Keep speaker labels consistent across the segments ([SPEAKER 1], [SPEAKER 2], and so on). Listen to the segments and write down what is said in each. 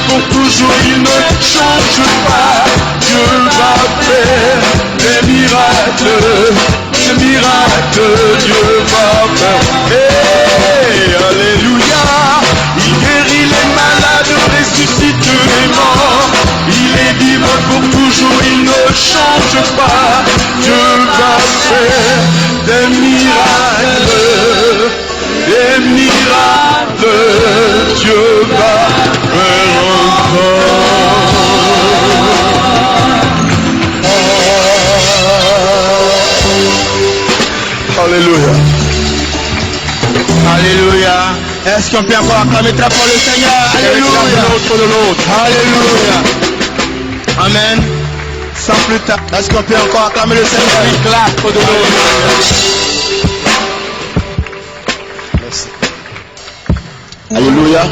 [SPEAKER 1] pour toujours, il ne change pas. Dieu va faire des miracles, Dieu va faire. Hey, alléluia. Il guérit les malades, ressuscite les morts. Il est vivant pour toujours, il ne change pas. Dieu va faire des miracles, Dieu va faire encore. Alléluia.
[SPEAKER 2] Alléluia. Est-ce qu'on peut encore acclamer très fort le Seigneur? Alléluia. Alléluia. Amen. Sans plus tard, est-ce qu'on peut encore acclamer le Seigneur? We clap for the Lord.
[SPEAKER 1] Merci. Alléluia.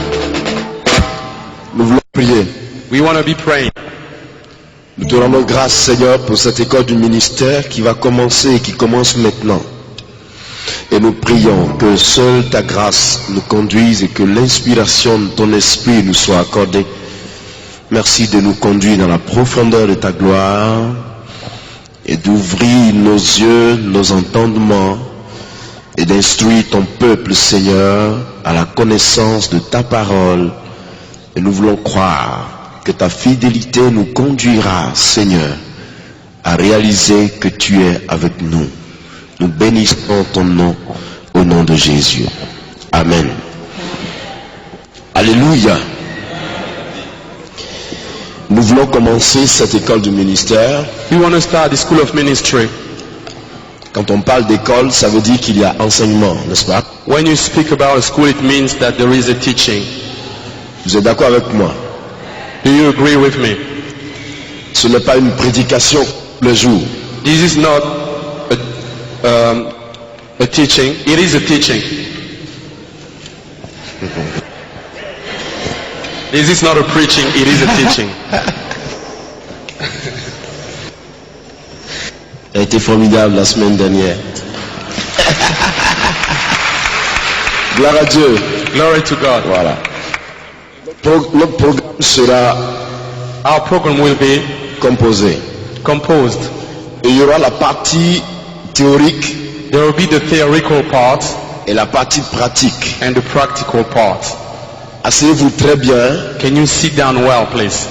[SPEAKER 1] Nous voulons prier.
[SPEAKER 3] We want to be praying.
[SPEAKER 1] Nous te rendons grâce, Seigneur, pour cette école du ministère qui va commencer et qui commence maintenant. Et nous prions que seule ta grâce nous conduise et que l'inspiration de ton esprit nous soit accordée. Merci de nous conduire dans la profondeur de ta gloire et d'ouvrir nos yeux, nos entendements et d'instruire ton peuple, Seigneur, à la connaissance de ta parole. Et nous voulons croire que ta fidélité nous conduira, Seigneur, à réaliser que tu es avec nous. Nous bénissons ton nom au nom de Jésus. Amen. Alléluia. Nous voulons commencer cette école du ministère.
[SPEAKER 3] We want to start the school of ministry.
[SPEAKER 1] Quand on parle d'école, ça veut dire qu'il y a enseignement, n'est-ce pas?
[SPEAKER 3] When you speak about a school, it means that there is a teaching.
[SPEAKER 1] Vous êtes d'accord avec moi?
[SPEAKER 3] Do you agree with me?
[SPEAKER 1] Ce n'est pas une prédication le jour.
[SPEAKER 3] This is not a teaching. It is a teaching. This is not a preaching. It is a teaching.
[SPEAKER 1] Ça a été formidable la semaine dernière. Gloire à Dieu.
[SPEAKER 3] Glory to God.
[SPEAKER 1] Voilà. Notre programme sera
[SPEAKER 3] Our program will be
[SPEAKER 1] composé.
[SPEAKER 3] composed.
[SPEAKER 1] Et il y aura la partie théorique
[SPEAKER 3] There will be the theoretical part
[SPEAKER 1] et la partie pratique.
[SPEAKER 3] and the practical part.
[SPEAKER 1] Asseyez-vous très bien.
[SPEAKER 3] Can you sit down well, please?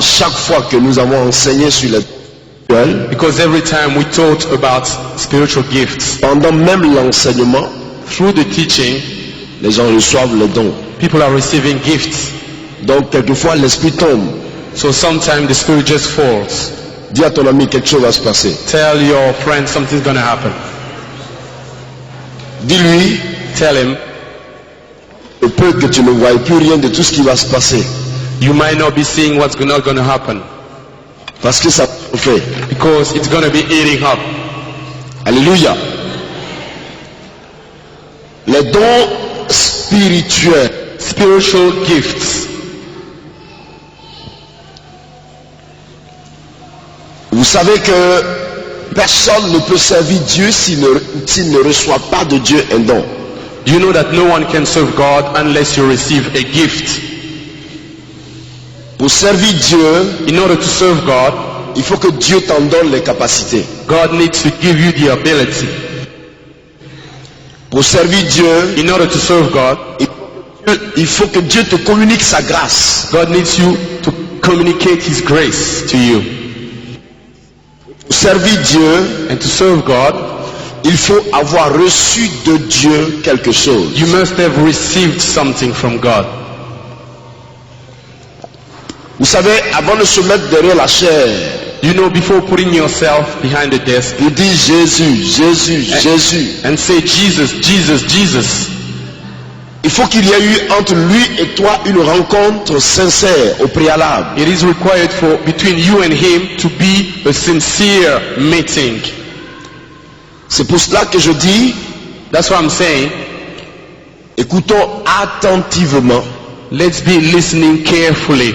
[SPEAKER 1] Chaque fois que nous avons enseigné sur les spirituels,
[SPEAKER 3] Because every time we taught about spiritual gifts,
[SPEAKER 1] pendant même l'enseignement,
[SPEAKER 3] through the teaching,
[SPEAKER 1] les gens reçoivent les dons.
[SPEAKER 3] people are receiving gifts.
[SPEAKER 1] Donc quelquefois l'esprit tombe.
[SPEAKER 3] So sometimes the spirit just falls.
[SPEAKER 1] Dis à ton ami quelque chose va se passer.
[SPEAKER 3] Tell your friend something's going to happen.
[SPEAKER 1] Dis-lui,
[SPEAKER 3] Tell him,
[SPEAKER 1] il peut que tu ne voies plus rien de tout ce qui va se passer.
[SPEAKER 3] you might not be seeing what's not going to happen.
[SPEAKER 1] Parce que ça fait.
[SPEAKER 3] Because it's going to be eating up.
[SPEAKER 1] Alléluia. Les dons spirituels.
[SPEAKER 3] Spiritual gifts.
[SPEAKER 1] Vous savez que personne ne peut servir Dieu s'il ne reçoit pas de Dieu un don.
[SPEAKER 3] You know that no one can serve God unless you receive a gift.
[SPEAKER 1] Pour servir Dieu,
[SPEAKER 3] In order to serve God,
[SPEAKER 1] il faut que Dieu t'en donne les capacités.
[SPEAKER 3] God needs to give you the ability.
[SPEAKER 1] Pour servir Dieu,
[SPEAKER 3] In order to serve God,
[SPEAKER 1] il faut que Dieu te communique sa grâce.
[SPEAKER 3] God needs you to communicate His grace to you.
[SPEAKER 1] Pour servir Dieu,
[SPEAKER 3] And to serve God,
[SPEAKER 1] il faut avoir reçu de Dieu quelque chose.
[SPEAKER 3] you must have received something from God.
[SPEAKER 1] Vous savez, avant de se mettre derrière la chair,
[SPEAKER 3] You know, before putting yourself behind the desk
[SPEAKER 1] il dit Jésus, Jésus, Jésus.
[SPEAKER 3] and say, Jesus, Jesus, Jesus,
[SPEAKER 1] Il faut qu'il y ait eu entre lui et toi une rencontre sincère au préalable.
[SPEAKER 3] it is required for between you and Him to be a sincere meeting.
[SPEAKER 1] C'est pour cela que je dis,
[SPEAKER 3] That's what I'm saying.
[SPEAKER 1] écoutons attentivement
[SPEAKER 3] Let's be listening carefully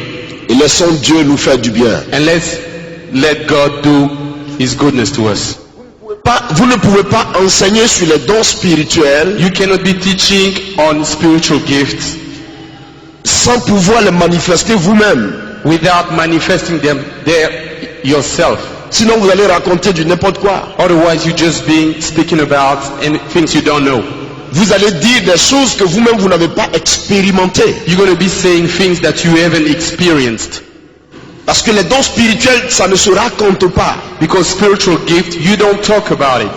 [SPEAKER 1] et laissons Dieu nous faire du bien.
[SPEAKER 3] and let's let God do His goodness to us.
[SPEAKER 1] Vous ne pouvez pas enseigner sur les dons spirituels
[SPEAKER 3] You cannot be teaching on spiritual gifts
[SPEAKER 1] sans pouvoir les manifester vous-même.
[SPEAKER 3] without manifesting them there yourself.
[SPEAKER 1] Sinon vous allez raconter du n'importe quoi.
[SPEAKER 3] Otherwise, you're just speaking about things you don't know.
[SPEAKER 1] Vous allez dire des choses que vous-même vous n'avez pas expérimentées.
[SPEAKER 3] You're going to be saying things that you haven't experienced.
[SPEAKER 1] Parce que les dons spirituels, ça ne se raconte pas.
[SPEAKER 3] Because spiritual gift, you don't talk about it.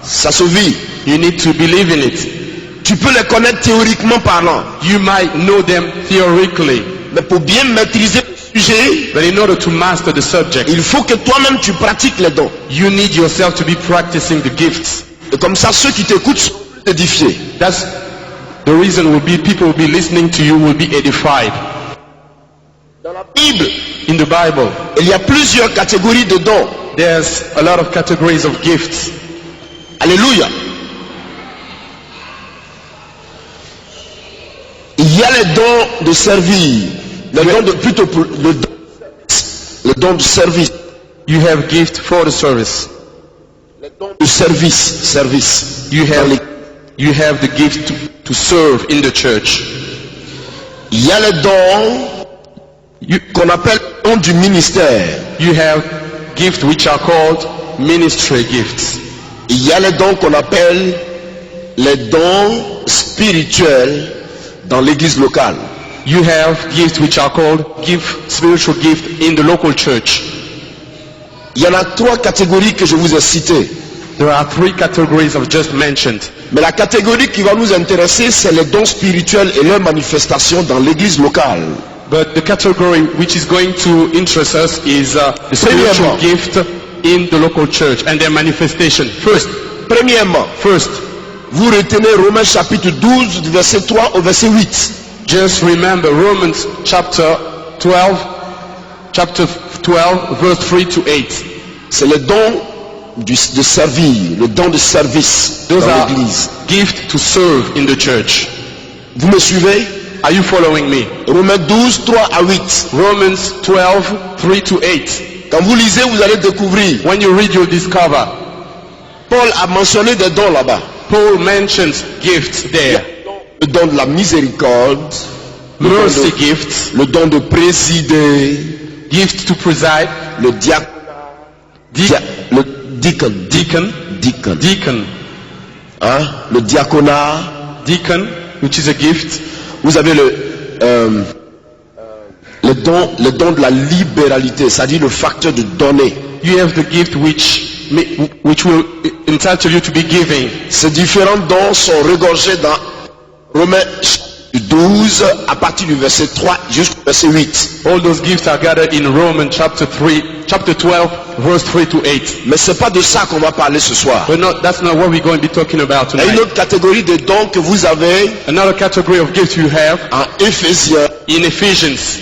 [SPEAKER 1] Ça se vit.
[SPEAKER 3] You need to believe in it.
[SPEAKER 1] Tu peux les connaître théoriquement parlant.
[SPEAKER 3] You might know them theoretically.
[SPEAKER 1] Mais pour bien maîtriser le sujet,
[SPEAKER 3] But in order to master the subject,
[SPEAKER 1] il faut que toi-même tu pratiques les dons.
[SPEAKER 3] you need yourself to be practicing the gifts.
[SPEAKER 1] Et comme ça, ceux qui t'écoutent sont plus édifiés.
[SPEAKER 3] That's the reason will be people will be listening to you will be edified.
[SPEAKER 1] Dans la Bible,
[SPEAKER 3] In the Bible,
[SPEAKER 1] il y a plusieurs catégories de dons.
[SPEAKER 3] there's a lot of categories of gifts.
[SPEAKER 1] Alléluia. Il y a les dons de servir. Le don de, plutôt pour le don de service.
[SPEAKER 3] You have gift for the service.
[SPEAKER 1] Le don de service.
[SPEAKER 3] You have the gift to serve in the church.
[SPEAKER 1] Il y a les dons qu'on appelle don du ministère.
[SPEAKER 3] You have gifts which are called ministry gifts.
[SPEAKER 1] Il y a les dons qu'on appelle les dons spirituels dans l'église locale.
[SPEAKER 3] You have gifts which are called spiritual gift in the local church.
[SPEAKER 1] Il y en a 3 catégories que je vous ai citées.
[SPEAKER 3] There are 3 categories I've just mentioned.
[SPEAKER 1] Mais la catégorie qui va nous intéresser, c'est les dons spirituels et leur manifestation dans l'église locale.
[SPEAKER 3] But the category which is going to interest us is the spiritual gift in the local church and their manifestation.
[SPEAKER 1] Premièrement, vous retenez Romains chapitre 12, du verset 3 au verset 8.
[SPEAKER 3] Just remember Romans chapter 12, verse 3 to 8.
[SPEAKER 1] C'est le don de servir, le don de service
[SPEAKER 3] Those
[SPEAKER 1] dans
[SPEAKER 3] are
[SPEAKER 1] l'église.
[SPEAKER 3] gifts to serve in the church.
[SPEAKER 1] Vous me suivez?
[SPEAKER 3] Are you following me?
[SPEAKER 1] Romains 12, 3 à 8.
[SPEAKER 3] Romans 12, 3 to 8.
[SPEAKER 1] Quand vous lisez, vous allez découvrir.
[SPEAKER 3] When you read, you'll discover.
[SPEAKER 1] Paul a mentionné des dons là-bas.
[SPEAKER 3] Paul mentions gifts there.
[SPEAKER 1] Le don de la miséricorde,
[SPEAKER 3] Mercy gifts,
[SPEAKER 1] le don de présider,
[SPEAKER 3] gift to preside,
[SPEAKER 1] le diacre, le
[SPEAKER 3] deacon,
[SPEAKER 1] hein, le diaconat.
[SPEAKER 3] deacon, which is a gift.
[SPEAKER 1] Vous avez le don de la libéralité, c'est-à-dire le facteur de donner.
[SPEAKER 3] You have the gift which will entitle you to be giving.
[SPEAKER 1] Ces différents dons sont regorgés dans Romains 12 à partir du verset 3 jusqu'au verset 8.
[SPEAKER 3] All those gifts are gathered in Romans chapter 12, verse 3 to 8.
[SPEAKER 1] Mais c'est pas de ça qu'on va parler ce soir.
[SPEAKER 3] But that's not what we're going to be talking about
[SPEAKER 1] Il y a une
[SPEAKER 3] tonight.
[SPEAKER 1] autre catégorie de dons que vous avez
[SPEAKER 3] Another category of gifts you have
[SPEAKER 1] en Éphésiens,
[SPEAKER 3] in Ephesians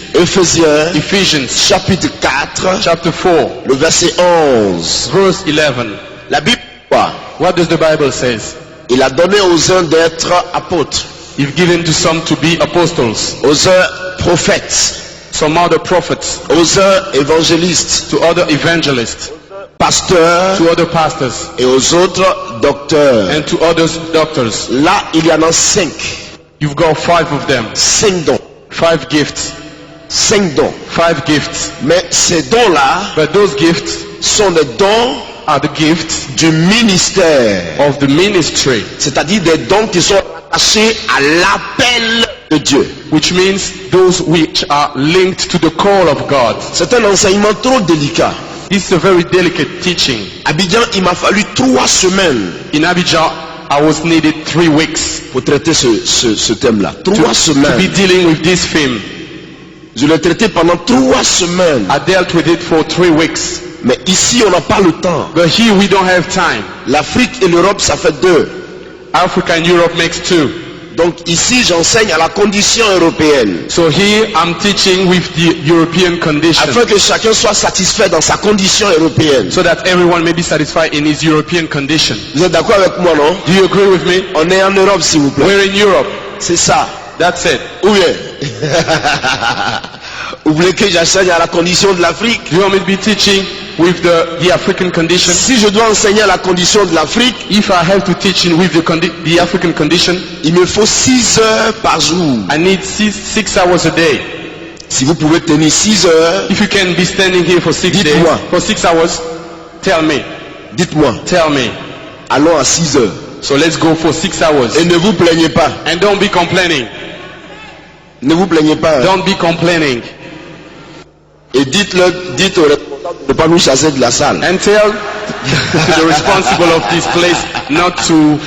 [SPEAKER 1] chapitre 4,
[SPEAKER 3] chapter 4,
[SPEAKER 1] le verset 11.
[SPEAKER 3] verse 11.
[SPEAKER 1] La Bible dit quoi?
[SPEAKER 3] What does the Bible says?
[SPEAKER 1] Il a donné aux uns d'être apôtres,
[SPEAKER 3] You've given to some to be apostles,
[SPEAKER 1] aux uns prophètes,
[SPEAKER 3] some other prophets,
[SPEAKER 1] aux uns évangélistes,
[SPEAKER 3] to other evangelists,
[SPEAKER 1] pasteurs
[SPEAKER 3] to other pastors,
[SPEAKER 1] et aux autres docteurs.
[SPEAKER 3] and to others doctors.
[SPEAKER 1] Là, il y en a 5.
[SPEAKER 3] You've got 5 of them.
[SPEAKER 1] 5 dons.
[SPEAKER 3] 5 gifts.
[SPEAKER 1] 5 dons.
[SPEAKER 3] 5 gifts.
[SPEAKER 1] Mais ces dons-là
[SPEAKER 3] But those gifts
[SPEAKER 1] sont des dons
[SPEAKER 3] are the gifts
[SPEAKER 1] du ministère.
[SPEAKER 3] of the ministry,
[SPEAKER 1] C'est-à-dire des dons qui sont attachés à l'appel de Dieu.
[SPEAKER 3] which means those which are linked to the call of God.
[SPEAKER 1] C'est un enseignement trop délicat.
[SPEAKER 3] This is a very delicate teaching.
[SPEAKER 1] Abidjan, il m'a fallu 3 semaines
[SPEAKER 3] In Abidjan, I was needed 3 weeks
[SPEAKER 1] pour traiter ce thème-là. 3
[SPEAKER 3] to be
[SPEAKER 1] semaines.
[SPEAKER 3] dealing with this theme.
[SPEAKER 1] Je l'ai traité pendant 3 semaines.
[SPEAKER 3] I dealt with it for 3 weeks.
[SPEAKER 1] Mais ici, on n'a pas le temps.
[SPEAKER 3] But here we don't have time.
[SPEAKER 1] L'Afrique et l'Europe, ça fait 2.
[SPEAKER 3] Africa and Europe makes 2.
[SPEAKER 1] Donc ici, j'enseigne à la condition européenne.
[SPEAKER 3] So here I'm teaching with the European condition,
[SPEAKER 1] Afin que chacun soit satisfait dans sa condition européenne.
[SPEAKER 3] so that everyone may be satisfied in his European condition.
[SPEAKER 1] Vous êtes d'accord avec moi, non?
[SPEAKER 3] Do you agree with me?
[SPEAKER 1] On est en Europe, s'il vous plaît.
[SPEAKER 3] We're in Europe.
[SPEAKER 1] C'est ça.
[SPEAKER 3] That's it.
[SPEAKER 1] Ou bien vous voulez que j'enseigne à la condition de l'Afrique?
[SPEAKER 3] Do you want me to be teaching with the African condition,
[SPEAKER 1] si je dois enseigner la condition de l'Afrique,
[SPEAKER 3] if I have to teach in with the African condition,
[SPEAKER 1] il me faut 6 heures par jour.
[SPEAKER 3] I need 6 hours a day.
[SPEAKER 1] Si vous pouvez tenir 6 heures,
[SPEAKER 3] If you can be standing here for 6 days,
[SPEAKER 1] Dites-moi.
[SPEAKER 3] for 6 hours, tell me,
[SPEAKER 1] dites-moi, allons à 6 heures.
[SPEAKER 3] So let's go for 6 hours.
[SPEAKER 1] Et ne vous plaignez pas.
[SPEAKER 3] And don't be complaining.
[SPEAKER 1] Ne vous plaignez pas.
[SPEAKER 3] Don't be complaining.
[SPEAKER 1] Et dites au responsable de ne pas nous chasser de la salle.
[SPEAKER 3] And tell the responsible of this place not to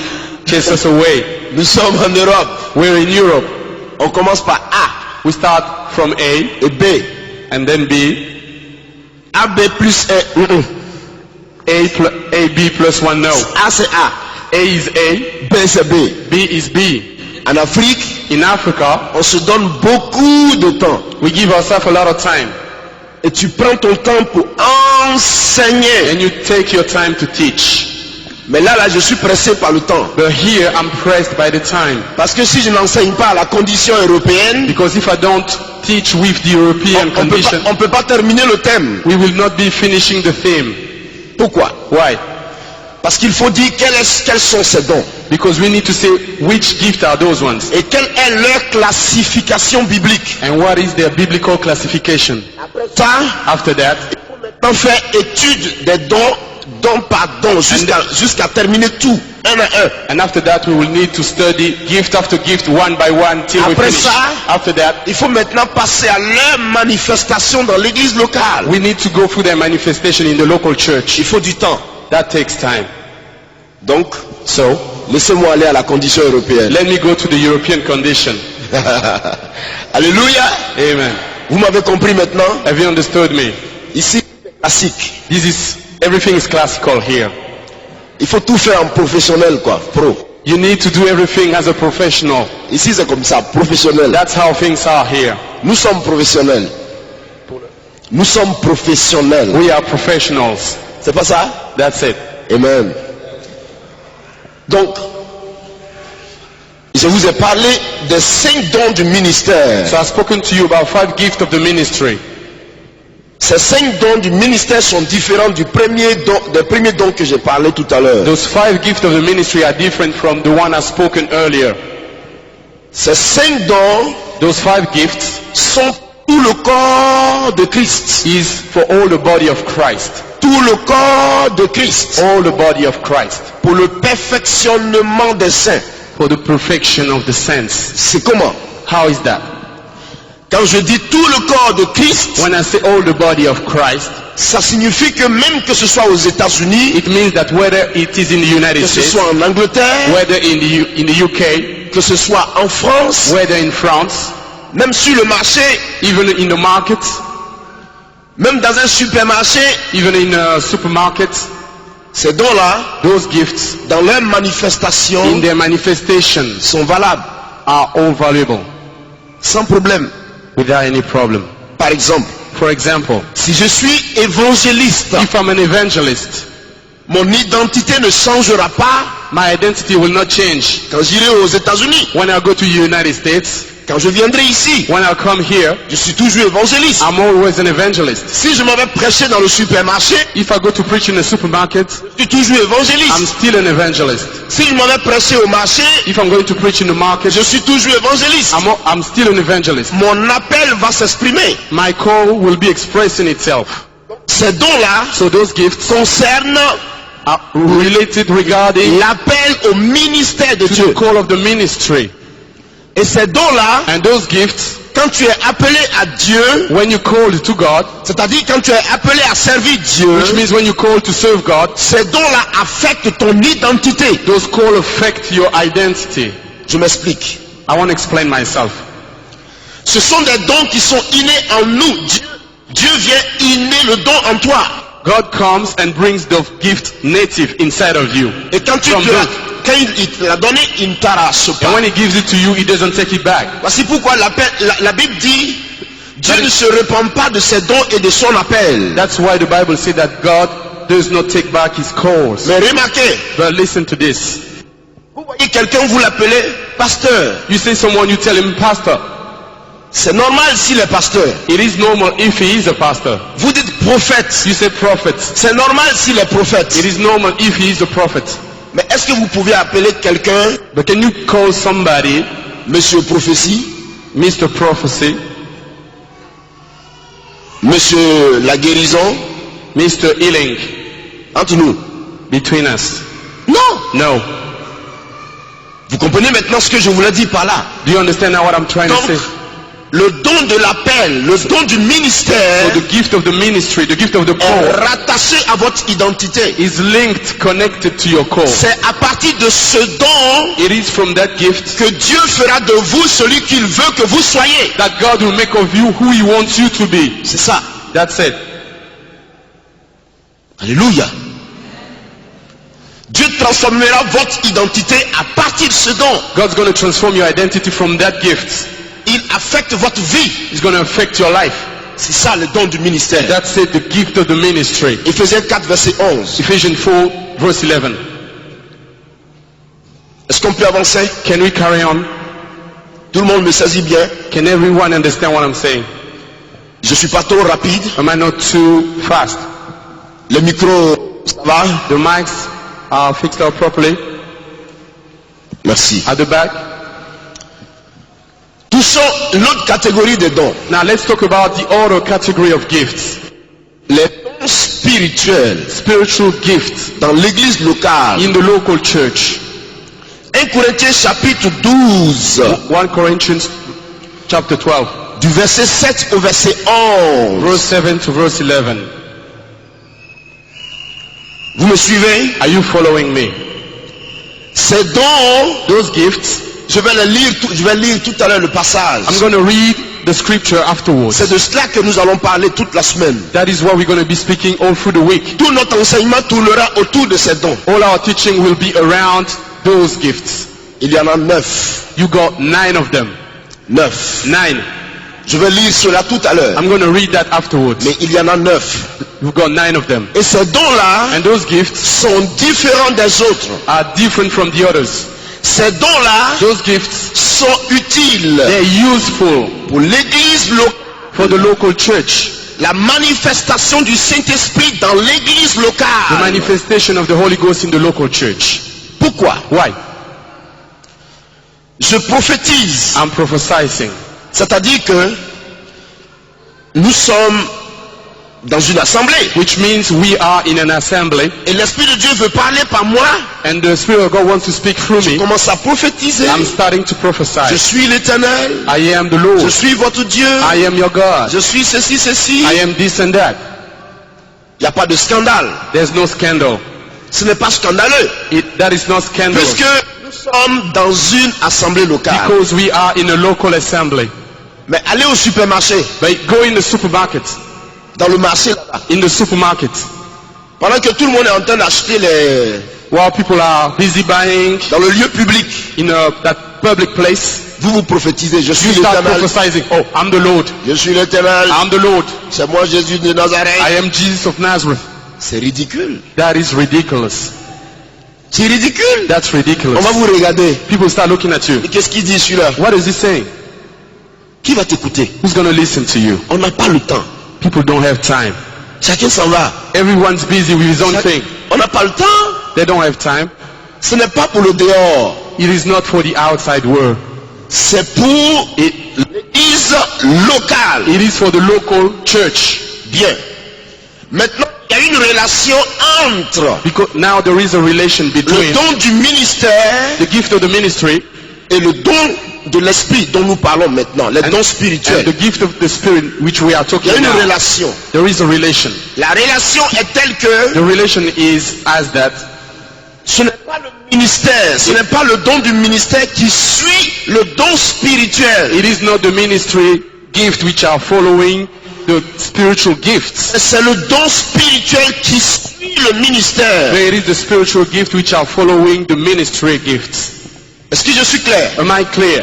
[SPEAKER 3] chase us away.
[SPEAKER 1] Nous sommes en Europe.
[SPEAKER 3] We're in Europe.
[SPEAKER 1] On commence par A
[SPEAKER 3] We start from A
[SPEAKER 1] et B.
[SPEAKER 3] and then B.
[SPEAKER 1] AB plus 1.
[SPEAKER 3] B plus 1, no.
[SPEAKER 1] A c'est A.
[SPEAKER 3] A is A,
[SPEAKER 1] B c'est B.
[SPEAKER 3] B is B.
[SPEAKER 1] En Afrique,
[SPEAKER 3] In Africa,
[SPEAKER 1] on se donne beaucoup de temps.
[SPEAKER 3] we give ourselves a lot of time.
[SPEAKER 1] Et tu prends ton temps pour enseigner.
[SPEAKER 3] And you take your time to teach.
[SPEAKER 1] Mais là, je suis pressé par le temps.
[SPEAKER 3] But here, I'm pressed by the time.
[SPEAKER 1] Parce que si je n'enseigne pas à la condition européenne,
[SPEAKER 3] Because if I don't teach with the European condition,
[SPEAKER 1] on peut pas terminer le thème.
[SPEAKER 3] we will not be finishing the theme.
[SPEAKER 1] Pourquoi?
[SPEAKER 3] Why?
[SPEAKER 1] Parce qu'il faut dire quels sont ces dons.
[SPEAKER 3] Because we need to say which gift are those ones.
[SPEAKER 1] Et quelle est leur classification biblique.
[SPEAKER 3] And what is their biblical classification.
[SPEAKER 1] Ça,
[SPEAKER 3] After that,
[SPEAKER 1] on fait étude des dons, don par don, jusqu'à terminer tout, un à un.
[SPEAKER 3] and after that we will need to study gift after gift, one by one, till we
[SPEAKER 1] Après
[SPEAKER 3] finish.
[SPEAKER 1] ça,
[SPEAKER 3] After that,
[SPEAKER 1] il faut maintenant passer à leur manifestation dans l'église locale.
[SPEAKER 3] we need to go through their manifestation in the local church.
[SPEAKER 1] Il faut du temps.
[SPEAKER 3] That takes time.
[SPEAKER 1] Donc,
[SPEAKER 3] So,
[SPEAKER 1] laissez-moi aller à la condition européenne.
[SPEAKER 3] let me go to the European condition.
[SPEAKER 1] Alléluia.
[SPEAKER 3] Amen.
[SPEAKER 1] Vous m'avez compris maintenant?
[SPEAKER 3] Have you understood me?
[SPEAKER 1] Ici, classique.
[SPEAKER 3] Everything is classical here.
[SPEAKER 1] Il faut tout faire en professionnel, quoi, pro.
[SPEAKER 3] You need to do everything as a professional.
[SPEAKER 1] Ici, c'est comme ça, professionnel.
[SPEAKER 3] That's how things are here.
[SPEAKER 1] Nous sommes professionnels. Nous sommes professionnels.
[SPEAKER 3] We are professionals.
[SPEAKER 1] C'est pas ça?
[SPEAKER 3] That's it.
[SPEAKER 1] Amen. Donc, je vous ai parlé des 5 dons du ministère.
[SPEAKER 3] So I've spoken to you about 5 gifts of the ministry.
[SPEAKER 1] Ces 5 dons du ministère sont différents des premiers dons que j'ai parlé tout à l'heure.
[SPEAKER 3] Those 5 gifts of the ministry are different from the one I've spoken earlier.
[SPEAKER 1] Ces 5 dons
[SPEAKER 3] Those 5 gifts
[SPEAKER 1] sont tout le corps de Christ.
[SPEAKER 3] is for all the body of Christ.
[SPEAKER 1] Tout le corps de Christ.
[SPEAKER 3] All the body of Christ.
[SPEAKER 1] Pour le perfectionnement des saints.
[SPEAKER 3] For the perfection of the saints.
[SPEAKER 1] C'est comment?
[SPEAKER 3] How is that?
[SPEAKER 1] Quand je dis tout le corps de Christ,
[SPEAKER 3] When I say all the body of Christ,
[SPEAKER 1] ça signifie que même que ce soit aux États-Unis,
[SPEAKER 3] it means that whether it is in the United
[SPEAKER 1] que ce
[SPEAKER 3] States,
[SPEAKER 1] soit en Angleterre,
[SPEAKER 3] whether in the UK,
[SPEAKER 1] que ce soit en France,
[SPEAKER 3] whether in France,
[SPEAKER 1] même sur le marché,
[SPEAKER 3] even in the market,
[SPEAKER 1] même dans un supermarché,
[SPEAKER 3] even in a supermarket,
[SPEAKER 1] ces dons-là,
[SPEAKER 3] those gifts
[SPEAKER 1] dans leur manifestation,
[SPEAKER 3] in their manifestations
[SPEAKER 1] sont valables,
[SPEAKER 3] are all valuable
[SPEAKER 1] sans problème.
[SPEAKER 3] without any problem.
[SPEAKER 1] Par exemple,
[SPEAKER 3] For example,
[SPEAKER 1] si je suis évangéliste,
[SPEAKER 3] if I'm an evangelist,
[SPEAKER 1] mon identité ne changera pas
[SPEAKER 3] my identity will not change.
[SPEAKER 1] quand j'irai aux États-Unis.
[SPEAKER 3] When I go to the United States,
[SPEAKER 1] Quand je viendrai ici,
[SPEAKER 3] when I come here,
[SPEAKER 1] je suis toujours évangéliste.
[SPEAKER 3] I'm always an evangelist.
[SPEAKER 1] Si je m'en vais prêcher dans le supermarché,
[SPEAKER 3] If I go to preach in a supermarket,
[SPEAKER 1] je suis toujours
[SPEAKER 3] I'm
[SPEAKER 1] évangéliste.
[SPEAKER 3] still an evangelist.
[SPEAKER 1] Si je m'en vais prêcher au marché,
[SPEAKER 3] If I'm going to preach in the market,
[SPEAKER 1] je suis toujours évangéliste.
[SPEAKER 3] I'm still an evangelist.
[SPEAKER 1] Mon appel va s'exprimer.
[SPEAKER 3] My call will be expressing itself.
[SPEAKER 1] Ces dons-là
[SPEAKER 3] So those gifts
[SPEAKER 1] concernent
[SPEAKER 3] are related regarding
[SPEAKER 1] l'appel au ministère de
[SPEAKER 3] to the
[SPEAKER 1] Dieu.
[SPEAKER 3] call of the ministry.
[SPEAKER 1] Et ces dons-là,
[SPEAKER 3] And those gifts,
[SPEAKER 1] quand tu es appelé à Dieu,
[SPEAKER 3] when you called to God,
[SPEAKER 1] c'est-à-dire quand tu es appelé à servir Dieu,
[SPEAKER 3] which means when you call to serve God,
[SPEAKER 1] ces dons-là affectent ton identité.
[SPEAKER 3] those call affect your identity.
[SPEAKER 1] Je m'explique.
[SPEAKER 3] I want to explain myself.
[SPEAKER 1] Ce sont des dons qui sont innés en nous. Dieu vient inner le don en toi.
[SPEAKER 3] God comes and brings the gift native inside of you.
[SPEAKER 1] Et quand quand il te l'a donné, il ne t'arrache
[SPEAKER 3] And
[SPEAKER 1] pas.
[SPEAKER 3] when he gives it to you, he doesn't take it back.
[SPEAKER 1] Voici pourquoi la Bible dit, Dieu ne se repent pas de ses dons et de son appel.
[SPEAKER 3] That's why the Bible says that God does not take back his calls.
[SPEAKER 1] Mais remarquez,
[SPEAKER 3] But listen to this.
[SPEAKER 1] vous voyez quelqu'un, vous l'appelez pasteur.
[SPEAKER 3] You say someone, you tell him, Pastor.
[SPEAKER 1] C'est normal s'il est pasteur.
[SPEAKER 3] It is normal if he is a pastor.
[SPEAKER 1] Vous dites prophète.
[SPEAKER 3] You say prophet.
[SPEAKER 1] C'est normal s'il est prophète.
[SPEAKER 3] It is normal if he is a prophet.
[SPEAKER 1] Mais est-ce que vous pouvez appeler quelqu'un
[SPEAKER 3] But can you call somebody
[SPEAKER 1] Monsieur Prophétie,
[SPEAKER 3] Mr. Prophecy,
[SPEAKER 1] Monsieur la guérison,
[SPEAKER 3] Mr. Healing
[SPEAKER 1] entre nous?
[SPEAKER 3] between us?
[SPEAKER 1] Non.
[SPEAKER 3] No.
[SPEAKER 1] Vous comprenez maintenant ce que je voulais dire par là?
[SPEAKER 3] Do you understand now what I'm trying to
[SPEAKER 1] Donc,
[SPEAKER 3] say?
[SPEAKER 1] le don de l'appel, le don du ministère
[SPEAKER 3] So the gift of the ministry, the gift of the
[SPEAKER 1] est
[SPEAKER 3] call
[SPEAKER 1] rattaché à votre identité.
[SPEAKER 3] is linked, connected to your call.
[SPEAKER 1] C'est à partir de ce don
[SPEAKER 3] It is from that gift
[SPEAKER 1] que Dieu fera de vous celui qu'il veut que vous soyez.
[SPEAKER 3] that God will make of you who he wants you to be.
[SPEAKER 1] C'est ça.
[SPEAKER 3] That's it.
[SPEAKER 1] Alléluia. Dieu transformera votre identité à partir de ce don.
[SPEAKER 3] God's going to transform your identity from that gift.
[SPEAKER 1] Il affecte votre vie.
[SPEAKER 3] It's going to affect your life.
[SPEAKER 1] C'est ça le don du ministère.
[SPEAKER 3] That's it, the gift of the ministry.
[SPEAKER 1] Éphésiens 4 verset 11.
[SPEAKER 3] Ephesians 4 verse 11.
[SPEAKER 1] Est-ce qu'on peut avancer?
[SPEAKER 3] Can we carry on?
[SPEAKER 1] Tout le monde me saisit bien.
[SPEAKER 3] Can everyone understand what I'm saying?
[SPEAKER 1] Je suis pas trop rapide.
[SPEAKER 3] Am I not too fast?
[SPEAKER 1] Le micro, ça va?
[SPEAKER 3] The mics are fixed up properly
[SPEAKER 1] Merci.
[SPEAKER 3] at the back.
[SPEAKER 1] Touchons l'autre catégorie de dons.
[SPEAKER 3] Now let's talk about the other category of gifts.
[SPEAKER 1] Les dons spirituels
[SPEAKER 3] Spiritual gifts
[SPEAKER 1] dans l'église locale.
[SPEAKER 3] in the local church.
[SPEAKER 1] 1 Corinthiens chapitre 12,
[SPEAKER 3] 1 Corinthians chapter 12,
[SPEAKER 1] du verset 7 au verset 11.
[SPEAKER 3] verse 7 to verse 11.
[SPEAKER 1] Vous me suivez?
[SPEAKER 3] Are you following me?
[SPEAKER 1] Ces dons,
[SPEAKER 3] Those gifts,
[SPEAKER 1] je vais lire tout à l'heure le passage.
[SPEAKER 3] I'm going to read the scripture afterwards.
[SPEAKER 1] C'est de cela que nous allons parler toute la semaine.
[SPEAKER 3] That is what we're going to be speaking all through the week.
[SPEAKER 1] Tout notre enseignement tournera autour de ces dons.
[SPEAKER 3] All our teaching will be around those gifts.
[SPEAKER 1] Il y en a 9.
[SPEAKER 3] You got 9 of them.
[SPEAKER 1] 9.
[SPEAKER 3] 9.
[SPEAKER 1] Je vais lire cela tout à l'heure.
[SPEAKER 3] I'm going to read that afterwards.
[SPEAKER 1] Mais il y en a 9.
[SPEAKER 3] You've got 9 of them.
[SPEAKER 1] Et ces dons-là
[SPEAKER 3] And those gifts
[SPEAKER 1] sont différents des autres.
[SPEAKER 3] are different from the others.
[SPEAKER 1] Ces dons-là
[SPEAKER 3] Those gifts,
[SPEAKER 1] sont utiles
[SPEAKER 3] they're useful
[SPEAKER 1] pour l'église locale.
[SPEAKER 3] for the local church.
[SPEAKER 1] La manifestation du Saint-Esprit dans l'église
[SPEAKER 3] The
[SPEAKER 1] locale.
[SPEAKER 3] manifestation of the Holy Ghost in the local church.
[SPEAKER 1] Pourquoi?
[SPEAKER 3] Why?
[SPEAKER 1] Je prophétise.
[SPEAKER 3] I'm prophesying.
[SPEAKER 1] C'est-à-dire que nous sommes dans une assemblée.
[SPEAKER 3] Which means we are in an assembly
[SPEAKER 1] Et l'Esprit de Dieu veut parler par moi.
[SPEAKER 3] and the Spirit of God wants to speak through
[SPEAKER 1] Je
[SPEAKER 3] me.
[SPEAKER 1] commence à prophétiser.
[SPEAKER 3] I'm starting to
[SPEAKER 1] Je
[SPEAKER 3] prophesy.
[SPEAKER 1] suis l'Éternel.
[SPEAKER 3] I am the
[SPEAKER 1] Je
[SPEAKER 3] Lord.
[SPEAKER 1] suis votre Dieu.
[SPEAKER 3] I am your God.
[SPEAKER 1] Je suis ceci, ceci.
[SPEAKER 3] I am this and that.
[SPEAKER 1] Il n'y a pas de scandale.
[SPEAKER 3] There's no scandal.
[SPEAKER 1] Ce n'est pas scandaleux.
[SPEAKER 3] That is not scandalous.
[SPEAKER 1] Puisque nous sommes dans une assemblée locale.
[SPEAKER 3] Because we are in a local assembly.
[SPEAKER 1] Mais allez au supermarché.
[SPEAKER 3] But go in the supermarket.
[SPEAKER 1] Dans le marché là-bas.
[SPEAKER 3] In the supermarket.
[SPEAKER 1] Pendant que tout le monde est en train d'acheter les...
[SPEAKER 3] While people are busy buying
[SPEAKER 1] Dans le lieu public.
[SPEAKER 3] in that public place,
[SPEAKER 1] Vous prophétisez. Je suis
[SPEAKER 3] you start
[SPEAKER 1] l'Éternel.
[SPEAKER 3] prophesying. Oh, I'm the Lord.
[SPEAKER 1] Je suis l'Éternel.
[SPEAKER 3] I'm the Lord.
[SPEAKER 1] C'est moi Jésus de Nazareth.
[SPEAKER 3] I am Jesus of Nazareth.
[SPEAKER 1] C'est ridicule.
[SPEAKER 3] That is ridiculous.
[SPEAKER 1] C'est ridicule.
[SPEAKER 3] That's
[SPEAKER 1] On
[SPEAKER 3] ridiculous.
[SPEAKER 1] va vous regarder.
[SPEAKER 3] People start looking at you.
[SPEAKER 1] Et qu'est-ce qu'il dit celui-là?
[SPEAKER 3] What is he saying?
[SPEAKER 1] Qui va t'écouter?
[SPEAKER 3] Who's going to listen to you?
[SPEAKER 1] On n'a pas le temps.
[SPEAKER 3] People don't have time.
[SPEAKER 1] Chacun s'en va.
[SPEAKER 3] Everyone's busy with his own thing.
[SPEAKER 1] On n'a pas le temps.
[SPEAKER 3] They don't have time.
[SPEAKER 1] Ce n'est pas pour le dehors.
[SPEAKER 3] It is not for the outside world.
[SPEAKER 1] C'est pour l'église locale.
[SPEAKER 3] It is for the local church.
[SPEAKER 1] Bien. Maintenant, il y a une relation entre
[SPEAKER 3] Because now there is a relation
[SPEAKER 1] le
[SPEAKER 3] between
[SPEAKER 1] don du ministère
[SPEAKER 3] the gift of the ministry
[SPEAKER 1] et le don de l'esprit dont nous parlons maintenant, les dons
[SPEAKER 3] and
[SPEAKER 1] spirituels.
[SPEAKER 3] the gift of the spirit which we are
[SPEAKER 1] Il y
[SPEAKER 3] talking
[SPEAKER 1] a une
[SPEAKER 3] about.
[SPEAKER 1] relation.
[SPEAKER 3] There is a relation.
[SPEAKER 1] La relation est telle que
[SPEAKER 3] The relation is as that
[SPEAKER 1] ce n'est pas le ministère, ce n'est pas le don du ministère qui suit le don spirituel.
[SPEAKER 3] it is not the ministry gift which are following the spiritual gifts.
[SPEAKER 1] C'est le don spirituel qui suit le ministère.
[SPEAKER 3] But it is the spiritual gift which are following the ministry gifts.
[SPEAKER 1] Est-ce que je suis clair?
[SPEAKER 3] Am I clear?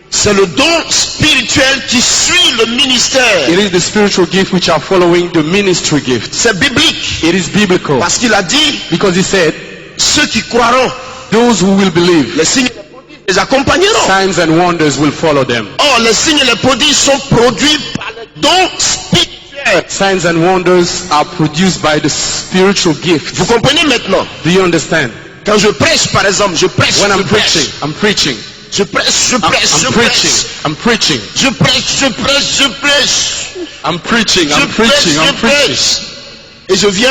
[SPEAKER 1] C'est le don spirituel qui suit le ministère.
[SPEAKER 3] It is the spiritual gift which are following the ministry gifts.
[SPEAKER 1] C'est biblique.
[SPEAKER 3] It is biblical.
[SPEAKER 1] Parce qu'il a dit,
[SPEAKER 3] Because he said,
[SPEAKER 1] ceux qui croiront,
[SPEAKER 3] those who will believe,
[SPEAKER 1] les signes et les prodiges les accompagneront.
[SPEAKER 3] Signs and wonders will follow them.
[SPEAKER 1] Or, les signes et les prodiges sont produits par les dons spirituels.
[SPEAKER 3] Signs and wonders are produced by the spiritual gifts.
[SPEAKER 1] Vous comprenez maintenant?
[SPEAKER 3] Do you understand?
[SPEAKER 1] Quand je prêche, par exemple, je prêche.
[SPEAKER 3] When I'm
[SPEAKER 1] je prêche.
[SPEAKER 3] preaching, I'm preaching.
[SPEAKER 1] Je prêche, je prêche,
[SPEAKER 3] I'm
[SPEAKER 1] je
[SPEAKER 3] preaching.
[SPEAKER 1] prêche.
[SPEAKER 3] I'm preaching.
[SPEAKER 1] Je prêche, je prêche, je prêche.
[SPEAKER 3] I'm preaching.
[SPEAKER 1] Je
[SPEAKER 3] I'm preaching. I'm
[SPEAKER 1] prêche, je
[SPEAKER 3] preaching.
[SPEAKER 1] prêche. Et je viens,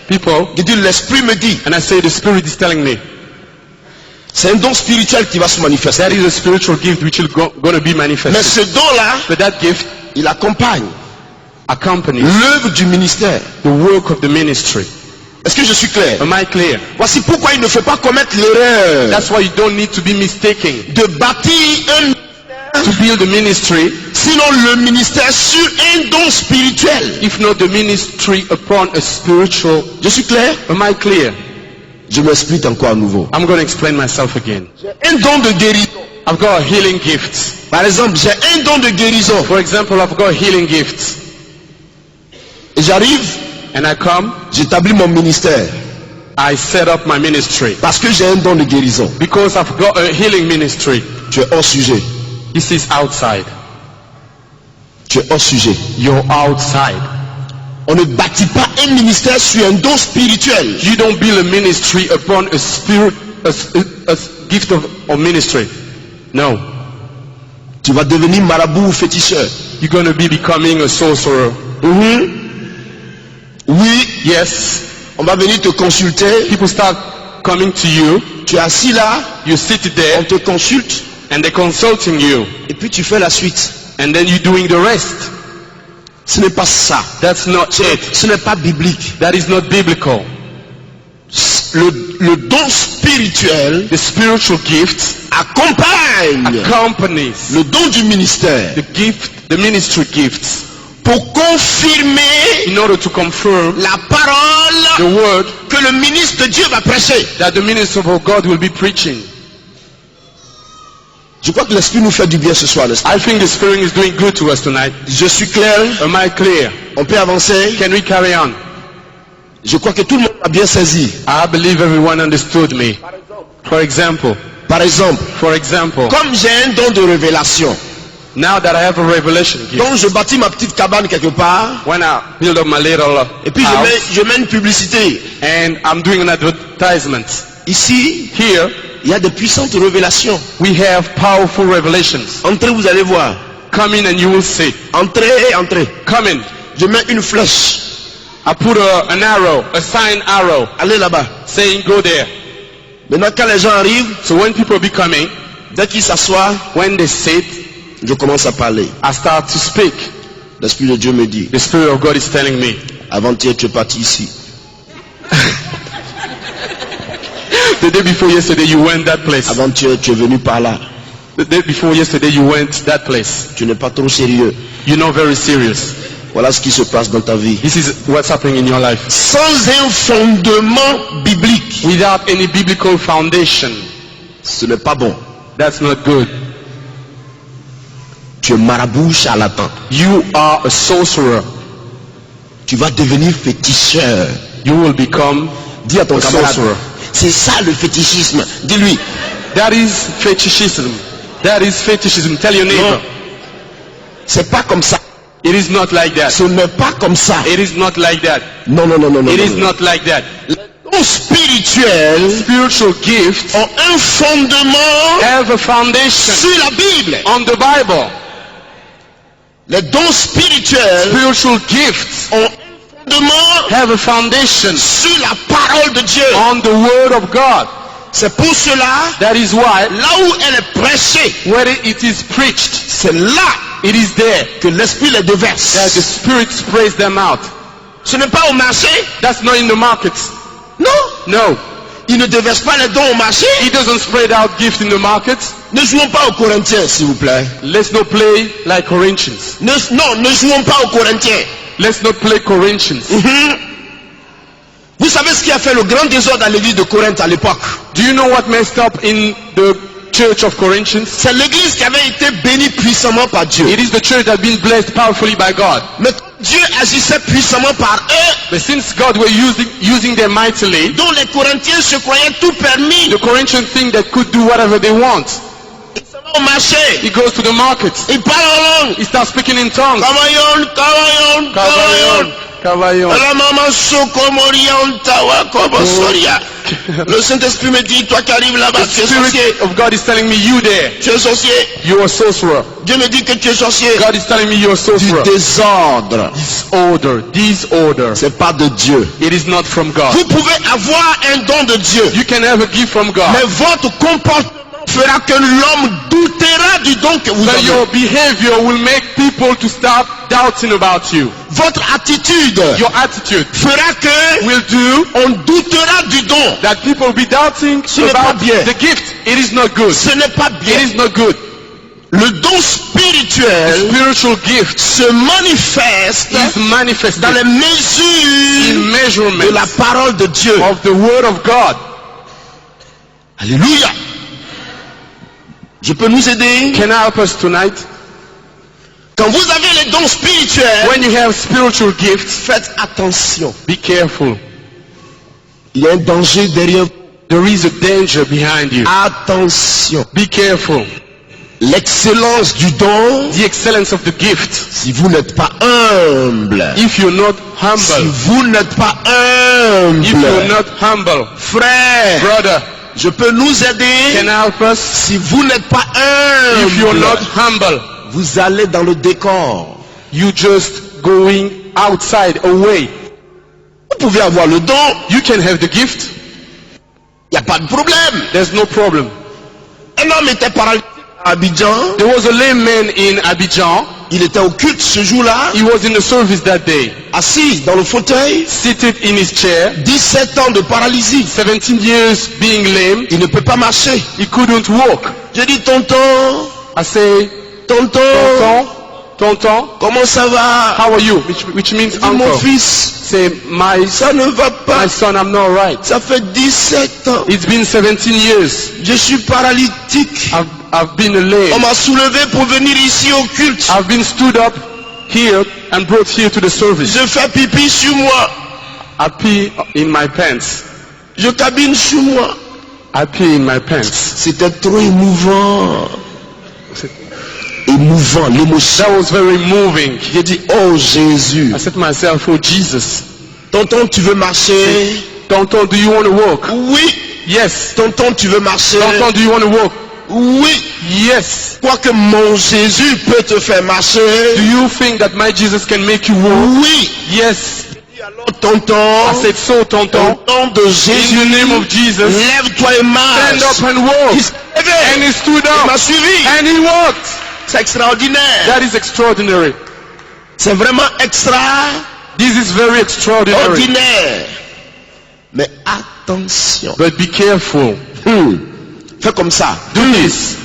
[SPEAKER 3] People,
[SPEAKER 1] je dis, l'esprit me dit,
[SPEAKER 3] and I say the Spirit is telling me
[SPEAKER 1] c'est un don spirituel qui va se manifester.
[SPEAKER 3] that is a spiritual gift which is going to be
[SPEAKER 1] Mais
[SPEAKER 3] manifested.
[SPEAKER 1] ce don-là,
[SPEAKER 3] But that gift
[SPEAKER 1] il accompagne
[SPEAKER 3] accompanies
[SPEAKER 1] l'œuvre du ministère.
[SPEAKER 3] the work of the ministry.
[SPEAKER 1] Est-ce que je suis clair?
[SPEAKER 3] Am I clear?
[SPEAKER 1] Voici pourquoi il ne faut pas commettre l'erreur
[SPEAKER 3] That's why you don't need to be mistaken
[SPEAKER 1] de bâtir un
[SPEAKER 3] to build a ministry,
[SPEAKER 1] sinon le ministère sur un don spirituel.
[SPEAKER 3] if not the ministry upon a spiritual.
[SPEAKER 1] Je suis clair?
[SPEAKER 3] Am I clear?
[SPEAKER 1] Je m'explique encore à nouveau.
[SPEAKER 3] I'm going to explain myself again.
[SPEAKER 1] Un don de guérison.
[SPEAKER 3] I've got a healing gift.
[SPEAKER 1] Par exemple, j'ai un don de guérison.
[SPEAKER 3] For example, I've got a healing gift.
[SPEAKER 1] Et j'arrive,
[SPEAKER 3] And I come,
[SPEAKER 1] j'établis mon ministère.
[SPEAKER 3] I set up my ministry.
[SPEAKER 1] Parce que j'ai un don de guérison.
[SPEAKER 3] Because I've got a healing ministry.
[SPEAKER 1] Tu es hors sujet.
[SPEAKER 3] This is outside.
[SPEAKER 1] Tu es hors sujet.
[SPEAKER 3] You're outside.
[SPEAKER 1] On ne bâtit pas un ministère sur un don spirituel.
[SPEAKER 3] You don't build a ministry upon a spirit, a gift of ministry. No.
[SPEAKER 1] Tu vas devenir marabout ou féticheur.
[SPEAKER 3] You're going to be becoming a sorcerer.
[SPEAKER 1] Oui,
[SPEAKER 3] Yes.
[SPEAKER 1] on va venir te consulter.
[SPEAKER 3] People start coming to you.
[SPEAKER 1] Tu es assis là,
[SPEAKER 3] You sit
[SPEAKER 1] on
[SPEAKER 3] there
[SPEAKER 1] te consulte
[SPEAKER 3] and they're consulting you.
[SPEAKER 1] et puis tu fais la suite.
[SPEAKER 3] And then you're doing the rest.
[SPEAKER 1] Ce n'est pas ça.
[SPEAKER 3] That's not it.
[SPEAKER 1] Ce n'est pas biblique.
[SPEAKER 3] That is not biblical.
[SPEAKER 1] Le don spirituel
[SPEAKER 3] The spiritual gift
[SPEAKER 1] accompagne
[SPEAKER 3] accompanies
[SPEAKER 1] le don du ministère
[SPEAKER 3] the ministry gifts
[SPEAKER 1] pour confirmer
[SPEAKER 3] in order to confirm
[SPEAKER 1] la parole
[SPEAKER 3] the word
[SPEAKER 1] que le ministre de Dieu va prêcher.
[SPEAKER 3] that the minister of God will be preaching.
[SPEAKER 1] Je crois que l'esprit nous fait du bien ce soir, n'est-ce pas?
[SPEAKER 3] I think the Spirit is doing good to us tonight.
[SPEAKER 1] Je suis clair,
[SPEAKER 3] Am I clear?
[SPEAKER 1] on peut avancer.
[SPEAKER 3] Can we carry on?
[SPEAKER 1] Je crois que tout le monde a bien saisi.
[SPEAKER 3] I believe everyone understood me. For example,
[SPEAKER 1] Par exemple, comme j'ai un don de révélation,
[SPEAKER 3] now that I have a revelation gift,
[SPEAKER 1] donc je bâtis ma petite cabane quelque part,
[SPEAKER 3] when I build up my little
[SPEAKER 1] et puis
[SPEAKER 3] house,
[SPEAKER 1] je mets une publicité.
[SPEAKER 3] and I'm doing an advertisement.
[SPEAKER 1] Ici,
[SPEAKER 3] Here,
[SPEAKER 1] il y a de puissantes révélations.
[SPEAKER 3] we have powerful revelations.
[SPEAKER 1] Entrez, vous allez voir.
[SPEAKER 3] Come in and you will see.
[SPEAKER 1] Entrez, entrez.
[SPEAKER 3] Come in.
[SPEAKER 1] Je mets une flèche.
[SPEAKER 3] I put an arrow, a sign arrow,
[SPEAKER 1] Allez là-bas.
[SPEAKER 3] saying go there.
[SPEAKER 1] Maintenant, quand les gens arrivent,
[SPEAKER 3] So when people be coming,
[SPEAKER 1] dès qu'ils s'assoient,
[SPEAKER 3] when they sit,
[SPEAKER 1] je commence à parler.
[SPEAKER 3] I start to speak.
[SPEAKER 1] L'Esprit de Dieu me dit,
[SPEAKER 3] The Spirit of God is telling me.
[SPEAKER 1] avant-hier tu es parti ici.
[SPEAKER 3] The day before yesterday you went that place.
[SPEAKER 1] Avant-hier tu es venu par là.
[SPEAKER 3] The day before yesterday you went that place.
[SPEAKER 1] Tu n'es pas trop sérieux.
[SPEAKER 3] You're not very serious.
[SPEAKER 1] Voilà ce qui se passe dans ta vie.
[SPEAKER 3] This is what's happening in your life.
[SPEAKER 1] Sans un fondement biblique,
[SPEAKER 3] Without any biblical foundation,
[SPEAKER 1] ce n'est pas bon.
[SPEAKER 3] that's not good.
[SPEAKER 1] Tu es marabout charlatan.
[SPEAKER 3] You are a sorcerer.
[SPEAKER 1] Tu vas devenir féticheur.
[SPEAKER 3] You will become
[SPEAKER 1] Dis à ton
[SPEAKER 3] a
[SPEAKER 1] camarade,
[SPEAKER 3] sorcerer.
[SPEAKER 1] c'est ça le fétichisme. Dis-lui,
[SPEAKER 3] That is fetishism. That is fetishism. Tell your neighbor.
[SPEAKER 1] non, c'est pas comme ça.
[SPEAKER 3] It is not like that.
[SPEAKER 1] Ce n'est pas comme ça.
[SPEAKER 3] It is not like that.
[SPEAKER 1] Non, non, non, non, non.
[SPEAKER 3] It is
[SPEAKER 1] non.
[SPEAKER 3] not like that.
[SPEAKER 1] Les dons spirituels
[SPEAKER 3] Spiritual gifts
[SPEAKER 1] ont un fondement
[SPEAKER 3] have a foundation
[SPEAKER 1] sur la Bible.
[SPEAKER 3] on the Bible.
[SPEAKER 1] Les dons spirituels
[SPEAKER 3] Spiritual gifts
[SPEAKER 1] ont un fondement
[SPEAKER 3] have a foundation
[SPEAKER 1] sur la parole de Dieu.
[SPEAKER 3] on the Word of God.
[SPEAKER 1] C'est pour cela,
[SPEAKER 3] That is why
[SPEAKER 1] là où elle est prêchée,
[SPEAKER 3] where it is preached,
[SPEAKER 1] c'est là
[SPEAKER 3] it is there
[SPEAKER 1] que l'Esprit les
[SPEAKER 3] that the
[SPEAKER 1] déverse.
[SPEAKER 3] Spirit sprays them out.
[SPEAKER 1] Ce n'est pas au marché.
[SPEAKER 3] That's not in the markets.
[SPEAKER 1] Non.
[SPEAKER 3] No.
[SPEAKER 1] Il ne déverse pas les dons au marché.
[SPEAKER 3] He doesn't spread out gifts in the markets.
[SPEAKER 1] Ne jouons pas aux Corinthiens, s'il vous plaît.
[SPEAKER 3] Let's not play like Corinthians.
[SPEAKER 1] Non, ne jouons pas aux Corinthiens.
[SPEAKER 3] Let's not play Corinthians.
[SPEAKER 1] Vous savez ce qui a fait le grand désordre à l'église de Corinthe à l'époque?
[SPEAKER 3] Do you know what messed up in the church of Corinthians?
[SPEAKER 1] C'est l'église qui avait été bénie puissamment par Dieu.
[SPEAKER 3] It is the church that has been blessed powerfully by God.
[SPEAKER 1] Mais quand Dieu agissait puissamment par eux,
[SPEAKER 3] But since God were using them mightily,
[SPEAKER 1] dont les Corinthiens se croyaient tout permis,
[SPEAKER 3] the Corinthians think they could do whatever they want.
[SPEAKER 1] ils s'en vont au marché,
[SPEAKER 3] He goes to the market.
[SPEAKER 1] ils parlent en langue.
[SPEAKER 3] He starts speaking in tongues.
[SPEAKER 1] Kavayon, kavayon, kavayon.
[SPEAKER 3] Kavayon.
[SPEAKER 1] La maman sokomorion tawa kobosoria. Le Saint-Esprit me dit, toi qui arrives là-bas,
[SPEAKER 3] The
[SPEAKER 1] tu es sorcier.
[SPEAKER 3] Spirit of God is telling me, you there,
[SPEAKER 1] Tu es sorcier.
[SPEAKER 3] you are a sorcerer.
[SPEAKER 1] Dieu me dit que tu es sorcier.
[SPEAKER 3] God is telling me you're a
[SPEAKER 1] Du
[SPEAKER 3] sorcerer.
[SPEAKER 1] désordre.
[SPEAKER 3] Disorder.
[SPEAKER 1] C'est pas de Dieu.
[SPEAKER 3] It is not from God.
[SPEAKER 1] Vous pouvez avoir un don de Dieu,
[SPEAKER 3] You can have a gift from God,
[SPEAKER 1] mais votre comportement fera que l'homme doutera du don que vous
[SPEAKER 3] but
[SPEAKER 1] avez.
[SPEAKER 3] your behavior will make people to start doubting about you.
[SPEAKER 1] Votre attitude
[SPEAKER 3] Your attitude
[SPEAKER 1] fera que
[SPEAKER 3] will do
[SPEAKER 1] on doutera du don.
[SPEAKER 3] that people will be doubting
[SPEAKER 1] n'est pas
[SPEAKER 3] about
[SPEAKER 1] bien.
[SPEAKER 3] the gift. It is not good.
[SPEAKER 1] Ce n'est pas
[SPEAKER 3] It
[SPEAKER 1] bien.
[SPEAKER 3] is not good.
[SPEAKER 1] Le don spirituel
[SPEAKER 3] Spiritual gift
[SPEAKER 1] se manifeste
[SPEAKER 3] is manifested
[SPEAKER 1] dans les
[SPEAKER 3] in
[SPEAKER 1] mesures
[SPEAKER 3] measurements
[SPEAKER 1] de la parole de Dieu.
[SPEAKER 3] of the word of God.
[SPEAKER 1] Alléluia. Je peux nous aider?
[SPEAKER 3] Can I help us tonight?
[SPEAKER 1] Quand vous avez les dons spirituels,
[SPEAKER 3] When you have spiritual gifts,
[SPEAKER 1] faites attention.
[SPEAKER 3] be careful.
[SPEAKER 1] Il y a un danger derrière vous.
[SPEAKER 3] There is a danger behind you.
[SPEAKER 1] Attention.
[SPEAKER 3] Be careful.
[SPEAKER 1] L'excellence du don,
[SPEAKER 3] The excellence of the gift.
[SPEAKER 1] si vous n'êtes pas humble,
[SPEAKER 3] If you're not
[SPEAKER 1] si
[SPEAKER 3] humble,
[SPEAKER 1] vous n'êtes pas
[SPEAKER 3] if you're
[SPEAKER 1] humble,
[SPEAKER 3] not humble,
[SPEAKER 1] frère,
[SPEAKER 3] brother,
[SPEAKER 1] je peux nous aider.
[SPEAKER 3] can I help us?
[SPEAKER 1] Si vous n'êtes pas
[SPEAKER 3] If you're not
[SPEAKER 1] humble,
[SPEAKER 3] humble,
[SPEAKER 1] vous allez dans le décor.
[SPEAKER 3] you just going outside, away.
[SPEAKER 1] Vous pouvez avoir le don,
[SPEAKER 3] You can have the gift.
[SPEAKER 1] il n'y a pas de problème.
[SPEAKER 3] There's no problem.
[SPEAKER 1] Un homme était paralysé à Abidjan,
[SPEAKER 3] There was a lame man in Abidjan.
[SPEAKER 1] il était au culte ce jour-là,
[SPEAKER 3] He was in the service that day,
[SPEAKER 1] assis dans le fauteuil,
[SPEAKER 3] seated in his chair,
[SPEAKER 1] 17 ans de paralysie.
[SPEAKER 3] 17 years being lame.
[SPEAKER 1] Il ne peut pas marcher.
[SPEAKER 3] He couldn't walk.
[SPEAKER 1] Je dis, tonton,
[SPEAKER 3] I say,
[SPEAKER 1] tonton,
[SPEAKER 3] Tonton,
[SPEAKER 1] comment ça va?
[SPEAKER 3] how are you? Which means
[SPEAKER 1] Je dis, mon
[SPEAKER 3] uncle.
[SPEAKER 1] fils,
[SPEAKER 3] Say, my
[SPEAKER 1] ça ne va pas.
[SPEAKER 3] son, I'm not right.
[SPEAKER 1] Ça fait 17 ans.
[SPEAKER 3] It's been 17 years.
[SPEAKER 1] Je suis paralytique.
[SPEAKER 3] I've been
[SPEAKER 1] On
[SPEAKER 3] lame.
[SPEAKER 1] m'a soulevé pour venir ici au culte.
[SPEAKER 3] I've been stood up here and brought here to the service.
[SPEAKER 1] Je fais pipi sur moi.
[SPEAKER 3] I pee in my pants.
[SPEAKER 1] Je cabine sur moi.
[SPEAKER 3] I pee in my pants.
[SPEAKER 1] C'était trop émouvant. Émouvant, l'émotion.
[SPEAKER 3] That was very moving.
[SPEAKER 1] J'ai dit, oh Jésus.
[SPEAKER 3] I said to myself, oh Jesus,
[SPEAKER 1] Tonton, tu veux marcher?
[SPEAKER 3] Tonton, do you want to walk?
[SPEAKER 1] Oui.
[SPEAKER 3] Yes.
[SPEAKER 1] Tonton, tu veux marcher?
[SPEAKER 3] Tonton, do you want to walk?
[SPEAKER 1] Oui.
[SPEAKER 3] Yes.
[SPEAKER 1] Crois que mon Jésus peut te faire marcher?
[SPEAKER 3] Do you think that my Jesus can make you walk?
[SPEAKER 1] Oui.
[SPEAKER 3] Yes.
[SPEAKER 1] Alors, tonton,
[SPEAKER 3] I said, so
[SPEAKER 1] au
[SPEAKER 3] Tonton,
[SPEAKER 1] nom de
[SPEAKER 3] in
[SPEAKER 1] Jésus,
[SPEAKER 3] the name of Jesus,
[SPEAKER 1] lève-toi et marche.
[SPEAKER 3] stand up and walk.
[SPEAKER 1] Il s'est levé.
[SPEAKER 3] And he stood
[SPEAKER 1] Il m'a
[SPEAKER 3] up
[SPEAKER 1] suivi.
[SPEAKER 3] and he walked.
[SPEAKER 1] C'est extraordinaire.
[SPEAKER 3] That is extraordinary.
[SPEAKER 1] C'est vraiment extraordinaire.
[SPEAKER 3] This is very extraordinary.
[SPEAKER 1] Mais attention.
[SPEAKER 3] But be careful.
[SPEAKER 1] Fais comme ça.
[SPEAKER 3] Do this.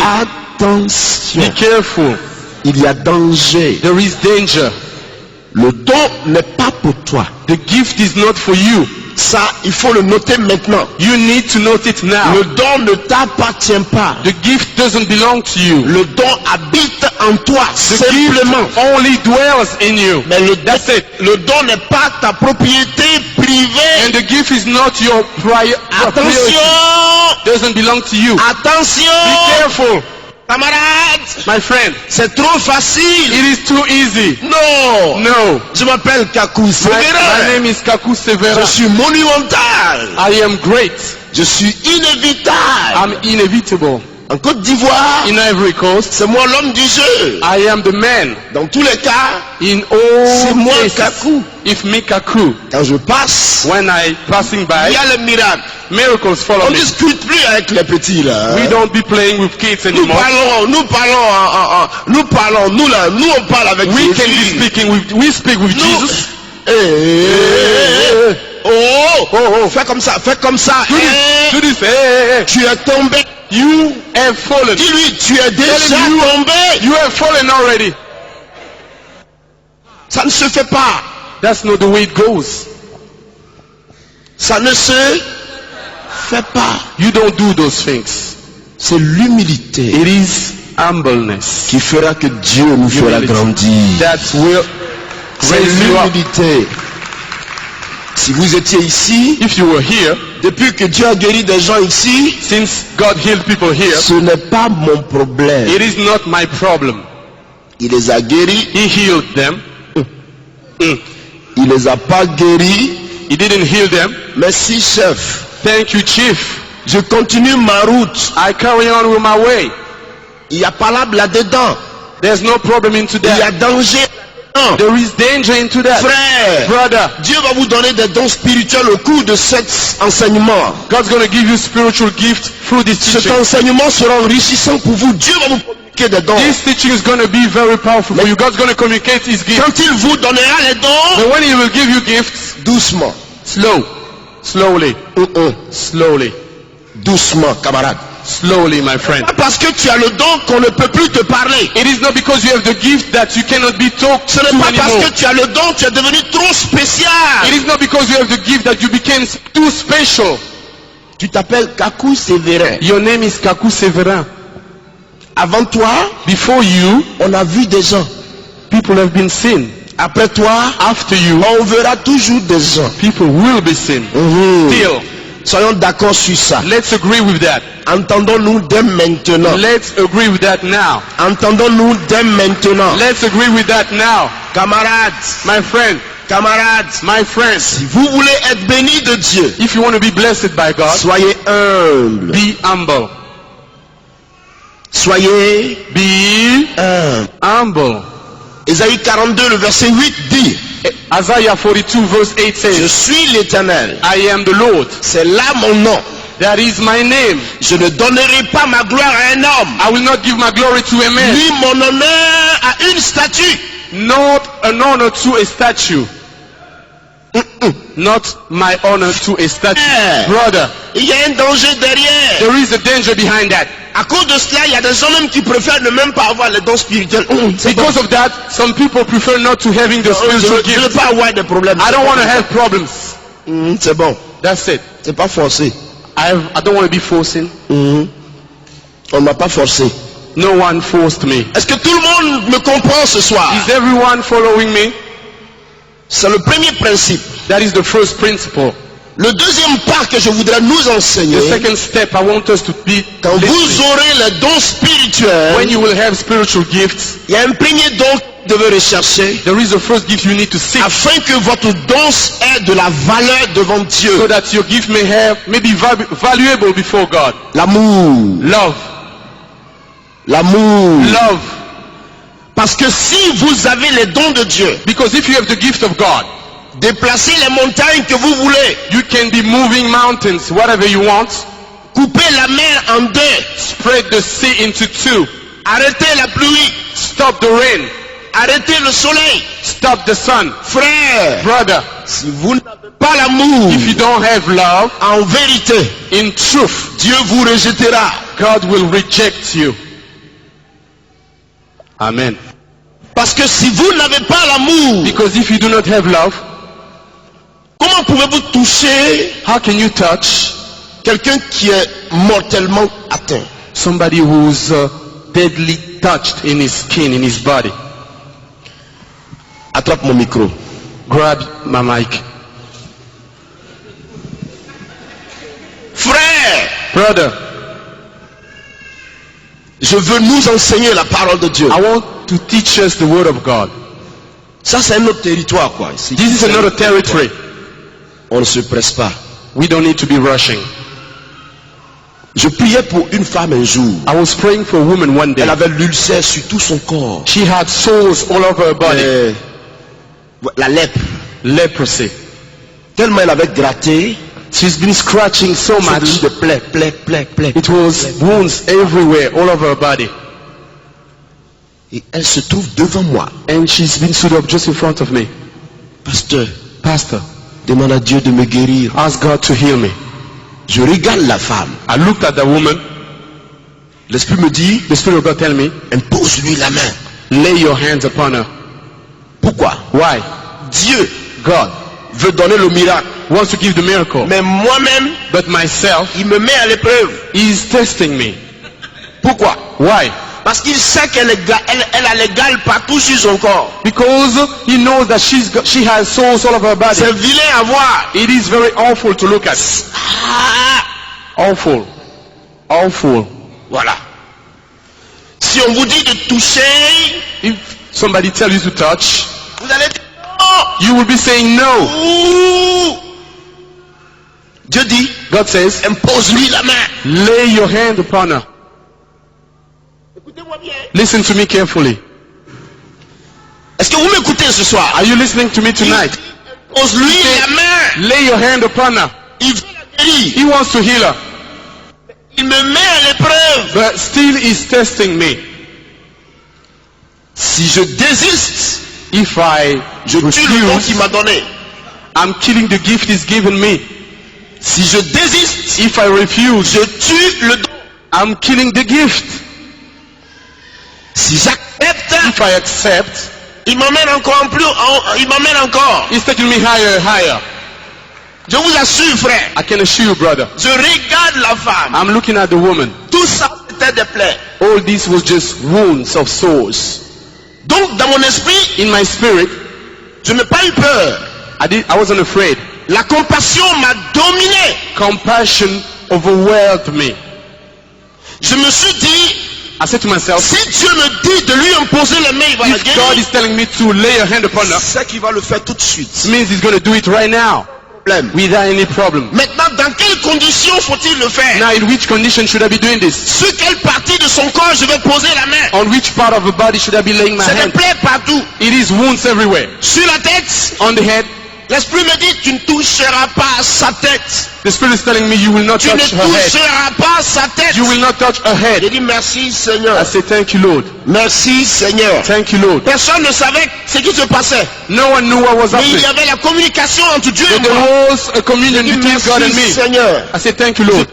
[SPEAKER 1] Attention.
[SPEAKER 3] Be careful.
[SPEAKER 1] Il y a danger.
[SPEAKER 3] There is danger.
[SPEAKER 1] Le don n'est pas pour toi.
[SPEAKER 3] The gift is not for you.
[SPEAKER 1] Ça, il faut le noter maintenant.
[SPEAKER 3] You need to note it now.
[SPEAKER 1] Le don ne t'appartient pas.
[SPEAKER 3] The gift doesn't belong to you.
[SPEAKER 1] Le don habite en toi,
[SPEAKER 3] The
[SPEAKER 1] simplement.
[SPEAKER 3] gift only dwells in you.
[SPEAKER 1] Mais le don n'est pas ta propriété privée.
[SPEAKER 3] And the gift is not your property.
[SPEAKER 1] Attention!
[SPEAKER 3] Doesn't belong to you. Be
[SPEAKER 1] Attention!
[SPEAKER 3] careful,
[SPEAKER 1] Camarades!
[SPEAKER 3] my friend.
[SPEAKER 1] C'est trop facile.
[SPEAKER 3] It is too easy.
[SPEAKER 1] Non!
[SPEAKER 3] No.
[SPEAKER 1] Je m'appelle Kakou
[SPEAKER 3] My
[SPEAKER 1] Severa.
[SPEAKER 3] name is Kaku Severa.
[SPEAKER 1] Je suis monumental.
[SPEAKER 3] I am great.
[SPEAKER 1] Je suis inévitable.
[SPEAKER 3] I'm inevitable.
[SPEAKER 1] En Côte d'Ivoire,
[SPEAKER 3] In Ivory Coast,
[SPEAKER 1] c'est moi l'homme du jeu.
[SPEAKER 3] I am the man.
[SPEAKER 1] Dans tous les cas,
[SPEAKER 3] In
[SPEAKER 1] c'est
[SPEAKER 3] all
[SPEAKER 1] moi
[SPEAKER 3] cases,
[SPEAKER 1] Kakou.
[SPEAKER 3] if me Kaku,
[SPEAKER 1] Quand je passe,
[SPEAKER 3] when I passing
[SPEAKER 1] il
[SPEAKER 3] by,
[SPEAKER 1] y a le miracle.
[SPEAKER 3] miracles follow
[SPEAKER 1] On ne
[SPEAKER 3] me.
[SPEAKER 1] discute plus avec les petits là.
[SPEAKER 3] We don't be playing with kids
[SPEAKER 1] Nous
[SPEAKER 3] anymore.
[SPEAKER 1] parlons, nous là, nous on parle avec
[SPEAKER 3] We can be
[SPEAKER 1] Jésus.
[SPEAKER 3] speaking with, we speak with
[SPEAKER 1] Nous-
[SPEAKER 3] Jesus.
[SPEAKER 1] Fais comme ça, fais comme ça.
[SPEAKER 3] Do this, do this. Hey, hey, hey.
[SPEAKER 1] Tu es tombé.
[SPEAKER 3] You have fallen.
[SPEAKER 1] Dis-lui, tu es déjà
[SPEAKER 3] Telling you-
[SPEAKER 1] tombé.
[SPEAKER 3] You have fallen already.
[SPEAKER 1] Ça ne se fait pas.
[SPEAKER 3] That's not the way it goes.
[SPEAKER 1] Ça ne se fait pas.
[SPEAKER 3] You don't do those things.
[SPEAKER 1] C'est l'humilité
[SPEAKER 3] It is humbleness
[SPEAKER 1] qui fera que Dieu nous fera
[SPEAKER 3] Humility.
[SPEAKER 1] grandir.
[SPEAKER 3] that will
[SPEAKER 1] C'est
[SPEAKER 3] raise you up.
[SPEAKER 1] l'humilité. Si vous étiez ici,
[SPEAKER 3] If you were here,
[SPEAKER 1] depuis que Dieu a guéri des gens ici,
[SPEAKER 3] since God healed people here,
[SPEAKER 1] ce n'est pas mon problème.
[SPEAKER 3] it is not my problem.
[SPEAKER 1] Il les a guéris,
[SPEAKER 3] He healed them.
[SPEAKER 1] il les a pas guéris.
[SPEAKER 3] He didn't heal them.
[SPEAKER 1] Merci chef.
[SPEAKER 3] Thank you, chief.
[SPEAKER 1] Je continue ma route.
[SPEAKER 3] I carry on with my way.
[SPEAKER 1] Il y a palabre là-dedans.
[SPEAKER 3] There's no problem into
[SPEAKER 1] Il y a
[SPEAKER 3] that.
[SPEAKER 1] danger là-dedans.
[SPEAKER 3] There is danger into that.
[SPEAKER 1] Frère,
[SPEAKER 3] Brother,
[SPEAKER 1] Dieu va vous donner des dons spirituels au cours de cet enseignement.
[SPEAKER 3] God's going to give you spiritual gift through this
[SPEAKER 1] Cet
[SPEAKER 3] teaching.
[SPEAKER 1] enseignement sera enrichissant pour vous. Dieu va vous communiquer des dons.
[SPEAKER 3] This teaching is going to be very powerful for you. God's going to communicate His gift.
[SPEAKER 1] Quand il vous donnera les dons,
[SPEAKER 3] But when He will give you gifts,
[SPEAKER 1] doucement.
[SPEAKER 3] slowly, slowly,
[SPEAKER 1] Doucement, camarade.
[SPEAKER 3] slowly, my friend.
[SPEAKER 1] Pas parce que tu as le don qu'on ne peut plus te parler.
[SPEAKER 3] It is not because you have the gift that you cannot be talked
[SPEAKER 1] Ce
[SPEAKER 3] to
[SPEAKER 1] n'est pas parce
[SPEAKER 3] anymore.
[SPEAKER 1] que tu as le don, tu es devenu trop spécial.
[SPEAKER 3] It is not because you have the gift that you became too special.
[SPEAKER 1] Tu t'appelles Kakou Sévérin.
[SPEAKER 3] Your name is Kaku Severin.
[SPEAKER 1] Avant toi,
[SPEAKER 3] Before you,
[SPEAKER 1] on a vu des gens.
[SPEAKER 3] people have been seen.
[SPEAKER 1] Après toi,
[SPEAKER 3] After you,
[SPEAKER 1] on verra toujours des gens.
[SPEAKER 3] people will be seen. Still,
[SPEAKER 1] Soyons d'accord sur ça.
[SPEAKER 3] let's agree with that.
[SPEAKER 1] Entendons-nous dès maintenant.
[SPEAKER 3] Let's agree with that now.
[SPEAKER 1] Entendons-nous dès maintenant.
[SPEAKER 3] Let's agree with that now.
[SPEAKER 1] Camarades,
[SPEAKER 3] My friend,
[SPEAKER 1] camarades,
[SPEAKER 3] my friends,
[SPEAKER 1] si vous voulez être bénis de Dieu,
[SPEAKER 3] if you want to be blessed by God,
[SPEAKER 1] soyez humble.
[SPEAKER 3] be humble.
[SPEAKER 1] Soyez
[SPEAKER 3] Be
[SPEAKER 1] humble.
[SPEAKER 3] humble.
[SPEAKER 1] Ésaïe 42, le verset 8 dit,
[SPEAKER 3] Isaiah 42 verse 8
[SPEAKER 1] je
[SPEAKER 3] says,
[SPEAKER 1] suis l'Éternel.
[SPEAKER 3] I am the Lord.
[SPEAKER 1] C'est là mon nom.
[SPEAKER 3] That is my name.
[SPEAKER 1] Je ne donnerai pas ma gloire à un homme,
[SPEAKER 3] I will not give my glory to a man,
[SPEAKER 1] ni mon honneur à une statue.
[SPEAKER 3] not an honor to a statue. Not my honor to a statue.
[SPEAKER 1] Yeah.
[SPEAKER 3] Brother,
[SPEAKER 1] Il y a un danger derrière.
[SPEAKER 3] there is a danger behind that.
[SPEAKER 1] À cause de cela, il y a des gens même qui préfèrent ne même pas avoir les dons spirituels. C'est bon.
[SPEAKER 3] Because of that, some people prefer not to having the
[SPEAKER 1] Je
[SPEAKER 3] spiritual
[SPEAKER 1] ne veux
[SPEAKER 3] gift.
[SPEAKER 1] pas avoir des problèmes.
[SPEAKER 3] I don't want to have problems.
[SPEAKER 1] C'est bon.
[SPEAKER 3] That's it.
[SPEAKER 1] C'est pas forcé.
[SPEAKER 3] I don't want to be forcing.
[SPEAKER 1] On ne m'a pas forcé.
[SPEAKER 3] No one forced me.
[SPEAKER 1] Est-ce que tout le monde me comprend ce soir?
[SPEAKER 3] Is everyone following me?
[SPEAKER 1] C'est le premier principe.
[SPEAKER 3] That is the first principle.
[SPEAKER 1] Le deuxième pas que je voudrais nous enseigner,
[SPEAKER 3] The second step I want us to be
[SPEAKER 1] quand vous
[SPEAKER 3] listening.
[SPEAKER 1] aurez les dons spirituels,
[SPEAKER 3] When you will have spiritual gifts,
[SPEAKER 1] il y a un premier don que vous devez rechercher
[SPEAKER 3] there is a first gift you need to seek
[SPEAKER 1] afin que votre don ait de la valeur devant Dieu.
[SPEAKER 3] so that your gift may be valuable before God.
[SPEAKER 1] L'amour.
[SPEAKER 3] Love.
[SPEAKER 1] L'amour.
[SPEAKER 3] Love.
[SPEAKER 1] Parce que si vous avez les dons de Dieu,
[SPEAKER 3] Because if you have the gift of God,
[SPEAKER 1] déplacez les montagnes que vous voulez,
[SPEAKER 3] you can be moving mountains, whatever you want.
[SPEAKER 1] coupez la mer en deux,
[SPEAKER 3] Spread the sea into two.
[SPEAKER 1] arrêtez la pluie,
[SPEAKER 3] Stop the rain.
[SPEAKER 1] arrêtez le soleil.
[SPEAKER 3] Stop the sun.
[SPEAKER 1] Frère,
[SPEAKER 3] Brother,
[SPEAKER 1] si vous n'avez pas l'amour,
[SPEAKER 3] if you don't have love,
[SPEAKER 1] en vérité,
[SPEAKER 3] in truth,
[SPEAKER 1] Dieu vous rejettera.
[SPEAKER 3] God will reject you. Amen.
[SPEAKER 1] Parce que si vous n'avez pas l'amour,
[SPEAKER 3] Because if you do not have love,
[SPEAKER 1] comment pouvez-vous toucher
[SPEAKER 3] how can you touch
[SPEAKER 1] quelqu'un qui est mortellement atteint?
[SPEAKER 3] somebody who's deadly touched in his skin, in his body?
[SPEAKER 1] Attrape mon micro.
[SPEAKER 3] Grab my mic.
[SPEAKER 1] Frère,
[SPEAKER 3] Brother,
[SPEAKER 1] je veux nous enseigner la parole de Dieu.
[SPEAKER 3] I want to teach us the word of God.
[SPEAKER 1] Ça, c'est un autre territoire, quoi. Ici,
[SPEAKER 3] This is another territory.
[SPEAKER 1] on ne se presse pas.
[SPEAKER 3] We don't need to be rushing.
[SPEAKER 1] Je priais pour une femme un jour.
[SPEAKER 3] I was praying for a woman one day.
[SPEAKER 1] Elle avait l'ulcère sur tout son corps.
[SPEAKER 3] She had sores all over her body.
[SPEAKER 1] La lèpre.
[SPEAKER 3] Leprosy.
[SPEAKER 1] Tellement elle avait gratté.
[SPEAKER 3] She's been scratching so
[SPEAKER 1] C'est
[SPEAKER 3] much.
[SPEAKER 1] de plaie, plaie, plaie, plaie.
[SPEAKER 3] It was wounds everywhere, all over her body.
[SPEAKER 1] Et elle se trouve devant moi.
[SPEAKER 3] And she's been stood up just in front of me.
[SPEAKER 1] Pasteur,
[SPEAKER 3] Pastor,
[SPEAKER 1] demande à Dieu de me guérir.
[SPEAKER 3] ask God to heal me.
[SPEAKER 1] Je regarde la femme.
[SPEAKER 3] I looked at the woman.
[SPEAKER 1] L'esprit me dit,
[SPEAKER 3] The Spirit of God tell me,
[SPEAKER 1] impose-lui la main.
[SPEAKER 3] lay your hands upon her.
[SPEAKER 1] Pourquoi?
[SPEAKER 3] Why?
[SPEAKER 1] Dieu
[SPEAKER 3] God
[SPEAKER 1] veut donner le miracle.
[SPEAKER 3] wants to give the miracle.
[SPEAKER 1] Mais moi-même,
[SPEAKER 3] But myself,
[SPEAKER 1] il me met à l'épreuve.
[SPEAKER 3] He is testing me.
[SPEAKER 1] Pourquoi?
[SPEAKER 3] Why?
[SPEAKER 1] Parce qu'il sait qu'elle elle a l'égal partout sur son corps.
[SPEAKER 3] Because he knows that she has souls all over her body.
[SPEAKER 1] C'est vilain à voir.
[SPEAKER 3] It is very awful to look at. Awful. Awful.
[SPEAKER 1] Voilà. Si on vous dit de toucher,
[SPEAKER 3] If somebody tells you to touch,
[SPEAKER 1] vous allez dire non.
[SPEAKER 3] you will be saying no.
[SPEAKER 1] Ouh. Dieu dit,
[SPEAKER 3] God says,
[SPEAKER 1] impose-lui la main.
[SPEAKER 3] lay your hand upon her.
[SPEAKER 1] Écoutez-moi bien.
[SPEAKER 3] Listen to me carefully.
[SPEAKER 1] Est-ce que vous m'écoutez ce soir?
[SPEAKER 3] Are you listening to me tonight?
[SPEAKER 1] Impose-lui la main.
[SPEAKER 3] Lay your hand upon her.
[SPEAKER 1] Il veut la guérir.
[SPEAKER 3] He wants to heal her.
[SPEAKER 1] Il me met à l'épreuve.
[SPEAKER 3] But still is testing me.
[SPEAKER 1] Si je désiste,
[SPEAKER 3] If I
[SPEAKER 1] je tue le don qu'il
[SPEAKER 3] refuse,
[SPEAKER 1] m'a donné.
[SPEAKER 3] I'm killing the gift he's given me.
[SPEAKER 1] Si je désiste,
[SPEAKER 3] If I refuse,
[SPEAKER 1] je tue le don.
[SPEAKER 3] I'm killing the gift.
[SPEAKER 1] Si j'accepte,
[SPEAKER 3] If I accept,
[SPEAKER 1] il m'emmène encore en plus, il m'emmène encore.
[SPEAKER 3] he's taking me higher and higher.
[SPEAKER 1] Je vous assure, frère,
[SPEAKER 3] I can assure you, brother.
[SPEAKER 1] je regarde la femme.
[SPEAKER 3] I'm looking at the woman.
[SPEAKER 1] Tout ça, c'était des plaies.
[SPEAKER 3] All this was just wounds of sores.
[SPEAKER 1] Donc, dans mon esprit,
[SPEAKER 3] In my spirit,
[SPEAKER 1] je n'ai pas eu peur.
[SPEAKER 3] I wasn't afraid.
[SPEAKER 1] La compassion m'a dominé.
[SPEAKER 3] Compassion overwhelmed me.
[SPEAKER 1] Je me suis dit,
[SPEAKER 3] I said to myself,
[SPEAKER 1] si Dieu me dit de lui imposer les mains, il va la
[SPEAKER 3] if God
[SPEAKER 1] guérir.
[SPEAKER 3] is telling me to lay a hand upon her,
[SPEAKER 1] C'est qu'il va le faire tout de suite.
[SPEAKER 3] it means he's going to do it right now
[SPEAKER 1] Problème.
[SPEAKER 3] without any problem.
[SPEAKER 1] Maintenant, dans quelles conditions faut-il le faire?
[SPEAKER 3] Now, in which condition should I be doing this?
[SPEAKER 1] Sur quelle partie de son corps je vais poser la main?
[SPEAKER 3] On which part of the body should I be laying my
[SPEAKER 1] C'est des
[SPEAKER 3] hand?
[SPEAKER 1] plaies partout.
[SPEAKER 3] It is wounds everywhere.
[SPEAKER 1] Sur la tête,
[SPEAKER 3] On the head,
[SPEAKER 1] l'esprit me dit, tu ne toucheras pas sa tête.
[SPEAKER 3] the spirit is telling me you will not
[SPEAKER 1] Tu ne
[SPEAKER 3] touch her head.
[SPEAKER 1] toucheras pas sa tête.
[SPEAKER 3] You will not touch her
[SPEAKER 1] J'ai
[SPEAKER 3] head.
[SPEAKER 1] dit merci
[SPEAKER 3] I
[SPEAKER 1] Seigneur.
[SPEAKER 3] say, thank you, Lord.
[SPEAKER 1] Merci Seigneur.
[SPEAKER 3] Thank you, Lord.
[SPEAKER 1] Personne ne savait ce qui se passait.
[SPEAKER 3] No one knew what was
[SPEAKER 1] Mais il
[SPEAKER 3] happening.
[SPEAKER 1] y avait la communication entre Dieu et
[SPEAKER 3] But there
[SPEAKER 1] moi.
[SPEAKER 3] was a communion
[SPEAKER 1] J'ai dit
[SPEAKER 3] between God and
[SPEAKER 1] merci
[SPEAKER 3] me.
[SPEAKER 1] Seigneur.
[SPEAKER 3] I said, thank you, Lord.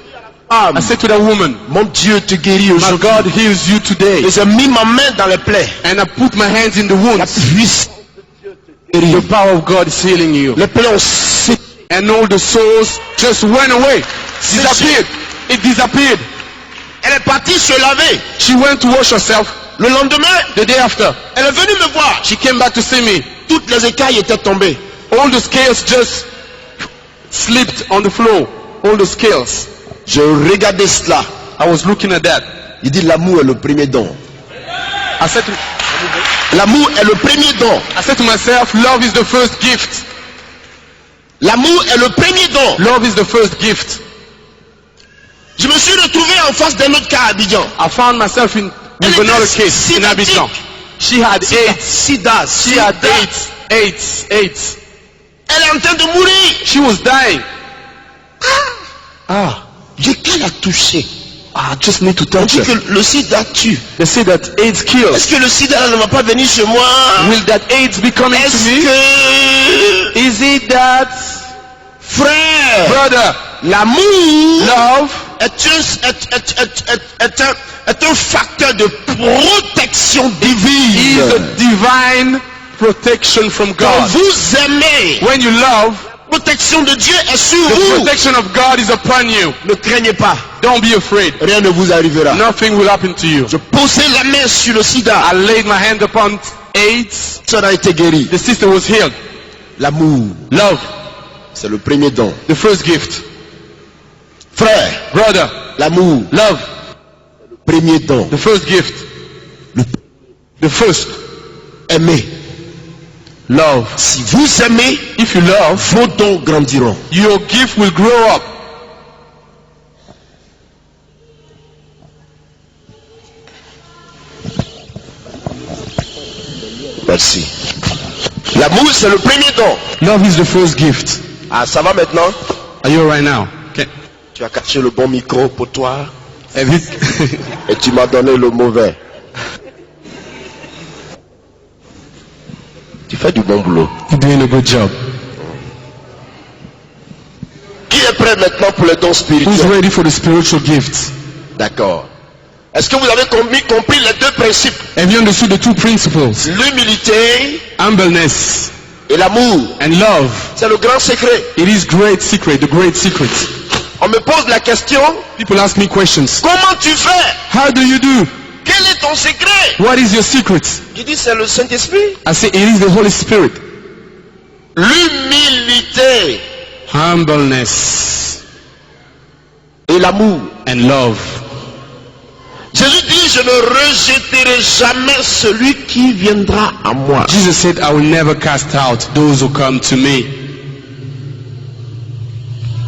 [SPEAKER 3] I said to that woman,
[SPEAKER 1] Mon Dieu te guérit
[SPEAKER 3] my
[SPEAKER 1] aujourd'hui.
[SPEAKER 3] God heals you today.
[SPEAKER 1] Et j'ai mis ma main dans les plaies.
[SPEAKER 3] And I put my hands in the
[SPEAKER 1] La
[SPEAKER 3] wounds.
[SPEAKER 1] puissance
[SPEAKER 3] The power of God is healing you.
[SPEAKER 1] les plaies ont séché.
[SPEAKER 3] And all the souls just went away. Disappeared. It disappeared.
[SPEAKER 1] Elle est partie se laver.
[SPEAKER 3] She went to wash herself.
[SPEAKER 1] Le lendemain,
[SPEAKER 3] The day after,
[SPEAKER 1] elle est venue me voir.
[SPEAKER 3] she came back to see me.
[SPEAKER 1] Toutes les écailles étaient tombées.
[SPEAKER 3] All the scales just slipped on the floor. All the scales.
[SPEAKER 1] Je regardais cela.
[SPEAKER 3] I was looking at that.
[SPEAKER 1] Il dit l'amour est le premier don.
[SPEAKER 3] I said
[SPEAKER 1] L'amour est le premier don.
[SPEAKER 3] to myself, love is the first gift.
[SPEAKER 1] L'amour est le premier don.
[SPEAKER 3] Love is the first gift.
[SPEAKER 1] Je me suis retrouvé en face d'un autre cas à Abidjan.
[SPEAKER 3] I found myself with another case in Abidjan. She had AIDS.
[SPEAKER 1] Sida.
[SPEAKER 3] She had AIDS.
[SPEAKER 1] Elle est en train de mourir.
[SPEAKER 3] She was dying.
[SPEAKER 1] Dieu qu'elle a touché.
[SPEAKER 3] I just need to
[SPEAKER 1] On
[SPEAKER 3] touch
[SPEAKER 1] dit
[SPEAKER 3] her.
[SPEAKER 1] que le sida tue.
[SPEAKER 3] They say that AIDS kills.
[SPEAKER 1] Est-ce que le sida ne va pas venir chez moi?
[SPEAKER 3] Will that AIDS be coming to
[SPEAKER 1] Est-ce
[SPEAKER 3] me?
[SPEAKER 1] que,
[SPEAKER 3] Is it that,
[SPEAKER 1] frère,
[SPEAKER 3] brother,
[SPEAKER 1] l'amour
[SPEAKER 3] love
[SPEAKER 1] est un facteur de protection
[SPEAKER 3] is
[SPEAKER 1] divine.
[SPEAKER 3] a divine protection from
[SPEAKER 1] Quand
[SPEAKER 3] God?
[SPEAKER 1] vous aimez,
[SPEAKER 3] When you love,
[SPEAKER 1] la protection de Dieu est sur
[SPEAKER 3] the
[SPEAKER 1] vous.
[SPEAKER 3] protection of God is upon you.
[SPEAKER 1] Ne craignez pas,
[SPEAKER 3] Don't be afraid.
[SPEAKER 1] rien ne vous arrivera.
[SPEAKER 3] Nothing will happen to you.
[SPEAKER 1] Je posais la main sur le sida.
[SPEAKER 3] I laid my hand upon AIDS.
[SPEAKER 1] Ça a été guéri.
[SPEAKER 3] The sister was healed.
[SPEAKER 1] L'amour,
[SPEAKER 3] Love,
[SPEAKER 1] c'est le premier don.
[SPEAKER 3] the first gift.
[SPEAKER 1] Frère,
[SPEAKER 3] Brother,
[SPEAKER 1] l'amour,
[SPEAKER 3] love,
[SPEAKER 1] premier don.
[SPEAKER 3] the first gift. The first,
[SPEAKER 1] Aimer.
[SPEAKER 3] love.
[SPEAKER 1] Si vous aimez,
[SPEAKER 3] If you love,
[SPEAKER 1] vos dons grandiront.
[SPEAKER 3] your gift will grow up.
[SPEAKER 1] Merci. L'amour, c'est le premier don.
[SPEAKER 3] Love is the first gift.
[SPEAKER 1] Ah, ça va maintenant?
[SPEAKER 3] Are you right now? Okay.
[SPEAKER 1] Tu as caché le bon micro pour toi
[SPEAKER 3] Have you
[SPEAKER 1] et tu m'as donné le mauvais. Tu fais du bon boulot.
[SPEAKER 3] You're doing a good job.
[SPEAKER 1] Qui est prêt maintenant pour les dons
[SPEAKER 3] Who's
[SPEAKER 1] spirituels?
[SPEAKER 3] ready for the spiritual gifts?
[SPEAKER 1] D'accord. Est-ce que vous avez compris les deux principes?
[SPEAKER 3] Have you understood the two principles?
[SPEAKER 1] L'humilité
[SPEAKER 3] Humbleness
[SPEAKER 1] et l'amour.
[SPEAKER 3] and love.
[SPEAKER 1] C'est le grand secret.
[SPEAKER 3] It is great secret, the great secret.
[SPEAKER 1] On me pose la question,
[SPEAKER 3] People ask me questions.
[SPEAKER 1] comment tu fais
[SPEAKER 3] How do you do?
[SPEAKER 1] quel est ton secret?
[SPEAKER 3] What is your secret?
[SPEAKER 1] Il dit, c'est le Saint-Esprit.
[SPEAKER 3] I say, it is the Holy Spirit.
[SPEAKER 1] L'humilité
[SPEAKER 3] Humbleness
[SPEAKER 1] et l'amour.
[SPEAKER 3] and love.
[SPEAKER 1] Jésus dit, je ne rejetterai jamais celui qui viendra à moi.
[SPEAKER 3] Jesus said, I will never cast out those who come to me.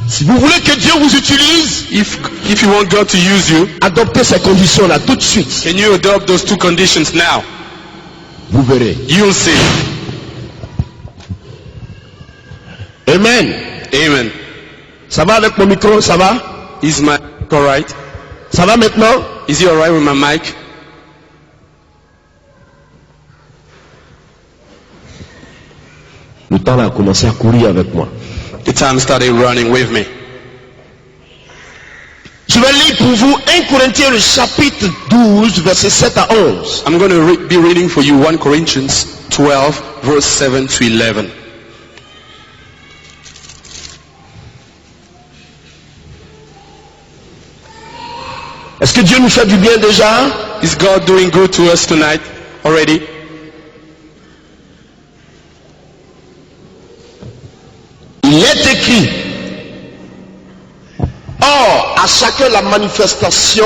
[SPEAKER 1] Si vous voulez que Dieu vous utilise,
[SPEAKER 3] If you want God to use you,
[SPEAKER 1] adoptez ces conditions-là tout de suite.
[SPEAKER 3] can you adopt those two conditions now?
[SPEAKER 1] Vous verrez.
[SPEAKER 3] You'll see.
[SPEAKER 1] Amen.
[SPEAKER 3] Amen.
[SPEAKER 1] Ça va avec mon micro? Ça va?
[SPEAKER 3] Is my mic alright?
[SPEAKER 1] Ça va maintenant?
[SPEAKER 3] Is he alright with my mic?
[SPEAKER 1] Le temps là a commencé à courir avec moi.
[SPEAKER 3] The time started running with me.
[SPEAKER 1] Je vais lire pour vous 1 Corinthiens le chapitre 12, versets 7 à 11.
[SPEAKER 3] I'm going to be reading for you 1 Corinthians 12, verse 7 to 11.
[SPEAKER 1] Est-ce que Dieu nous fait du bien déjà?
[SPEAKER 3] Is God doing good to us tonight already?
[SPEAKER 1] Il est écrit, or à chacun la manifestation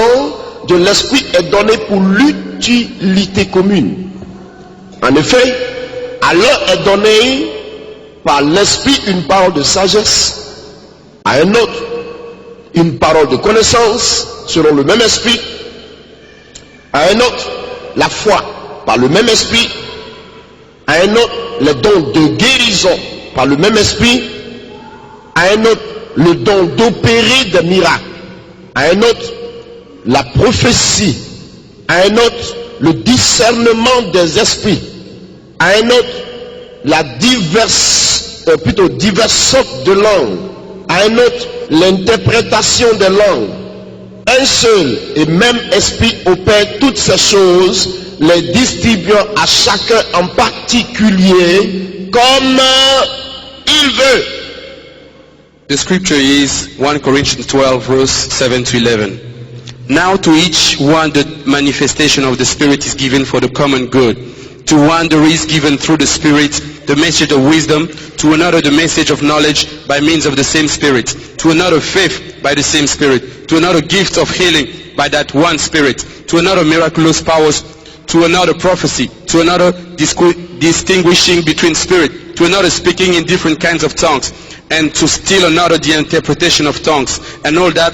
[SPEAKER 1] de l'esprit est donnée pour l'utilité commune. En effet, à l'un est donnée par l'esprit une parole de sagesse, à un autre une parole de connaissance selon le même esprit, à un autre la foi par le même esprit, à un autre les dons de guérison par le même esprit, à un autre le don d'opérer des miracles, à un autre la prophétie, à un autre le discernement des esprits, à un autre la diverses sortes de langues, à un autre l'interprétation des langues. Un seul et même esprit opère toutes ces choses, les distribuant à chacun en particulier comme il veut.
[SPEAKER 3] The scripture is 1 Corinthians 12, verse 7 to 11. Now to each one the manifestation of the Spirit is given for the common good. To one there is given through the Spirit the message of wisdom, to another the message of knowledge by means of the same Spirit, to another faith by the same Spirit, to another gift of healing by that one Spirit, to another miraculous powers, to another prophecy, to another distinguishing between spirit, to another speaking in different kinds of tongues, and to still another the interpretation of tongues, and all that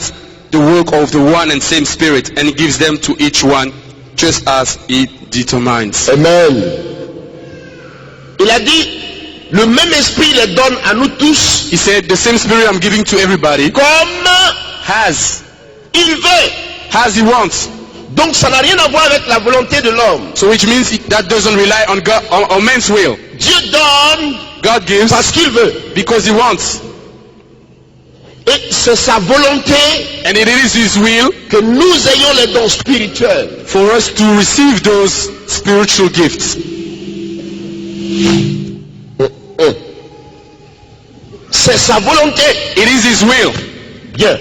[SPEAKER 3] the work of the one and same Spirit, and he gives them to each one just as he determines.
[SPEAKER 1] Amen. Il a dit, le même esprit les donne à nous tous.
[SPEAKER 3] He said, the same Spirit I'm giving to everybody,
[SPEAKER 1] Comme
[SPEAKER 3] as
[SPEAKER 1] il veut.
[SPEAKER 3] he wants.
[SPEAKER 1] Donc ça n'a rien à voir avec la volonté de l'homme.
[SPEAKER 3] So which means that doesn't rely on God, on man's will.
[SPEAKER 1] Dieu donne
[SPEAKER 3] God gives
[SPEAKER 1] parce qu'il veut.
[SPEAKER 3] because he wants.
[SPEAKER 1] Et c'est sa volonté
[SPEAKER 3] And it is his will
[SPEAKER 1] que nous ayons les dons spirituels.
[SPEAKER 3] for us to receive those spiritual gifts.
[SPEAKER 1] C'est sa volonté.
[SPEAKER 3] It is his will.
[SPEAKER 1] Bien.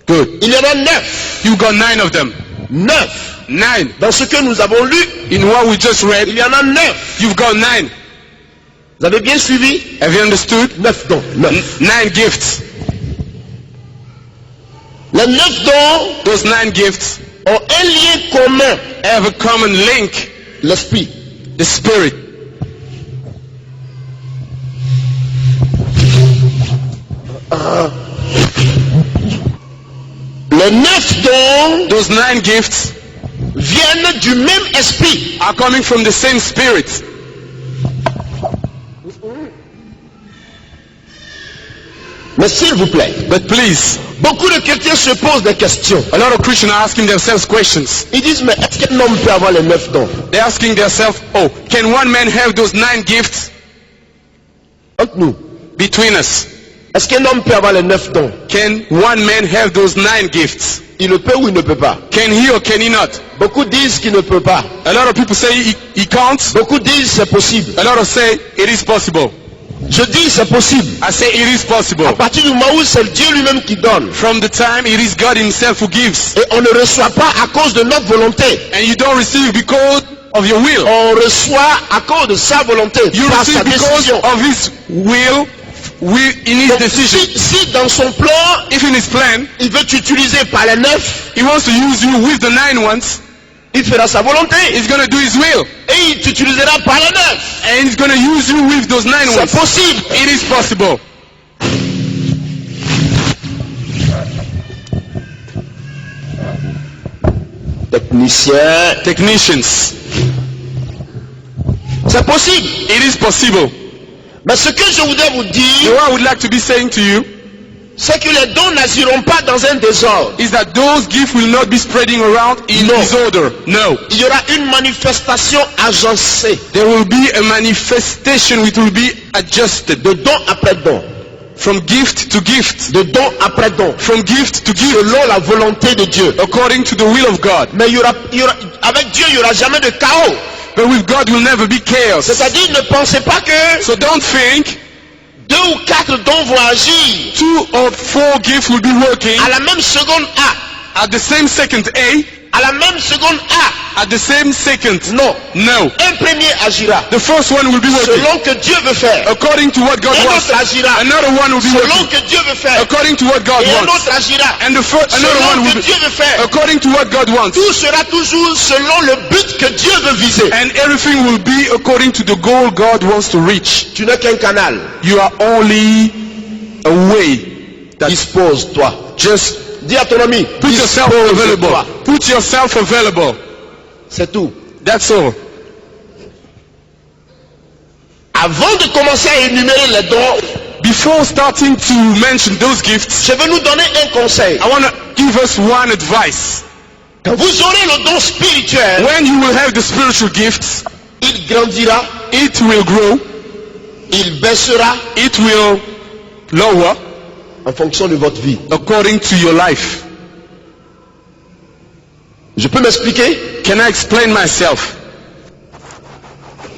[SPEAKER 3] Good.
[SPEAKER 1] Il y en a 9.
[SPEAKER 3] You got 9 of them.
[SPEAKER 1] 9.
[SPEAKER 3] 9.
[SPEAKER 1] Dans ce que nous avons lu,
[SPEAKER 3] In what we just read,
[SPEAKER 1] il y en a 9.
[SPEAKER 3] you've got 9.
[SPEAKER 1] Vous avez bien suivi?
[SPEAKER 3] Have you understood?
[SPEAKER 1] 9 dons. 9.
[SPEAKER 3] 9 gifts.
[SPEAKER 1] Les 9 dons
[SPEAKER 3] Those 9 gifts
[SPEAKER 1] ont un lien commun.
[SPEAKER 3] have a common link.
[SPEAKER 1] L'esprit.
[SPEAKER 3] The Spirit.
[SPEAKER 1] Les 9 dons
[SPEAKER 3] Those 9 gifts
[SPEAKER 1] viennent du même esprit.
[SPEAKER 3] are coming from the same Spirit.
[SPEAKER 1] Mais s'il vous plaît,
[SPEAKER 3] But please,
[SPEAKER 1] beaucoup de chrétiens se posent des questions.
[SPEAKER 3] a lot of Christians are asking themselves questions.
[SPEAKER 1] Ils disent, mais est-ce qu'un homme peut avoir les 9 dons?
[SPEAKER 3] They're asking themselves, oh, can one man have those 9 gifts
[SPEAKER 1] Entre nous,
[SPEAKER 3] between us?
[SPEAKER 1] est-ce qu'un homme peut avoir les 9 dons?
[SPEAKER 3] Can one man have those 9 gifts?
[SPEAKER 1] Il le peut ou il ne peut pas?
[SPEAKER 3] Can he or can he not?
[SPEAKER 1] Beaucoup disent qu'il ne peut pas.
[SPEAKER 3] A lot of people say he can't.
[SPEAKER 1] Beaucoup disent c'est possible.
[SPEAKER 3] A lot of say it is possible.
[SPEAKER 1] Je dis c'est possible.
[SPEAKER 3] I say it is possible.
[SPEAKER 1] À partir du moment où c'est Dieu lui-même qui donne.
[SPEAKER 3] From the time it is God himself who gives.
[SPEAKER 1] Et on ne reçoit pas à cause de notre volonté.
[SPEAKER 3] And you don't receive because of your will.
[SPEAKER 1] On reçoit à cause de sa volonté.
[SPEAKER 3] You
[SPEAKER 1] Par
[SPEAKER 3] receive
[SPEAKER 1] sa
[SPEAKER 3] because
[SPEAKER 1] décision.
[SPEAKER 3] of his will, in his
[SPEAKER 1] Donc,
[SPEAKER 3] decision.
[SPEAKER 1] si dans son plan,
[SPEAKER 3] If in his plan,
[SPEAKER 1] il veut t'utiliser par les 9,
[SPEAKER 3] he wants to use you with the 9 ones,
[SPEAKER 1] il fera sa volonté.
[SPEAKER 3] he's going to do his will.
[SPEAKER 1] Et il t'utilisera par les 9.
[SPEAKER 3] And he's going to use you with those 9
[SPEAKER 1] C'est
[SPEAKER 3] ones.
[SPEAKER 1] possible.
[SPEAKER 3] It is possible.
[SPEAKER 1] Technicien,
[SPEAKER 3] Technicians,
[SPEAKER 1] c'est possible.
[SPEAKER 3] it is possible.
[SPEAKER 1] Mais ce que je voudrais vous
[SPEAKER 3] So
[SPEAKER 1] dire,
[SPEAKER 3] what I would like to be saying to you
[SPEAKER 1] c'est que les dons n'agiront pas dans un désordre.
[SPEAKER 3] is that those gifts will not be spreading around in
[SPEAKER 1] No.
[SPEAKER 3] disorder. No.
[SPEAKER 1] Il y aura une manifestation agencée
[SPEAKER 3] There will be a manifestation which will be adjusted
[SPEAKER 1] de don après don,
[SPEAKER 3] from gift to gift,
[SPEAKER 1] de don après don,
[SPEAKER 3] from gift to gift,
[SPEAKER 1] selon la volonté de Dieu.
[SPEAKER 3] according to the will of God.
[SPEAKER 1] Mais avec Dieu, il n'y aura jamais de chaos.
[SPEAKER 3] But with God will never be chaos.
[SPEAKER 1] C'est-à-dire, ne pensez pas que
[SPEAKER 3] So don't think
[SPEAKER 1] 2 ou 4 dons vont agir
[SPEAKER 3] 2 or 4 gifts will be working
[SPEAKER 1] à la même seconde A,
[SPEAKER 3] at the same second A,
[SPEAKER 1] à la même seconde A.
[SPEAKER 3] at the same second.
[SPEAKER 1] Non.
[SPEAKER 3] No.
[SPEAKER 1] Un premier agira
[SPEAKER 3] The first one will be working
[SPEAKER 1] selon que Dieu veut faire.
[SPEAKER 3] according to what God
[SPEAKER 1] Un
[SPEAKER 3] wants.
[SPEAKER 1] autre agira
[SPEAKER 3] Another one will be
[SPEAKER 1] selon
[SPEAKER 3] working
[SPEAKER 1] que Dieu veut faire.
[SPEAKER 3] according to what God
[SPEAKER 1] Et un
[SPEAKER 3] wants.
[SPEAKER 1] autre agira
[SPEAKER 3] And another
[SPEAKER 1] selon
[SPEAKER 3] one will
[SPEAKER 1] que
[SPEAKER 3] be
[SPEAKER 1] Dieu veut faire.
[SPEAKER 3] according to what God wants.
[SPEAKER 1] Tout sera toujours selon le but que Dieu veut viser.
[SPEAKER 3] And everything will be according to the goal God wants to reach.
[SPEAKER 1] Tu n'es qu'un canal.
[SPEAKER 3] You are only a way that
[SPEAKER 1] Dispose-toi.
[SPEAKER 3] just
[SPEAKER 1] Dis à ton ami,
[SPEAKER 3] put yourself available.
[SPEAKER 1] dispose-toi.
[SPEAKER 3] Put yourself available.
[SPEAKER 1] C'est tout.
[SPEAKER 3] That's all.
[SPEAKER 1] Avant de commencer à énumérer les dons,
[SPEAKER 3] Before starting to mention those gifts,
[SPEAKER 1] je vais nous donner un conseil.
[SPEAKER 3] I want to give us one advice.
[SPEAKER 1] Quand vous aurez le don spirituel,
[SPEAKER 3] When you will have the spiritual gifts,
[SPEAKER 1] il grandira,
[SPEAKER 3] it will grow,
[SPEAKER 1] il baissera
[SPEAKER 3] it will lower
[SPEAKER 1] en fonction de votre vie.
[SPEAKER 3] according to your life.
[SPEAKER 1] Je peux m'expliquer?
[SPEAKER 3] Can I explain myself?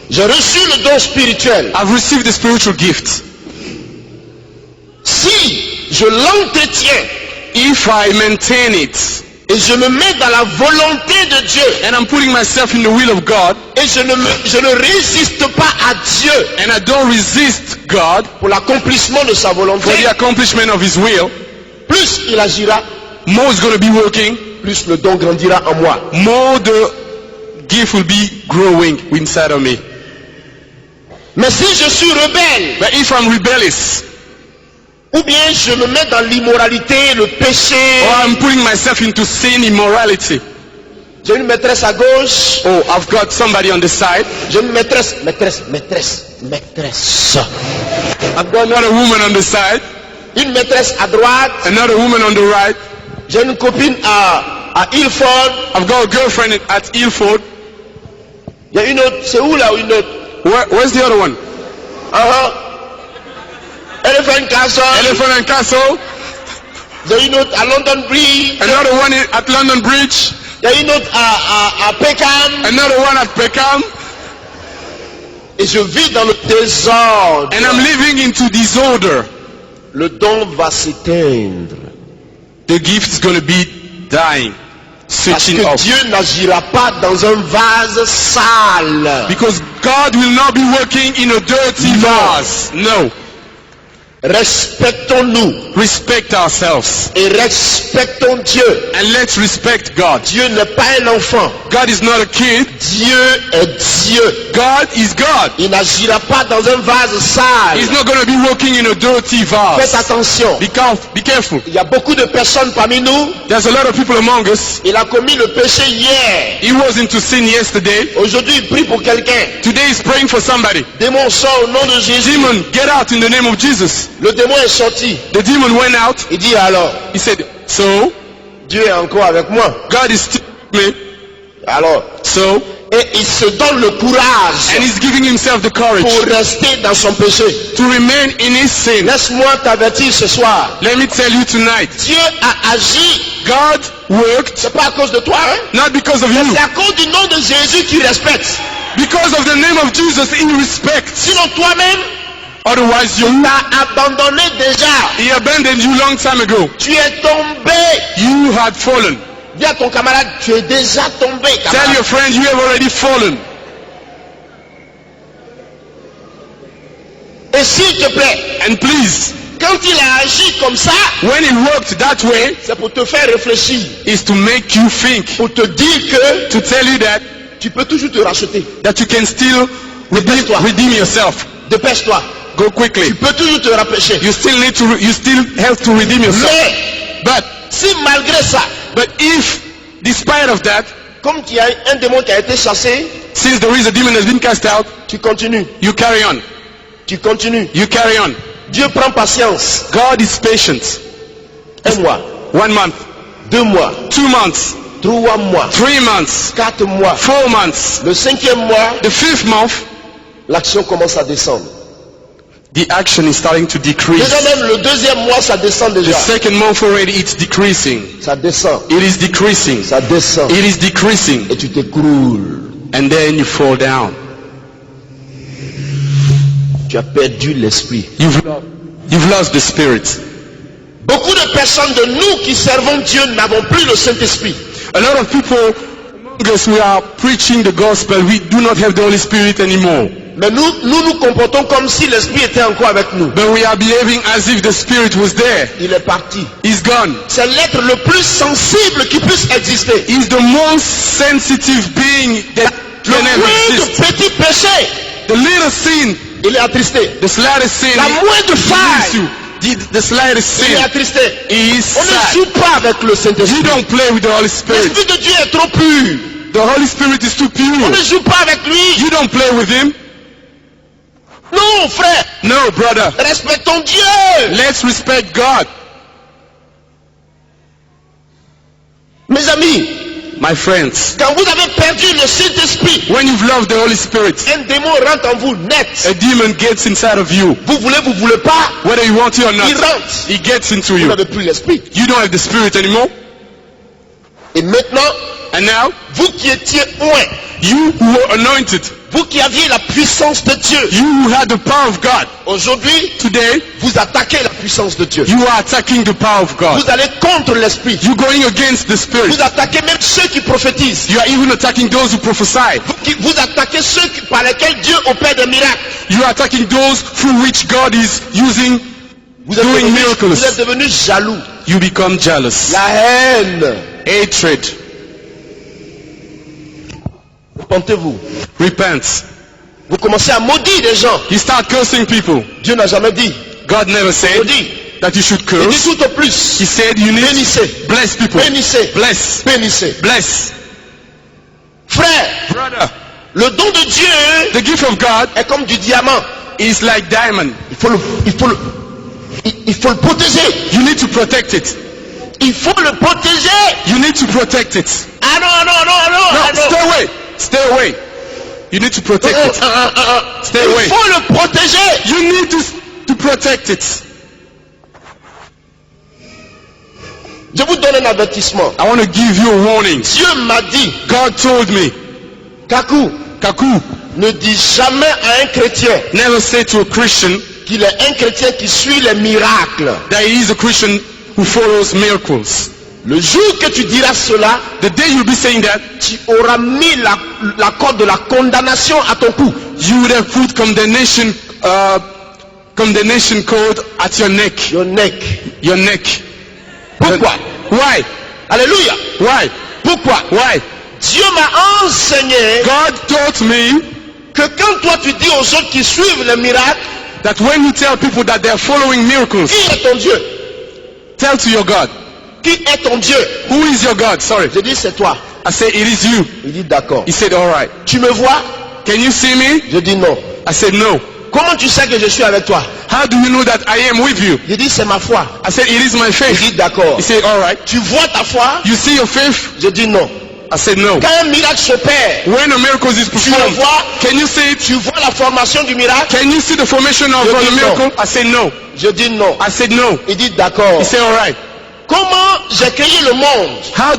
[SPEAKER 1] J'ai reçu le don spirituel.
[SPEAKER 3] I've received the spiritual gift.
[SPEAKER 1] Si je l'entretiens
[SPEAKER 3] If I maintain it
[SPEAKER 1] et je me mets dans la volonté de Dieu
[SPEAKER 3] and I'm putting myself in the will of God
[SPEAKER 1] et je ne résiste pas à Dieu
[SPEAKER 3] and I don't resist God
[SPEAKER 1] pour l'accomplissement de sa volonté,
[SPEAKER 3] for the accomplishment of His will,
[SPEAKER 1] plus il agira,
[SPEAKER 3] more is going to be working,
[SPEAKER 1] plus le don grandira en moi.
[SPEAKER 3] more the gift will be growing inside of me.
[SPEAKER 1] Mais si je suis rebelle,
[SPEAKER 3] But if I'm rebellious,
[SPEAKER 1] ou bien je me mets dans l'immoralité, le péché,
[SPEAKER 3] or I'm putting myself into sin, immorality,
[SPEAKER 1] j'ai une maîtresse à gauche,
[SPEAKER 3] oh, I've got somebody on the side,
[SPEAKER 1] j'ai une maîtresse.
[SPEAKER 3] I've got another woman on the side,
[SPEAKER 1] Une maîtresse à droite,
[SPEAKER 3] another woman on the right,
[SPEAKER 1] j'ai une copine à Ilford,
[SPEAKER 3] I've got a girlfriend at Ilford.
[SPEAKER 1] il y a une autre, c'est où là une autre?
[SPEAKER 3] Where's the other one?
[SPEAKER 1] Elephant Castle,
[SPEAKER 3] Elephant and Castle,
[SPEAKER 1] il y a une autre à London Bridge,
[SPEAKER 3] another one at London Bridge,
[SPEAKER 1] il y a une autre à Peckham,
[SPEAKER 3] another one at Peckham,
[SPEAKER 1] et je vis dans le désordre.
[SPEAKER 3] and I'm living into disorder.
[SPEAKER 1] Le don va s'éteindre.
[SPEAKER 3] The gift is going to be dying,
[SPEAKER 1] Parce
[SPEAKER 3] switching
[SPEAKER 1] que
[SPEAKER 3] off.
[SPEAKER 1] Dieu n'agira pas dans un vase sale.
[SPEAKER 3] Because God will not be working in a dirty
[SPEAKER 1] No.
[SPEAKER 3] vase. No.
[SPEAKER 1] Respectons-nous
[SPEAKER 3] Respect ourselves.
[SPEAKER 1] et respectons Dieu.
[SPEAKER 3] And let's respect God.
[SPEAKER 1] Dieu n'est pas un enfant.
[SPEAKER 3] God is not a kid.
[SPEAKER 1] Dieu est Dieu.
[SPEAKER 3] God is God.
[SPEAKER 1] Il n'agira pas dans un vase sale.
[SPEAKER 3] He's not going to be working in a dirty
[SPEAKER 1] Faites
[SPEAKER 3] vase.
[SPEAKER 1] attention.
[SPEAKER 3] Be careful.
[SPEAKER 1] Il y a beaucoup de personnes parmi nous.
[SPEAKER 3] There's a lot of people among us.
[SPEAKER 1] Il a commis le péché hier.
[SPEAKER 3] He was into sin yesterday.
[SPEAKER 1] Aujourd'hui, il prie pour quelqu'un.
[SPEAKER 3] Today he's praying for somebody.
[SPEAKER 1] Démon sort au nom de Jésus.
[SPEAKER 3] Demon, get out in the name of Jesus.
[SPEAKER 1] Le démon est sorti.
[SPEAKER 3] The demon went out.
[SPEAKER 1] Il dit alors,
[SPEAKER 3] He said, so,
[SPEAKER 1] Dieu est encore avec moi.
[SPEAKER 3] God is still with me.
[SPEAKER 1] Alors,
[SPEAKER 3] So,
[SPEAKER 1] et il se donne le courage
[SPEAKER 3] and he's giving himself the courage
[SPEAKER 1] pour rester dans son péché.
[SPEAKER 3] to remain in his sin.
[SPEAKER 1] Laisse-moi t'avertir ce soir.
[SPEAKER 3] Let me tell you tonight,
[SPEAKER 1] Dieu a agi.
[SPEAKER 3] God worked
[SPEAKER 1] C'est pas à cause de toi, hein?
[SPEAKER 3] not because of you,
[SPEAKER 1] C'est à cause du nom de Jésus qu'il respecte.
[SPEAKER 3] because of the name of Jesus he respects.
[SPEAKER 1] Sinon toi-même,
[SPEAKER 3] Otherwise,
[SPEAKER 2] Il t'a abandonné déjà.
[SPEAKER 3] he abandoned you long time ago.
[SPEAKER 2] Tu es tombé.
[SPEAKER 3] You had fallen.
[SPEAKER 2] Dis à ton camarade, tu es déjà tombé,
[SPEAKER 3] Tell
[SPEAKER 2] camarade.
[SPEAKER 3] your friend you have already fallen.
[SPEAKER 2] Et s'il te plaît,
[SPEAKER 3] And please,
[SPEAKER 2] quand il a agi comme ça,
[SPEAKER 3] when it worked that way,
[SPEAKER 2] c'est pour te faire réfléchir,
[SPEAKER 3] is to make you think,
[SPEAKER 2] pour te dire que
[SPEAKER 3] to tell you that
[SPEAKER 2] tu peux toujours te racheter.
[SPEAKER 3] you can still redeem yourself.
[SPEAKER 2] Dépêche-toi.
[SPEAKER 3] Go quickly.
[SPEAKER 2] Tu peux toujours te rapprocher.
[SPEAKER 3] You still have to redeem yourself.
[SPEAKER 2] Mais
[SPEAKER 3] But
[SPEAKER 2] si malgré ça,
[SPEAKER 3] if, despite of that,
[SPEAKER 2] comme il y a un démon qui a été chassé,
[SPEAKER 3] since there is a demon has been cast out,
[SPEAKER 2] tu continues.
[SPEAKER 3] you carry on.
[SPEAKER 2] Tu continues.
[SPEAKER 3] You carry on.
[SPEAKER 2] Dieu prend patience.
[SPEAKER 3] God is patient.
[SPEAKER 2] 1 mois,
[SPEAKER 3] 1 month,
[SPEAKER 2] 2 mois,
[SPEAKER 3] 2 months,
[SPEAKER 2] 3 mois,
[SPEAKER 3] 3 months,
[SPEAKER 2] 4 mois.
[SPEAKER 3] 4 months.
[SPEAKER 2] Le 5e mois,
[SPEAKER 3] The 5th month,
[SPEAKER 2] l'action commence à descendre.
[SPEAKER 3] the action is starting to decrease.
[SPEAKER 2] Déjà même le 2e mois, ça descend
[SPEAKER 3] The
[SPEAKER 2] déjà.
[SPEAKER 3] 2nd month already, it's decreasing.
[SPEAKER 2] Ça descend.
[SPEAKER 3] It is decreasing.
[SPEAKER 2] Ça descend.
[SPEAKER 3] It is decreasing.
[SPEAKER 2] Et tu t'écroules.
[SPEAKER 3] And then you fall down.
[SPEAKER 2] Tu as perdu l'esprit.
[SPEAKER 3] You've lost the spirit.
[SPEAKER 2] Beaucoup de personnes de nous qui servons Dieu n'avons plus le Saint-Esprit.
[SPEAKER 3] A lot of people, as we are preaching the gospel, we do not have the Holy Spirit anymore.
[SPEAKER 2] Mais nous comportons comme si l'Esprit était encore avec nous.
[SPEAKER 3] But we are behaving as if the Spirit was there.
[SPEAKER 2] Il est parti.
[SPEAKER 3] He's gone.
[SPEAKER 2] C'est l'être le plus sensible qui puisse exister.
[SPEAKER 3] He's the most sensitive being that
[SPEAKER 2] Le
[SPEAKER 3] can ever
[SPEAKER 2] moindre
[SPEAKER 3] exist.
[SPEAKER 2] petit péché,
[SPEAKER 3] The little sin,
[SPEAKER 2] il est attristé.
[SPEAKER 3] the slightest sin,
[SPEAKER 2] La moindre
[SPEAKER 3] he
[SPEAKER 2] faille,
[SPEAKER 3] leaves you. The slightest
[SPEAKER 2] il est
[SPEAKER 3] sin,
[SPEAKER 2] attristé.
[SPEAKER 3] he is
[SPEAKER 2] On ne
[SPEAKER 3] sad.
[SPEAKER 2] joue pas avec le
[SPEAKER 3] You
[SPEAKER 2] Saint-Esprit.
[SPEAKER 3] don't play with the Holy Spirit.
[SPEAKER 2] L'Esprit de Dieu est trop pur.
[SPEAKER 3] The Holy Spirit is too
[SPEAKER 2] On
[SPEAKER 3] pure.
[SPEAKER 2] ne joue pas avec lui.
[SPEAKER 3] You don't play with him.
[SPEAKER 2] Non, frère.
[SPEAKER 3] No, brother.
[SPEAKER 2] Respectons Dieu.
[SPEAKER 3] Let's respect God.
[SPEAKER 2] Mes amis,
[SPEAKER 3] My friends,
[SPEAKER 2] quand vous avez perdu le Saint-Esprit,
[SPEAKER 3] when you've loved the Holy Spirit,
[SPEAKER 2] un démon rentre en vous net.
[SPEAKER 3] a demon gets inside of you.
[SPEAKER 2] Vous voulez pas,
[SPEAKER 3] Whether you want it or
[SPEAKER 2] il
[SPEAKER 3] not,
[SPEAKER 2] rentre.
[SPEAKER 3] he gets into
[SPEAKER 2] Vous
[SPEAKER 3] you.
[SPEAKER 2] n'avez plus l'Esprit.
[SPEAKER 3] You don't have the Spirit anymore.
[SPEAKER 2] Et maintenant,
[SPEAKER 3] And now,
[SPEAKER 2] vous qui étiez loin,
[SPEAKER 3] you who were anointed,
[SPEAKER 2] vous qui aviez la puissance de Dieu,
[SPEAKER 3] you who had the power of God,
[SPEAKER 2] aujourd'hui,
[SPEAKER 3] today,
[SPEAKER 2] vous attaquez la puissance de Dieu.
[SPEAKER 3] you are attacking the power of God.
[SPEAKER 2] Vous allez contre l'Esprit.
[SPEAKER 3] You're going against the Spirit.
[SPEAKER 2] Vous attaquez même ceux qui prophétisent.
[SPEAKER 3] You are even attacking those who prophesy.
[SPEAKER 2] Vous attaquez ceux par lesquels Dieu opère des miracles.
[SPEAKER 3] You are attacking those through which God is using,
[SPEAKER 2] Vous êtes
[SPEAKER 3] doing miracles.
[SPEAKER 2] devenus jaloux.
[SPEAKER 3] You become jealous.
[SPEAKER 2] La haine.
[SPEAKER 3] Hatred.
[SPEAKER 2] Repentez-vous.
[SPEAKER 3] Repent.
[SPEAKER 2] Vous commencez à maudire les gens.
[SPEAKER 3] You start cursing people.
[SPEAKER 2] Dieu n'a jamais dit.
[SPEAKER 3] God never said
[SPEAKER 2] Maudit.
[SPEAKER 3] that you should
[SPEAKER 2] Il dit
[SPEAKER 3] curse.
[SPEAKER 2] tout au plus.
[SPEAKER 3] He said you need
[SPEAKER 2] Bénissez.
[SPEAKER 3] bless people.
[SPEAKER 2] Bénissez.
[SPEAKER 3] Bless.
[SPEAKER 2] Bénissez.
[SPEAKER 3] Bless.
[SPEAKER 2] Frère,
[SPEAKER 3] Brother,
[SPEAKER 2] le don de Dieu
[SPEAKER 3] the gift of God
[SPEAKER 2] est comme du diamant.
[SPEAKER 3] is like diamond.
[SPEAKER 2] Il faut le protéger.
[SPEAKER 3] You need to protect it.
[SPEAKER 2] Il faut le protéger.
[SPEAKER 3] You need to protect it.
[SPEAKER 2] Ah non.
[SPEAKER 3] No, stay away. Stay away. You need to protect it. Stay
[SPEAKER 2] Il
[SPEAKER 3] away.
[SPEAKER 2] faut le protéger.
[SPEAKER 3] You need to protect it.
[SPEAKER 2] Je vous donne un avertissement.
[SPEAKER 3] I want to give you a warning.
[SPEAKER 2] Dieu m'a dit,
[SPEAKER 3] God told me,
[SPEAKER 2] Kakou,
[SPEAKER 3] Kaku,
[SPEAKER 2] ne dis jamais à un chrétien
[SPEAKER 3] never say to a Christian
[SPEAKER 2] qu'il est un chrétien qui suit les miracles.
[SPEAKER 3] that he is a Christian who follows miracles.
[SPEAKER 2] Le jour que tu diras cela,
[SPEAKER 3] The day you'll be saying that,
[SPEAKER 2] tu auras mis la corde de la condamnation à ton cou.
[SPEAKER 3] you would have put condemnation code at your neck.
[SPEAKER 2] Your neck.
[SPEAKER 3] Your neck.
[SPEAKER 2] Pourquoi?
[SPEAKER 3] Why?
[SPEAKER 2] Alléluia.
[SPEAKER 3] Why?
[SPEAKER 2] Pourquoi?
[SPEAKER 3] Why?
[SPEAKER 2] Dieu m'a enseigné
[SPEAKER 3] God taught me
[SPEAKER 2] que quand toi tu dis aux autres qui suivent les miracles,
[SPEAKER 3] that when you tell people that they are following miracles,
[SPEAKER 2] qui est ton Dieu?
[SPEAKER 3] tell to your God.
[SPEAKER 2] Qui est ton Dieu?
[SPEAKER 3] Who is your God? Sorry.
[SPEAKER 2] Je dis c'est toi.
[SPEAKER 3] I say it is you.
[SPEAKER 2] Il dit d'accord.
[SPEAKER 3] He said, all right.
[SPEAKER 2] Tu me vois?
[SPEAKER 3] Can you see me?
[SPEAKER 2] Je dis non.
[SPEAKER 3] I said, no.
[SPEAKER 2] Comment tu sais que je suis avec toi?
[SPEAKER 3] How do you know that I am with you?
[SPEAKER 2] Je dis c'est ma foi.
[SPEAKER 3] I said, it is my
[SPEAKER 2] Il
[SPEAKER 3] faith.
[SPEAKER 2] dit d'accord.
[SPEAKER 3] He said, all right.
[SPEAKER 2] Tu vois ta foi?
[SPEAKER 3] You see your faith?
[SPEAKER 2] Je dis non.
[SPEAKER 3] I said, no.
[SPEAKER 2] Quand un miracle s'opère,
[SPEAKER 3] When a miracle is
[SPEAKER 2] tu le
[SPEAKER 3] performed,
[SPEAKER 2] vois?
[SPEAKER 3] can you see it?
[SPEAKER 2] Tu vois la formation du miracle?
[SPEAKER 3] Can you see the formation of
[SPEAKER 2] Je
[SPEAKER 3] the
[SPEAKER 2] dis
[SPEAKER 3] miracle? I said, no.
[SPEAKER 2] Je dis non.
[SPEAKER 3] I said, no.
[SPEAKER 2] Il dit d'accord.
[SPEAKER 3] He said, all right.
[SPEAKER 2] Comment
[SPEAKER 1] j'ai créé le monde?
[SPEAKER 3] How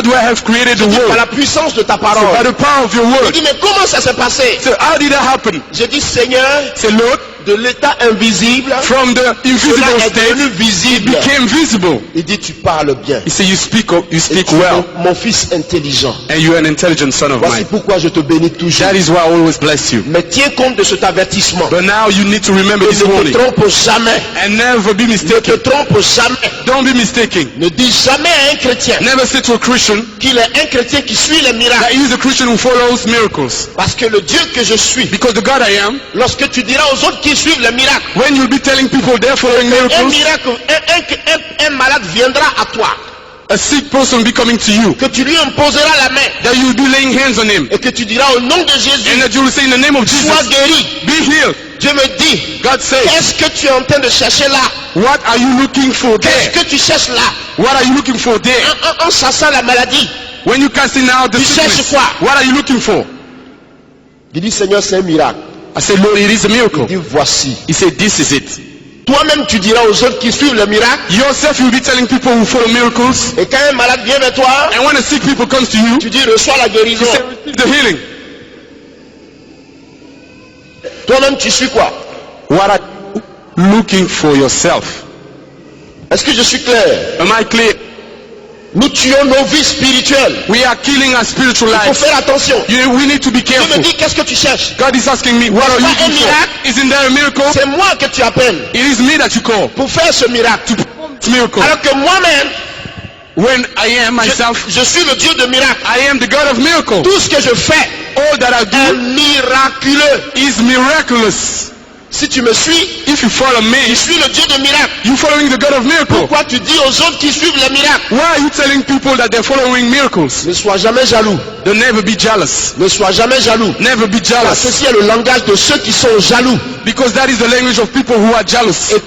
[SPEAKER 3] do I have created the
[SPEAKER 1] Par
[SPEAKER 3] world?
[SPEAKER 1] la puissance de ta
[SPEAKER 3] By
[SPEAKER 1] parole.
[SPEAKER 3] the power of your
[SPEAKER 1] Il
[SPEAKER 3] word.
[SPEAKER 1] dit, mais comment ça s'est passé?
[SPEAKER 3] So how did that happen?
[SPEAKER 1] J'ai dit, Seigneur,
[SPEAKER 3] Say, Lord,
[SPEAKER 1] de l'état invisible,
[SPEAKER 3] from the
[SPEAKER 1] cela
[SPEAKER 3] invisible
[SPEAKER 1] est
[SPEAKER 3] state,
[SPEAKER 1] devenu
[SPEAKER 3] it
[SPEAKER 1] visible.
[SPEAKER 3] became visible.
[SPEAKER 1] Il dit, tu parles bien.
[SPEAKER 3] He said, you speak
[SPEAKER 1] Et
[SPEAKER 3] well,
[SPEAKER 1] tu es mon fils intelligent.
[SPEAKER 3] and you are an intelligent son of
[SPEAKER 1] Voici
[SPEAKER 3] mine.
[SPEAKER 1] pourquoi je te bénis toujours.
[SPEAKER 3] That is why I always bless you.
[SPEAKER 1] Mais tiens compte de cet avertissement.
[SPEAKER 3] But now you need to remember this
[SPEAKER 1] Ne te
[SPEAKER 3] warning.
[SPEAKER 1] trompe jamais.
[SPEAKER 3] And never be
[SPEAKER 1] Ne te
[SPEAKER 3] mistaken.
[SPEAKER 1] trompe jamais.
[SPEAKER 3] Don't be mistaken.
[SPEAKER 1] Ne dis jamais à un chrétien
[SPEAKER 3] Never say to a Christian
[SPEAKER 1] qu'il est un chrétien qui suit les
[SPEAKER 3] that
[SPEAKER 1] miracles.
[SPEAKER 3] he is a Christian who follows miracles.
[SPEAKER 1] Parce que le Dieu que je suis,
[SPEAKER 3] Because the God I am,
[SPEAKER 1] lorsque tu diras aux autres qui suivent les miracles,
[SPEAKER 3] when you'll be telling people they're following
[SPEAKER 1] un
[SPEAKER 3] miracles,
[SPEAKER 1] miracle, un malade viendra à toi,
[SPEAKER 3] a sick person will be coming to you,
[SPEAKER 1] que tu lui imposeras la main
[SPEAKER 3] that you'll be laying hands on him,
[SPEAKER 1] et que tu diras au nom de
[SPEAKER 3] and
[SPEAKER 1] Jésus,
[SPEAKER 3] that you will say in the name of
[SPEAKER 1] sois
[SPEAKER 3] Jesus,
[SPEAKER 1] guéri.
[SPEAKER 3] be healed.
[SPEAKER 1] Dieu me dit,
[SPEAKER 3] God says,
[SPEAKER 1] qu'est-ce que tu es en train de chercher là?
[SPEAKER 3] what are you looking for
[SPEAKER 1] Qu'est-ce
[SPEAKER 3] there?
[SPEAKER 1] que tu cherches là?
[SPEAKER 3] What are you looking for there?
[SPEAKER 1] En chassant la maladie.
[SPEAKER 3] When you casting out the
[SPEAKER 1] Tu cherches
[SPEAKER 3] sickness,
[SPEAKER 1] quoi?
[SPEAKER 3] what are you looking for?
[SPEAKER 1] Il dit, Seigneur, c'est un miracle.
[SPEAKER 3] I said, Lord, it is a miracle.
[SPEAKER 1] Il dit, voici.
[SPEAKER 3] He said, this is it.
[SPEAKER 1] Toi-même, tu diras aux autres qui suivent le miracle,
[SPEAKER 3] Yourself, you'll be telling people who follow miracles,
[SPEAKER 1] et quand un malade vient vers toi,
[SPEAKER 3] and when a sick people comes to you,
[SPEAKER 1] tu dis, reçois la
[SPEAKER 3] you
[SPEAKER 1] guérison.
[SPEAKER 3] say, receive the healing.
[SPEAKER 1] Toi-même, tu suis quoi?
[SPEAKER 3] What are you looking for yourself?
[SPEAKER 1] Est-ce que je suis clair?
[SPEAKER 3] Am I clear?
[SPEAKER 1] Nous tuons nos vies spirituelles.
[SPEAKER 3] We are killing our spiritual
[SPEAKER 1] Il faut
[SPEAKER 3] lives.
[SPEAKER 1] faire attention.
[SPEAKER 3] We need to be
[SPEAKER 1] Dieu me
[SPEAKER 3] careful.
[SPEAKER 1] dit, qu'est-ce que tu cherches?
[SPEAKER 3] God is asking me, what are you
[SPEAKER 1] N'est-ce pas un
[SPEAKER 3] looking for?
[SPEAKER 1] miracle?
[SPEAKER 3] Isn't there a miracle?
[SPEAKER 1] C'est moi que tu appelles
[SPEAKER 3] It is me that you call.
[SPEAKER 1] pour faire ce miracle.
[SPEAKER 3] It's miracle.
[SPEAKER 1] Alors que moi-même,
[SPEAKER 3] When I am myself,
[SPEAKER 1] je suis le Dieu de miracles.
[SPEAKER 3] I am the God of miracles.
[SPEAKER 1] Tout ce que je fais
[SPEAKER 3] All that I
[SPEAKER 1] est
[SPEAKER 3] do
[SPEAKER 1] miraculeux.
[SPEAKER 3] is miraculous.
[SPEAKER 1] Si tu me suis,
[SPEAKER 3] If you follow
[SPEAKER 1] je
[SPEAKER 3] me,
[SPEAKER 1] suis le Dieu de miracles.
[SPEAKER 3] you're following the God of miracles.
[SPEAKER 1] Pourquoi tu dis aux autres qui suivent les miracles?
[SPEAKER 3] Why are you telling people that they're following miracles?
[SPEAKER 1] Ne sois jamais jaloux.
[SPEAKER 3] Don't never be jealous.
[SPEAKER 1] Ne sois jamais jaloux.
[SPEAKER 3] Never be
[SPEAKER 1] Car
[SPEAKER 3] jealous.
[SPEAKER 1] ceci est le langage de ceux qui sont jaloux
[SPEAKER 3] Because that is the language of people who are jealous
[SPEAKER 1] et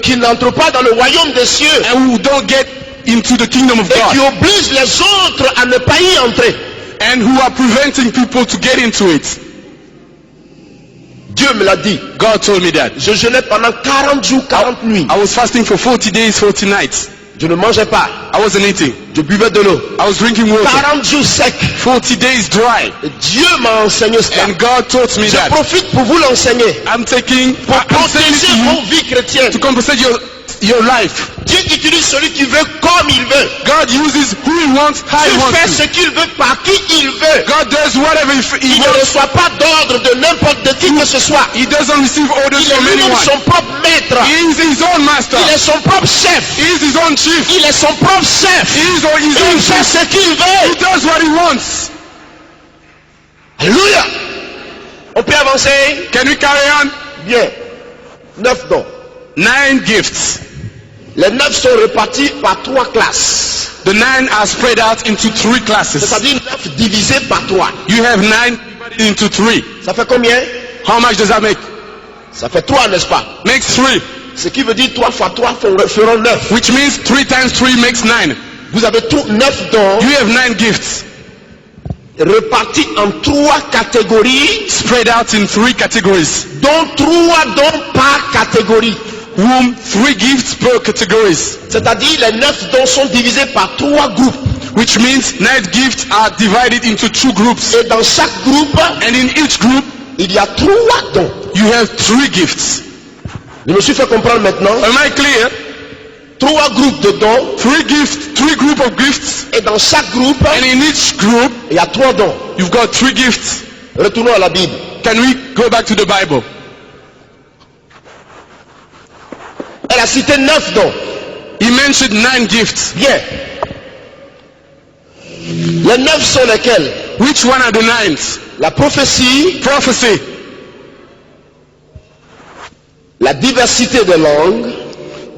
[SPEAKER 1] qui n'entrent pas dans le royaume des cieux
[SPEAKER 3] and who don't get into the kingdom of
[SPEAKER 1] et qui
[SPEAKER 3] God
[SPEAKER 1] obligent les autres à ne pas y entrer.
[SPEAKER 3] and who are preventing people to get into it.
[SPEAKER 1] Dieu me l'a dit.
[SPEAKER 3] God told me that.
[SPEAKER 1] Je jeûnais pendant 40 jours, 40 nuits.
[SPEAKER 3] I was fasting for 40 days, 40 nights.
[SPEAKER 1] Je ne mangeais pas.
[SPEAKER 3] I wasn't eating.
[SPEAKER 1] Je buvais de l'eau.
[SPEAKER 3] I was drinking water.
[SPEAKER 1] 40 jours secs.
[SPEAKER 3] 40 days dry.
[SPEAKER 1] Et Dieu m'a enseigné cela.
[SPEAKER 3] And God taught me
[SPEAKER 1] Je
[SPEAKER 3] that.
[SPEAKER 1] profite pour vous l'enseigner.
[SPEAKER 3] I'm saying
[SPEAKER 1] Pour
[SPEAKER 3] it
[SPEAKER 1] protéger
[SPEAKER 3] to you
[SPEAKER 1] vos vies chrétiennes.
[SPEAKER 3] to compensate your life.
[SPEAKER 1] Dieu utilise celui qui veut comme il veut.
[SPEAKER 3] God uses who he wants, how he
[SPEAKER 1] Dieu fait
[SPEAKER 3] wants
[SPEAKER 1] ce
[SPEAKER 3] to.
[SPEAKER 1] qu'il veut par qui il veut.
[SPEAKER 3] God does whatever he
[SPEAKER 1] Il ne
[SPEAKER 3] wants.
[SPEAKER 1] reçoit pas d'ordre de n'importe de qui que ce soit.
[SPEAKER 3] He doesn't receive orders
[SPEAKER 1] Il est
[SPEAKER 3] from
[SPEAKER 1] lui-même
[SPEAKER 3] anyone.
[SPEAKER 1] son propre maître.
[SPEAKER 3] He is his own master.
[SPEAKER 1] Il est son propre chef.
[SPEAKER 3] He is his own chief.
[SPEAKER 1] Il est son propre chef.
[SPEAKER 3] He is his
[SPEAKER 1] Il
[SPEAKER 3] own
[SPEAKER 1] fait
[SPEAKER 3] chief.
[SPEAKER 1] ce qu'il
[SPEAKER 3] He
[SPEAKER 1] veut.
[SPEAKER 3] does what he wants.
[SPEAKER 1] Alléluia. On peut avancer?
[SPEAKER 3] Can we carry on?
[SPEAKER 1] Bien. 9 dons.
[SPEAKER 3] 9 gifts.
[SPEAKER 1] Les 9 sont répartis par 3 classes.
[SPEAKER 3] The 9 are spread out into 3 classes.
[SPEAKER 1] C'est-à-dire 9 divisés par 3.
[SPEAKER 3] You have 9 divided into 3.
[SPEAKER 1] Ça fait combien?
[SPEAKER 3] How much does that make?
[SPEAKER 1] Ça fait 3, n'est-ce pas?
[SPEAKER 3] Makes 3.
[SPEAKER 1] Ce qui veut dire 3 fois 3 feront 9.
[SPEAKER 3] Which means 3 times 3 makes 9.
[SPEAKER 1] Vous avez 9 dons
[SPEAKER 3] You have 9 gifts
[SPEAKER 1] répartis en 3 catégories,
[SPEAKER 3] spread out in 3 categories.
[SPEAKER 1] dont 3 dons par catégorie.
[SPEAKER 3] Whom 3 gifts per categories.
[SPEAKER 1] C'est-à-dire les 9 dons sont divisés par 3 groupes.
[SPEAKER 3] Which means 9 gifts are divided into 2 groups.
[SPEAKER 1] Et dans chaque groupe,
[SPEAKER 3] And in each group,
[SPEAKER 1] il y a 3 dons.
[SPEAKER 3] you have 3 gifts.
[SPEAKER 1] Je me suis fait comprendre maintenant.
[SPEAKER 3] Am I clear?
[SPEAKER 1] 3 groupes de dons.
[SPEAKER 3] 3 gifts, 3 group of gifts.
[SPEAKER 1] Et dans chaque groupe,
[SPEAKER 3] And in each group,
[SPEAKER 1] il y a 3 dons.
[SPEAKER 3] you've got 3 gifts.
[SPEAKER 1] Retournons à la Bible.
[SPEAKER 3] Can we go back to the Bible?
[SPEAKER 1] Elle a cité 9 dons.
[SPEAKER 3] He mentioned 9 gifts.
[SPEAKER 1] Bien. Les 9 sont lesquels?
[SPEAKER 3] Which one are the 9?
[SPEAKER 1] La prophétie,
[SPEAKER 3] Prophecy,
[SPEAKER 1] la diversité des langues,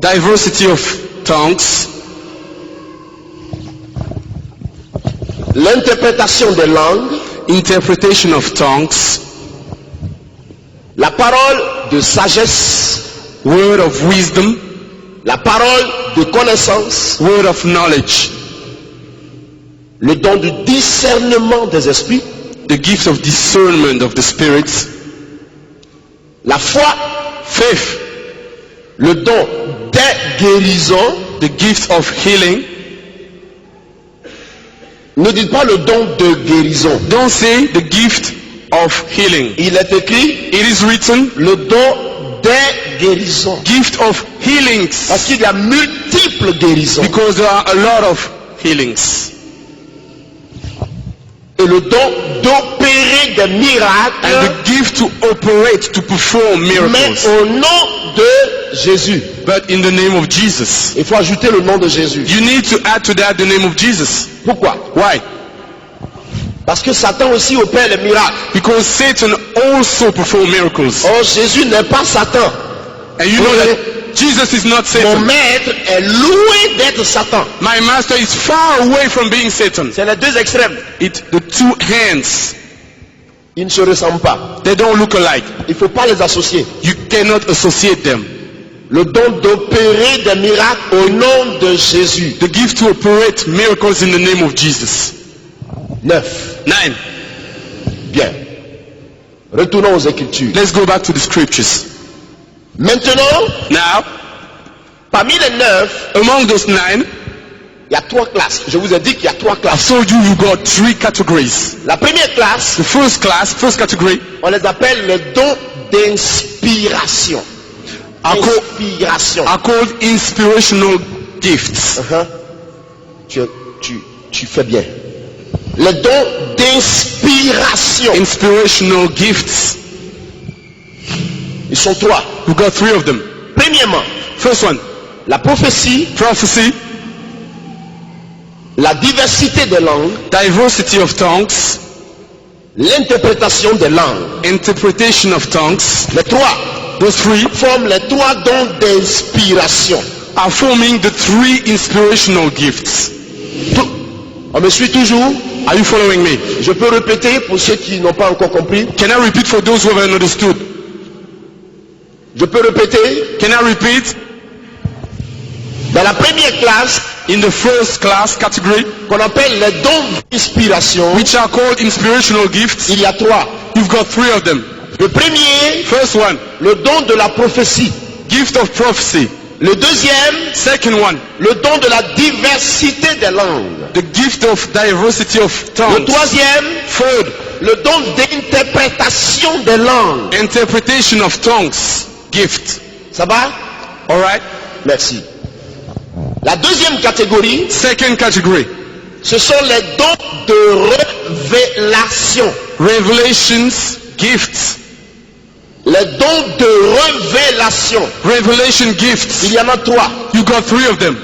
[SPEAKER 3] diversity of tongues,
[SPEAKER 1] l'interprétation des langues,
[SPEAKER 3] interpretation of tongues,
[SPEAKER 1] la parole de sagesse,
[SPEAKER 3] word of wisdom,
[SPEAKER 1] la parole de connaissance,
[SPEAKER 3] word of knowledge,
[SPEAKER 1] le don du discernement des esprits,
[SPEAKER 3] the gift of discernment of the spirits,
[SPEAKER 1] la foi,
[SPEAKER 3] faith,
[SPEAKER 1] le don des guérisons,
[SPEAKER 3] the gift of healing,
[SPEAKER 1] Ne dites pas le don de guérison.
[SPEAKER 3] Don't say the gift of healing.
[SPEAKER 1] Il est écrit
[SPEAKER 3] It is written,
[SPEAKER 1] le don des guérisons.
[SPEAKER 3] gift of healings.
[SPEAKER 1] Parce qu'il y a multiples guérisons.
[SPEAKER 3] Because there are a lot of healings.
[SPEAKER 1] Et le don d'opérer des miracles,
[SPEAKER 3] And the gift to operate, to perform
[SPEAKER 1] mais
[SPEAKER 3] miracles.
[SPEAKER 1] au nom de Jésus.
[SPEAKER 3] But in the name of Jesus.
[SPEAKER 1] Il faut ajouter le nom de Jésus.
[SPEAKER 3] You need to add to that the name of Jesus.
[SPEAKER 1] Pourquoi?
[SPEAKER 3] Why?
[SPEAKER 1] Parce que Satan aussi opère les miracles.
[SPEAKER 3] Because Satan also performs miracles.
[SPEAKER 1] Oh, Jésus n'est pas Satan.
[SPEAKER 3] And you know that Jesus is not
[SPEAKER 1] Mon
[SPEAKER 3] Satan.
[SPEAKER 1] maître est loin d'être Satan.
[SPEAKER 3] My master is far away from being Satan.
[SPEAKER 1] C'est les deux extrêmes.
[SPEAKER 3] The two hands,
[SPEAKER 1] Ils ne se ressemblent pas.
[SPEAKER 3] they don't look alike.
[SPEAKER 1] Il ne faut pas les associer.
[SPEAKER 3] You cannot associate them.
[SPEAKER 1] Le don d'opérer des miracles au nom de Jésus.
[SPEAKER 3] The gift to operate miracles in the name of Jesus.
[SPEAKER 1] 9.
[SPEAKER 3] 9.
[SPEAKER 1] Bien. Retournons aux Écritures.
[SPEAKER 3] Let's go back to the scriptures.
[SPEAKER 1] Maintenant,
[SPEAKER 3] Now,
[SPEAKER 1] parmi les 9,
[SPEAKER 3] among those 9,
[SPEAKER 1] il y a 3 classes. Je vous ai dit qu'il y a 3
[SPEAKER 3] I've
[SPEAKER 1] classes.
[SPEAKER 3] told you you got 3 categories.
[SPEAKER 1] La première classe,
[SPEAKER 3] The first class, first category,
[SPEAKER 1] on les appelle les dons d'inspiration.
[SPEAKER 3] are called,
[SPEAKER 1] Inspiration.
[SPEAKER 3] are called inspirational gifts.
[SPEAKER 1] Tu fais bien. Les dons d'inspiration.
[SPEAKER 3] Inspirational gifts.
[SPEAKER 1] Ils sont 3.
[SPEAKER 3] You got 3 of them.
[SPEAKER 1] Premièrement,
[SPEAKER 3] First one,
[SPEAKER 1] la prophétie,
[SPEAKER 3] prophecy,
[SPEAKER 1] la diversité des langues,
[SPEAKER 3] diversity of tongues,
[SPEAKER 1] l'interprétation des langues.
[SPEAKER 3] interpretation of tongues.
[SPEAKER 1] Les 3
[SPEAKER 3] Those 3
[SPEAKER 1] forment les 3 dons d'inspiration.
[SPEAKER 3] are forming the 3 inspirational gifts.
[SPEAKER 1] On me suit toujours?
[SPEAKER 3] Are you following me?
[SPEAKER 1] Je peux répéter pour ceux qui n'ont pas encore compris.
[SPEAKER 3] Can I repeat for those who haven't understood?
[SPEAKER 1] Je peux répéter.
[SPEAKER 3] Can I repeat?
[SPEAKER 1] Dans la première classe,
[SPEAKER 3] In the first class category,
[SPEAKER 1] qu'on appelle les dons d'inspiration,
[SPEAKER 3] which are called inspirational gifts,
[SPEAKER 1] il y a 3.
[SPEAKER 3] you've got 3 of them.
[SPEAKER 1] Le premier,
[SPEAKER 3] First one,
[SPEAKER 1] le don de la prophétie.
[SPEAKER 3] gift of prophecy.
[SPEAKER 1] Le deuxième,
[SPEAKER 3] Second one,
[SPEAKER 1] le don de la diversité des langues.
[SPEAKER 3] the gift of diversity of
[SPEAKER 1] Le
[SPEAKER 3] tongues.
[SPEAKER 1] troisième,
[SPEAKER 3] Third,
[SPEAKER 1] le don d'interprétation des langues.
[SPEAKER 3] interpretation of tongues gift.
[SPEAKER 1] Ça va?
[SPEAKER 3] All right.
[SPEAKER 1] Merci. La deuxième catégorie,
[SPEAKER 3] Second category,
[SPEAKER 1] ce sont les dons de révélation.
[SPEAKER 3] revelations gifts.
[SPEAKER 1] Les dons de révélation.
[SPEAKER 3] Revelation gifts.
[SPEAKER 1] Il y en a 3.
[SPEAKER 3] You got 3 of them.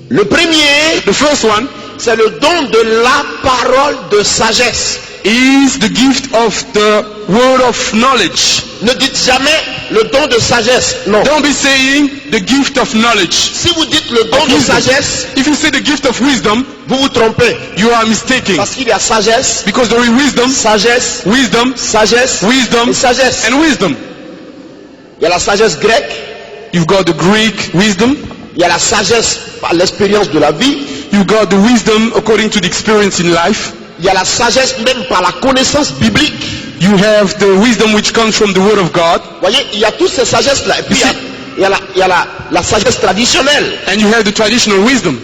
[SPEAKER 1] Le premier,
[SPEAKER 3] The first one
[SPEAKER 1] c'est le don de la parole de sagesse.
[SPEAKER 3] is the gift of the word of knowledge.
[SPEAKER 1] Ne dites jamais le don de sagesse. Non.
[SPEAKER 3] Don't be saying the gift of knowledge.
[SPEAKER 1] Si vous dites le don de sagesse,
[SPEAKER 3] If you say the gift of wisdom,
[SPEAKER 1] vous vous trompez.
[SPEAKER 3] you are mistaken.
[SPEAKER 1] Parce qu'il y a sagesse,
[SPEAKER 3] Because there is wisdom,
[SPEAKER 1] sagesse,
[SPEAKER 3] wisdom,
[SPEAKER 1] sagesse
[SPEAKER 3] wisdom,
[SPEAKER 1] et sagesse.
[SPEAKER 3] and wisdom.
[SPEAKER 1] Il y a la sagesse grecque,
[SPEAKER 3] You've got the Greek wisdom.
[SPEAKER 1] il y a la sagesse par l'expérience de la vie,
[SPEAKER 3] You got the wisdom according to the experience in life.
[SPEAKER 1] il y a la sagesse même par la connaissance biblique.
[SPEAKER 3] You have the wisdom which comes from the word of God.
[SPEAKER 1] Vous voyez, il y a toutes ces sagesses-là. Et puis il y a la sagesse traditionnelle.
[SPEAKER 3] And you have the traditional wisdom.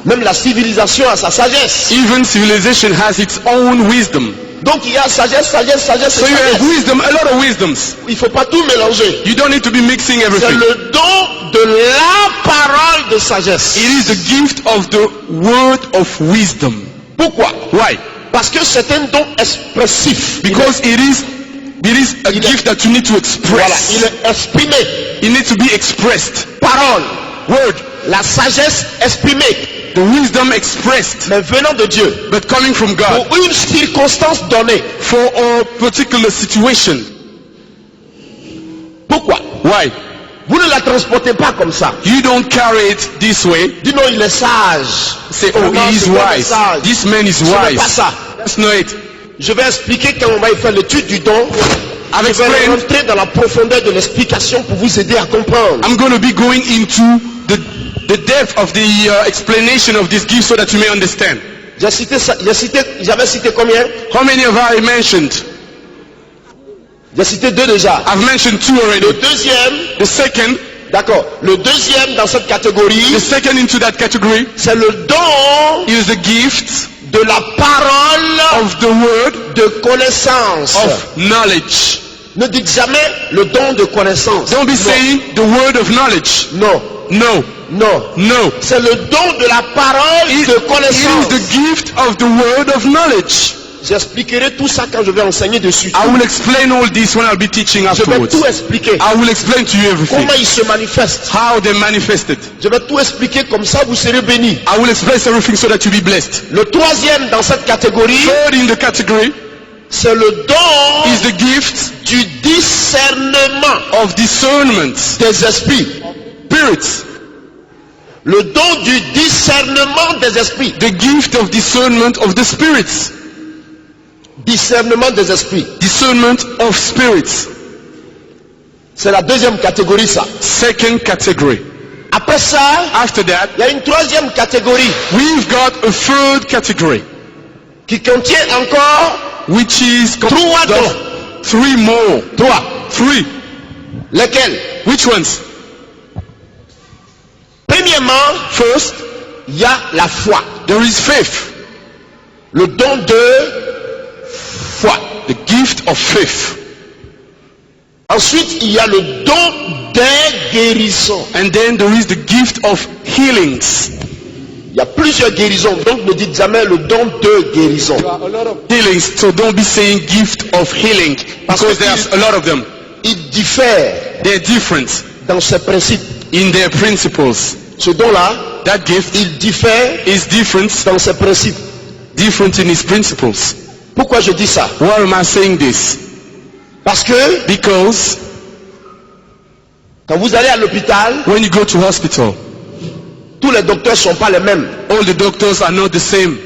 [SPEAKER 1] Même la civilisation a sa sagesse.
[SPEAKER 3] Even civilization has its own wisdom.
[SPEAKER 1] Donc il y a sagesse, sagesse, sagesse,
[SPEAKER 3] So you have
[SPEAKER 1] sagesse.
[SPEAKER 3] wisdom, a lot of wisdoms.
[SPEAKER 1] Il ne faut pas tout mélanger.
[SPEAKER 3] You don't need to be mixing
[SPEAKER 1] C'est
[SPEAKER 3] everything.
[SPEAKER 1] le don de la parole de sagesse.
[SPEAKER 3] It is the gift of the word of wisdom.
[SPEAKER 1] Pourquoi?
[SPEAKER 3] Why?
[SPEAKER 1] Parce que c'est un don expressif.
[SPEAKER 3] Because it is a gift that you need to
[SPEAKER 1] Voilà,
[SPEAKER 3] express.
[SPEAKER 1] il est exprimé.
[SPEAKER 3] It needs to be expressed.
[SPEAKER 1] Parole,
[SPEAKER 3] Word,
[SPEAKER 1] la sagesse exprimée,
[SPEAKER 3] the wisdom expressed,
[SPEAKER 1] mais venant de Dieu.
[SPEAKER 3] but coming from God
[SPEAKER 1] Pour une circonstance donnée.
[SPEAKER 3] for a particular situation.
[SPEAKER 1] Pourquoi?
[SPEAKER 3] Why?
[SPEAKER 1] Vous ne la transportez pas comme ça.
[SPEAKER 3] You don't carry it this way.
[SPEAKER 1] Dis non, il est sage.
[SPEAKER 3] Say, oh,
[SPEAKER 1] Non,
[SPEAKER 3] he is
[SPEAKER 1] c'est pas
[SPEAKER 3] wise.
[SPEAKER 1] sage.
[SPEAKER 3] This man is
[SPEAKER 1] Ce n'est pas
[SPEAKER 3] wise.
[SPEAKER 1] ça.
[SPEAKER 3] That's not it.
[SPEAKER 1] Je vais expliquer quand on va y faire l'étude du don.
[SPEAKER 3] I've
[SPEAKER 1] Je vais
[SPEAKER 3] explained.
[SPEAKER 1] rentrer dans la profondeur de l'explication pour vous aider à comprendre.
[SPEAKER 3] I'm going to be going into the depth of the explanation of this gift so that you may understand.
[SPEAKER 1] J'avais cité combien?
[SPEAKER 3] How many have I mentioned?
[SPEAKER 1] J'ai cité 2 déjà.
[SPEAKER 3] I've mentioned 2
[SPEAKER 1] Le
[SPEAKER 3] already.
[SPEAKER 1] deuxième,
[SPEAKER 3] The second,
[SPEAKER 1] D'accord. Le deuxième dans cette catégorie,
[SPEAKER 3] The second into that category
[SPEAKER 1] c'est le don
[SPEAKER 3] is the gift
[SPEAKER 1] de la parole
[SPEAKER 3] of the word
[SPEAKER 1] de connaissance.
[SPEAKER 3] of knowledge.
[SPEAKER 1] Ne dites jamais le don de connaissance.
[SPEAKER 3] Don't be saying the word of knowledge.
[SPEAKER 1] Non,
[SPEAKER 3] No,
[SPEAKER 1] non.
[SPEAKER 3] no.
[SPEAKER 1] C'est le don de la parole
[SPEAKER 3] It
[SPEAKER 1] de
[SPEAKER 3] is
[SPEAKER 1] connaissance.
[SPEAKER 3] the gift of the word of knowledge.
[SPEAKER 1] J'expliquerai tout ça quand je vais enseigner dessus.
[SPEAKER 3] I will explain all this when I'll be teaching
[SPEAKER 1] Je vais
[SPEAKER 3] afterwards.
[SPEAKER 1] tout expliquer.
[SPEAKER 3] I will explain to you everything.
[SPEAKER 1] Comment il se manifeste.
[SPEAKER 3] How they manifested.
[SPEAKER 1] Je vais tout expliquer, comme ça vous serez bénis.
[SPEAKER 3] I will explain everything so that you be blessed.
[SPEAKER 1] Le troisième dans cette catégorie,
[SPEAKER 3] Third in the category
[SPEAKER 1] c'est le don
[SPEAKER 3] is the gift
[SPEAKER 1] du discernement
[SPEAKER 3] of discernment.
[SPEAKER 1] des esprits.
[SPEAKER 3] Spirits.
[SPEAKER 1] Le don du discernement des esprits.
[SPEAKER 3] The gift of discernment of the spirits.
[SPEAKER 1] Discernement des esprits.
[SPEAKER 3] Discernment of spirits.
[SPEAKER 1] C'est la deuxième catégorie, ça.
[SPEAKER 3] Second category.
[SPEAKER 1] Après ça,
[SPEAKER 3] After that,
[SPEAKER 1] il y a une troisième catégorie
[SPEAKER 3] we've got a third category,
[SPEAKER 1] qui contient encore
[SPEAKER 3] which is
[SPEAKER 1] trois
[SPEAKER 3] composed of
[SPEAKER 1] dons.
[SPEAKER 3] three more.
[SPEAKER 1] Trois.
[SPEAKER 3] Three.
[SPEAKER 1] Lesquels?
[SPEAKER 3] Which ones?
[SPEAKER 1] Premièrement,
[SPEAKER 3] First,
[SPEAKER 1] il y a la foi.
[SPEAKER 3] there is faith.
[SPEAKER 1] Le don de foi.
[SPEAKER 3] The gift of faith.
[SPEAKER 1] Ensuite, il y a le don des guérisons.
[SPEAKER 3] And then there is the gift of healings.
[SPEAKER 1] Il y a plusieurs guérisons, donc ne dites jamais le don de guérison.
[SPEAKER 3] Healings, so don't be saying gift of healing, because there's a lot of them.
[SPEAKER 1] Il diffère
[SPEAKER 3] They're different
[SPEAKER 1] dans ses principes.
[SPEAKER 3] in their principles.
[SPEAKER 1] Ce don-là,
[SPEAKER 3] That gift
[SPEAKER 1] il diffère
[SPEAKER 3] is different,
[SPEAKER 1] dans ses principes.
[SPEAKER 3] different in its principles.
[SPEAKER 1] Pourquoi je dis ça?
[SPEAKER 3] Why am I saying this?
[SPEAKER 1] Parce que
[SPEAKER 3] Because
[SPEAKER 1] quand vous allez à l'hôpital,
[SPEAKER 3] when you go to hospital,
[SPEAKER 1] tous les docteurs ne sont pas les mêmes.
[SPEAKER 3] all the doctors are not the same.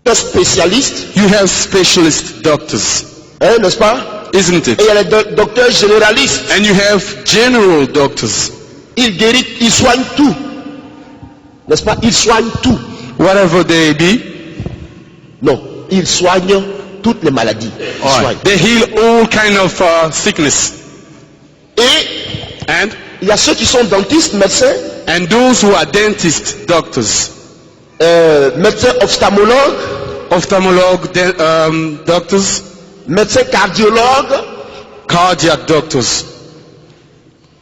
[SPEAKER 1] Les spécialistes,
[SPEAKER 3] You have specialist doctors,
[SPEAKER 1] hein, n'est-ce pas?
[SPEAKER 3] isn't it?
[SPEAKER 1] Et il y a les docteurs généralistes.
[SPEAKER 3] And you have general doctors.
[SPEAKER 1] Ils guérissent, ils soignent tout. N'est-ce pas? Ils soignent tout.
[SPEAKER 3] Whatever they be,
[SPEAKER 1] Non, ils soignent toutes les maladies. Ils soignent.
[SPEAKER 3] they heal all kind of sickness.
[SPEAKER 1] Et
[SPEAKER 3] And
[SPEAKER 1] il y a ceux qui sont dentistes, médecins,
[SPEAKER 3] those who are dentist doctors,
[SPEAKER 1] médecins ophtalmologues,
[SPEAKER 3] ophthalmolog doctors,
[SPEAKER 1] médecins cardiologues.
[SPEAKER 3] cardiac doctors.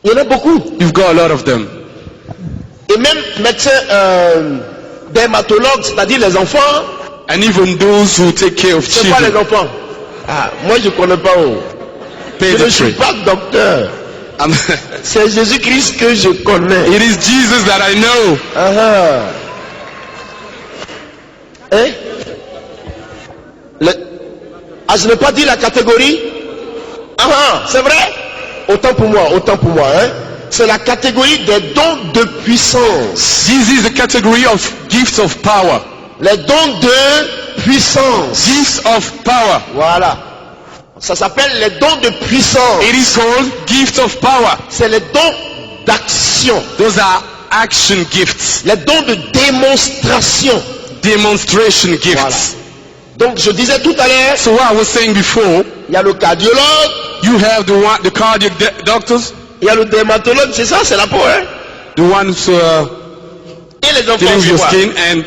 [SPEAKER 1] Il y en a beaucoup.
[SPEAKER 3] You've got a lot of them.
[SPEAKER 1] Et même médecins dermatologues, c'est-à-dire les enfants.
[SPEAKER 3] And even those who take care of
[SPEAKER 1] C'est pas les
[SPEAKER 3] children.
[SPEAKER 1] enfants. Ah, moi je connais pas. Oh. Je ne suis
[SPEAKER 3] Pediatry.
[SPEAKER 1] pas docteur. C'est Jésus-Christ que je connais.
[SPEAKER 3] It is Jesus that I know.
[SPEAKER 1] Ah, ah. Hein? Ah, je n'ai pas dit la catégorie. Ah, ah, c'est vrai? Autant pour moi, hein? C'est la catégorie des dons de puissance.
[SPEAKER 3] This is the category of gifts of power.
[SPEAKER 1] Les dons de puissance.
[SPEAKER 3] Gifts of power.
[SPEAKER 1] Voilà. Ça s'appelle les dons de puissance.
[SPEAKER 3] It is called gifts of power.
[SPEAKER 1] C'est les dons d'action.
[SPEAKER 3] Those are action gifts,
[SPEAKER 1] Les dons de démonstration.
[SPEAKER 3] demonstration gifts.
[SPEAKER 1] Voilà. Donc je disais tout à l'heure,
[SPEAKER 3] So what I was saying before,
[SPEAKER 1] il y a le cardiologue,
[SPEAKER 3] you have the cardiac doctors,
[SPEAKER 1] il y a le dermatologue, c'est ça, c'est la peau, hein?
[SPEAKER 3] the ones
[SPEAKER 1] Et les enfants,
[SPEAKER 3] dealing with
[SPEAKER 1] c'est
[SPEAKER 3] your
[SPEAKER 1] quoi?
[SPEAKER 3] skin, and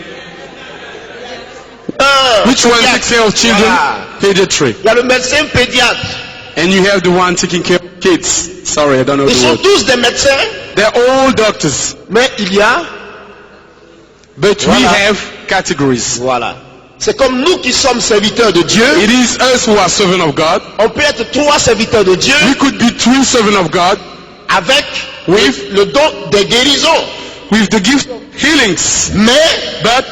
[SPEAKER 1] Ah,
[SPEAKER 3] which one
[SPEAKER 1] pédiatre.
[SPEAKER 3] takes care of children?
[SPEAKER 1] Voilà.
[SPEAKER 3] Pediatry.
[SPEAKER 1] Il y a le médecin pédiatre.
[SPEAKER 3] And you have the one taking care of kids. Sorry, I don't know
[SPEAKER 1] Ils
[SPEAKER 3] the
[SPEAKER 1] sont
[SPEAKER 3] word.
[SPEAKER 1] tous des médecins,
[SPEAKER 3] They're all doctors,
[SPEAKER 1] mais il y a...
[SPEAKER 3] but we
[SPEAKER 1] Voilà.
[SPEAKER 3] have categories.
[SPEAKER 1] Voilà. C'est comme nous qui sommes serviteurs de Dieu.
[SPEAKER 3] It is us who are servants of God.
[SPEAKER 1] On peut être trois serviteurs de Dieu
[SPEAKER 3] We could be three servants of God
[SPEAKER 1] avec
[SPEAKER 3] with
[SPEAKER 1] le don des guérisons.
[SPEAKER 3] with the gift of healings.
[SPEAKER 1] Mais
[SPEAKER 3] But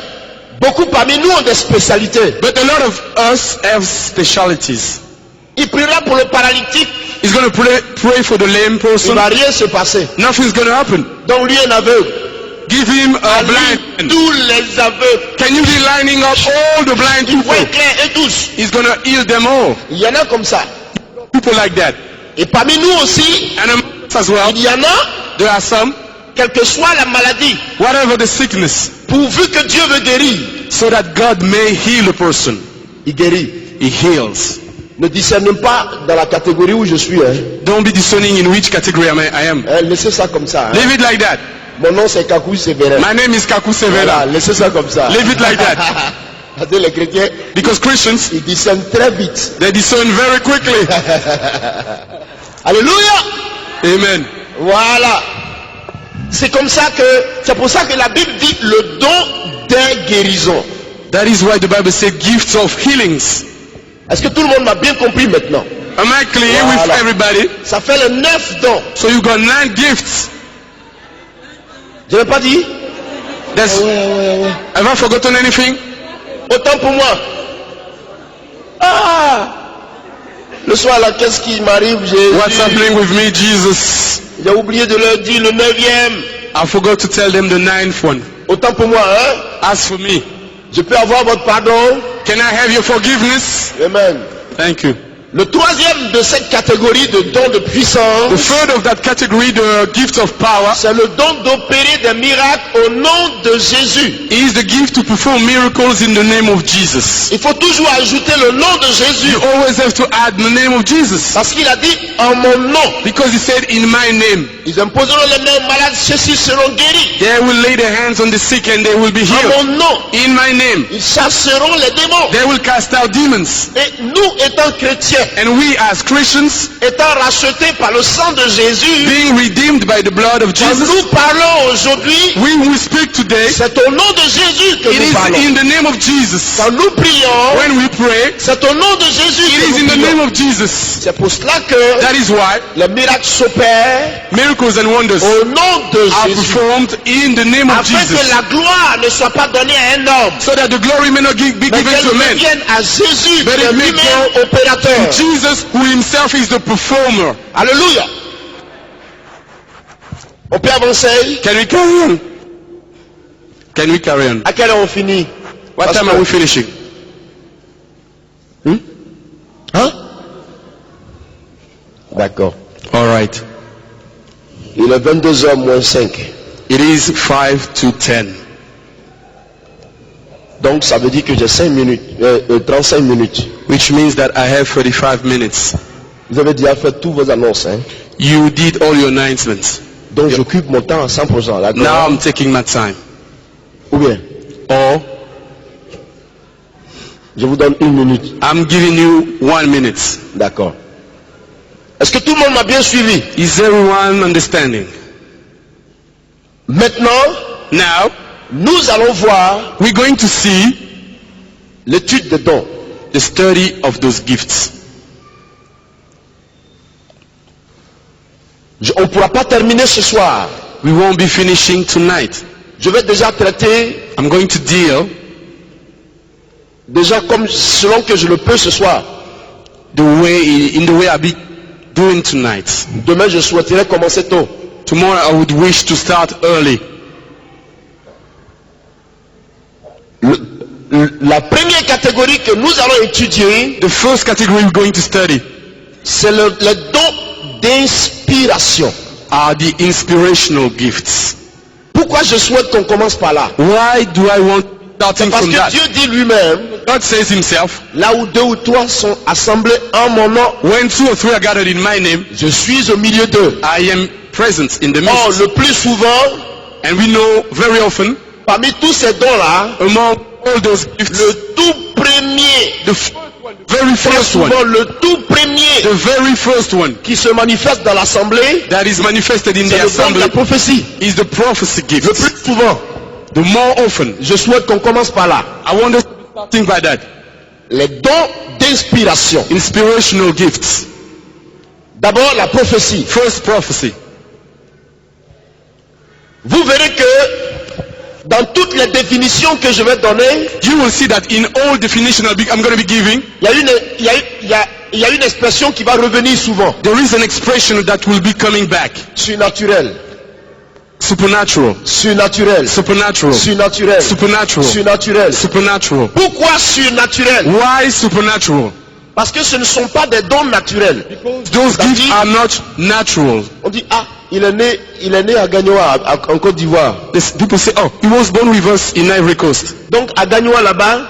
[SPEAKER 1] beaucoup parmi nous ont des spécialités.
[SPEAKER 3] a lot of us have specialities.
[SPEAKER 1] Il priera pour le paralytique,
[SPEAKER 3] He's going to pray for the lame
[SPEAKER 1] il ne
[SPEAKER 3] person.
[SPEAKER 1] va rien se passer.
[SPEAKER 3] Nothing's going to happen.
[SPEAKER 1] Donc lui un aveugle.
[SPEAKER 3] Give him a
[SPEAKER 1] Lui,
[SPEAKER 3] blind.
[SPEAKER 1] tous les aveugles.
[SPEAKER 3] Can you be lining up all the blind
[SPEAKER 1] Ils voient
[SPEAKER 3] people?
[SPEAKER 1] clair et tous.
[SPEAKER 3] He's going to heal them all.
[SPEAKER 1] Il y en a comme ça.
[SPEAKER 3] People like that.
[SPEAKER 1] Et parmi nous aussi,
[SPEAKER 3] And among us as well,
[SPEAKER 1] il y en a,
[SPEAKER 3] there are some,
[SPEAKER 1] quelle que soit la maladie,
[SPEAKER 3] whatever the sickness,
[SPEAKER 1] pourvu que Dieu veut guérir,
[SPEAKER 3] so that God may heal a person.
[SPEAKER 1] il guérit.
[SPEAKER 3] He heals.
[SPEAKER 1] Ne discernez pas dans la catégorie où je suis. Hein.
[SPEAKER 3] Don't be discerning in which category I am.
[SPEAKER 1] Laissez ça comme ça. Hein.
[SPEAKER 3] Leave it like that.
[SPEAKER 1] Mon nom c'est Kakou Sévérin.
[SPEAKER 3] My name is Kaku
[SPEAKER 1] Voilà,
[SPEAKER 3] Severa.
[SPEAKER 1] laissez ça comme ça.
[SPEAKER 3] Leave it like that.
[SPEAKER 1] Parce que les chrétiens,
[SPEAKER 3] Because Christians,
[SPEAKER 1] ils discernent très vite.
[SPEAKER 3] they discern very quickly.
[SPEAKER 1] Alléluia.
[SPEAKER 3] Amen.
[SPEAKER 1] Voilà. C'est comme ça que, c'est pour ça que la Bible dit le don des guérisons.
[SPEAKER 3] That is why the Bible said gifts of healings.
[SPEAKER 1] Est-ce que tout le monde m'a bien compris maintenant?
[SPEAKER 3] Am I clear
[SPEAKER 1] Voilà.
[SPEAKER 3] with everybody?
[SPEAKER 1] Ça fait les 9 dons.
[SPEAKER 3] So you got 9 gifts.
[SPEAKER 1] Je n'ai pas dit?
[SPEAKER 3] That's,
[SPEAKER 1] Ouais.
[SPEAKER 3] have I forgotten anything?
[SPEAKER 1] Autant pour moi. Ah! Le soir là, qu'est-ce qui m'arrive?
[SPEAKER 3] What's happening with me, Jesus?
[SPEAKER 1] J'ai oublié de leur dire le 9e.
[SPEAKER 3] I forgot to tell them the 9th one.
[SPEAKER 1] Autant pour moi, hein?
[SPEAKER 3] As for me,
[SPEAKER 1] Je peux avoir votre pardon?
[SPEAKER 3] can I have your forgiveness?
[SPEAKER 1] Amen.
[SPEAKER 3] Thank you.
[SPEAKER 1] Le troisième de cette catégorie de dons de
[SPEAKER 3] The
[SPEAKER 1] puissance,
[SPEAKER 3] third of that category, the gift of power,
[SPEAKER 1] c'est le don d'opérer des miracles au nom de Jésus.
[SPEAKER 3] is the gift to perform miracles in the name of Jesus.
[SPEAKER 1] Il faut toujours ajouter le nom de Jésus.
[SPEAKER 3] You always have to add the name of Jesus.
[SPEAKER 1] Parce qu'il a dit en mon nom.
[SPEAKER 3] Because he said, in my name,
[SPEAKER 1] Ils imposeront les mains aux malades, ceux-ci seront guéris.
[SPEAKER 3] they will lay their hands on the sick and they will be
[SPEAKER 1] En
[SPEAKER 3] healed.
[SPEAKER 1] mon nom.
[SPEAKER 3] In my name,
[SPEAKER 1] Ils chasseront les démons.
[SPEAKER 3] they will cast out demons.
[SPEAKER 1] Et nous étant chrétiens,
[SPEAKER 3] And we as Christians,
[SPEAKER 1] étant rachetés par le sang de Jésus,
[SPEAKER 3] being redeemed by the blood of
[SPEAKER 1] quand
[SPEAKER 3] Jesus,
[SPEAKER 1] nous parlons aujourd'hui,
[SPEAKER 3] we will speak today,
[SPEAKER 1] c'est au nom de Jésus que
[SPEAKER 3] it
[SPEAKER 1] nous
[SPEAKER 3] is
[SPEAKER 1] parlons.
[SPEAKER 3] in the name of Jesus.
[SPEAKER 1] Quand nous prions,
[SPEAKER 3] When we pray,
[SPEAKER 1] c'est au nom de Jésus
[SPEAKER 3] it
[SPEAKER 1] que
[SPEAKER 3] is in
[SPEAKER 1] nous
[SPEAKER 3] the name
[SPEAKER 1] prions.
[SPEAKER 3] of Jesus.
[SPEAKER 1] C'est pour cela que
[SPEAKER 3] That is why
[SPEAKER 1] les miracles s'opèrent
[SPEAKER 3] miracles and wonders
[SPEAKER 1] au nom de
[SPEAKER 3] are
[SPEAKER 1] Jésus.
[SPEAKER 3] performed in the name of
[SPEAKER 1] Afin que
[SPEAKER 3] Jesus.
[SPEAKER 1] la gloire ne soit pas donnée à un homme,
[SPEAKER 3] So that the glory may not be
[SPEAKER 1] mais
[SPEAKER 3] given
[SPEAKER 1] qu'elle
[SPEAKER 3] to man.
[SPEAKER 1] revienne à Jésus,
[SPEAKER 3] But
[SPEAKER 1] qui
[SPEAKER 3] it
[SPEAKER 1] est
[SPEAKER 3] may
[SPEAKER 1] lui-même
[SPEAKER 3] go
[SPEAKER 1] opérateur.
[SPEAKER 3] Jesus, who himself is the performer.
[SPEAKER 1] Alléluia. On peut avancer.
[SPEAKER 3] Can we carry on? Can we carry on?
[SPEAKER 1] À quelle heure on finit?
[SPEAKER 3] What
[SPEAKER 1] Parce
[SPEAKER 3] time
[SPEAKER 1] que-
[SPEAKER 3] are we finishing?
[SPEAKER 1] Hein? D'accord.
[SPEAKER 3] All right.
[SPEAKER 1] Il est 22h moins 5.
[SPEAKER 3] It is 5 to 10.
[SPEAKER 1] Donc ça veut dire que j'ai 5 minutes, 35 minutes.
[SPEAKER 3] Which means that I have 35 minutes.
[SPEAKER 1] Vous avez déjà fait tous vos annonces. Hein?
[SPEAKER 3] You did all your announcements.
[SPEAKER 1] Donc j'occupe mon temps à 100%. D'accord?
[SPEAKER 3] Now I'm taking my time.
[SPEAKER 1] Ou bien,
[SPEAKER 3] Or
[SPEAKER 1] je vous donne 1 minute.
[SPEAKER 3] I'm giving you 1 minute.
[SPEAKER 1] D'accord. Est-ce que tout le monde m'a bien suivi?
[SPEAKER 3] Is everyone understanding?
[SPEAKER 1] Maintenant,
[SPEAKER 3] Now
[SPEAKER 1] nous allons voir
[SPEAKER 3] we're going to see
[SPEAKER 1] l'étude des dons.
[SPEAKER 3] the study of those gifts.
[SPEAKER 1] On ne pourra pas terminer ce soir.
[SPEAKER 3] We won't be finishing tonight.
[SPEAKER 1] Je vais déjà traiter,
[SPEAKER 3] I'm going to deal
[SPEAKER 1] déjà comme selon que je le peux ce soir.
[SPEAKER 3] the way in the way I'll be doing tonight.
[SPEAKER 1] Demain, je souhaiterais commencer tôt.
[SPEAKER 3] Tomorrow I would wish to start early.
[SPEAKER 1] La première catégorie que nous allons étudier,
[SPEAKER 3] The first category we're going to study
[SPEAKER 1] c'est les dons d'inspiration.
[SPEAKER 3] are the inspirational gifts.
[SPEAKER 1] Pourquoi je souhaite qu'on commence par là?
[SPEAKER 3] Why do I want starting
[SPEAKER 1] Parce
[SPEAKER 3] from
[SPEAKER 1] que
[SPEAKER 3] that?
[SPEAKER 1] Dieu dit lui-même,
[SPEAKER 3] God says himself,
[SPEAKER 1] là où 2 ou 3 sont assemblés en mon nom,
[SPEAKER 3] when 2 or 3 are gathered in my name,
[SPEAKER 1] je suis au milieu d'eux.
[SPEAKER 3] I am present in the
[SPEAKER 1] Or,
[SPEAKER 3] midst.
[SPEAKER 1] le plus souvent,
[SPEAKER 3] And we know very often,
[SPEAKER 1] parmi tous ces dons-là,
[SPEAKER 3] among all those gifts,
[SPEAKER 1] le tout premier,
[SPEAKER 3] the first one, the very
[SPEAKER 1] très
[SPEAKER 3] first one,
[SPEAKER 1] souvent le tout premier
[SPEAKER 3] the very first one
[SPEAKER 1] qui se manifeste dans l'assemblée,
[SPEAKER 3] that is manifested in
[SPEAKER 1] c'est
[SPEAKER 3] the
[SPEAKER 1] le don de
[SPEAKER 3] assembly
[SPEAKER 1] la prophétie.
[SPEAKER 3] is the prophecy
[SPEAKER 1] Le
[SPEAKER 3] gift.
[SPEAKER 1] plus souvent,
[SPEAKER 3] The more often,
[SPEAKER 1] je souhaite qu'on commence par là.
[SPEAKER 3] I want us to be starting by that.
[SPEAKER 1] Les dons d'inspiration.
[SPEAKER 3] Inspirational gifts.
[SPEAKER 1] D'abord, la prophétie.
[SPEAKER 3] First prophecy.
[SPEAKER 1] Vous verrez que dans toutes les définitions que je vais donner,
[SPEAKER 3] You will see that in all definition I'm going to be giving,
[SPEAKER 1] il y a une expression qui va revenir souvent.
[SPEAKER 3] there is an expression that will be coming back.
[SPEAKER 1] Surnaturel.
[SPEAKER 3] Supernatural.
[SPEAKER 1] Surnaturel.
[SPEAKER 3] Supernatural.
[SPEAKER 1] Surnaturel.
[SPEAKER 3] Supernatural.
[SPEAKER 1] Surnaturel.
[SPEAKER 3] Supernatural.
[SPEAKER 1] Pourquoi surnaturel?
[SPEAKER 3] Why supernatural?
[SPEAKER 1] Parce que ce ne sont pas des dons naturels.
[SPEAKER 3] Those gifts are not natural.
[SPEAKER 1] On dit, ah, il est né à Gagnoa, en Côte d'Ivoire.
[SPEAKER 3] People say, oh, he was born with us in Ivory Coast.
[SPEAKER 1] Donc à Gagnoa là-bas,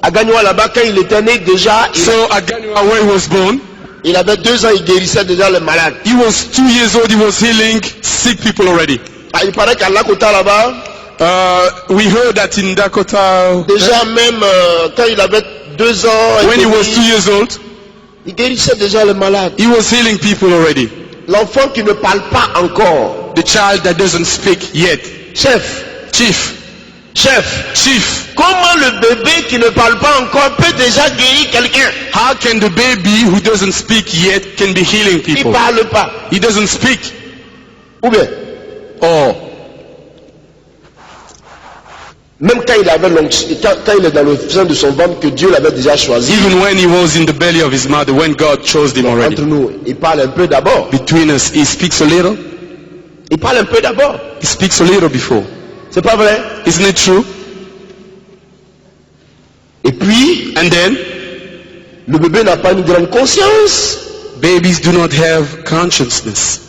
[SPEAKER 1] À Gagnoa là-bas, quand il était né déjà,
[SPEAKER 3] So at Ganyua, where he was born,
[SPEAKER 1] il avait 2 ans, il guérissait déjà les malades.
[SPEAKER 3] he was 2 years old, he was healing sick people already.
[SPEAKER 1] Ah, il paraît qu'à Lakota là-bas,
[SPEAKER 3] We heard that in Dakota,
[SPEAKER 1] déjà même quand il avait 2 ans,
[SPEAKER 3] when he was 2 years old,
[SPEAKER 1] il guérissait déjà les malades.
[SPEAKER 3] he was healing people already.
[SPEAKER 1] L'enfant qui ne parle pas encore.
[SPEAKER 3] The child that doesn't speak yet.
[SPEAKER 1] Chef,
[SPEAKER 3] Chief,
[SPEAKER 1] comment le bébé qui ne parle pas encore peut déjà guérir quelqu'un?
[SPEAKER 3] how can the baby who doesn't speak yet can be healing
[SPEAKER 1] Il
[SPEAKER 3] people?
[SPEAKER 1] parle pas.
[SPEAKER 3] He doesn't speak.
[SPEAKER 1] Ou bien,
[SPEAKER 3] Or,
[SPEAKER 1] même quand il avait quand il est dans le sein de son ventre que Dieu l'avait déjà choisi,
[SPEAKER 3] even when he was in the belly of his mother, when God chose him
[SPEAKER 1] entre
[SPEAKER 3] already.
[SPEAKER 1] nous, il parle un peu d'abord.
[SPEAKER 3] Between us, he speaks a little.
[SPEAKER 1] Il parle un peu d'abord.
[SPEAKER 3] He speaks a little before.
[SPEAKER 1] C'est pas vrai?
[SPEAKER 3] Isn't it true?
[SPEAKER 1] Et puis,
[SPEAKER 3] And then,
[SPEAKER 1] le bébé n'a pas une grande conscience.
[SPEAKER 3] babies do not have consciousness.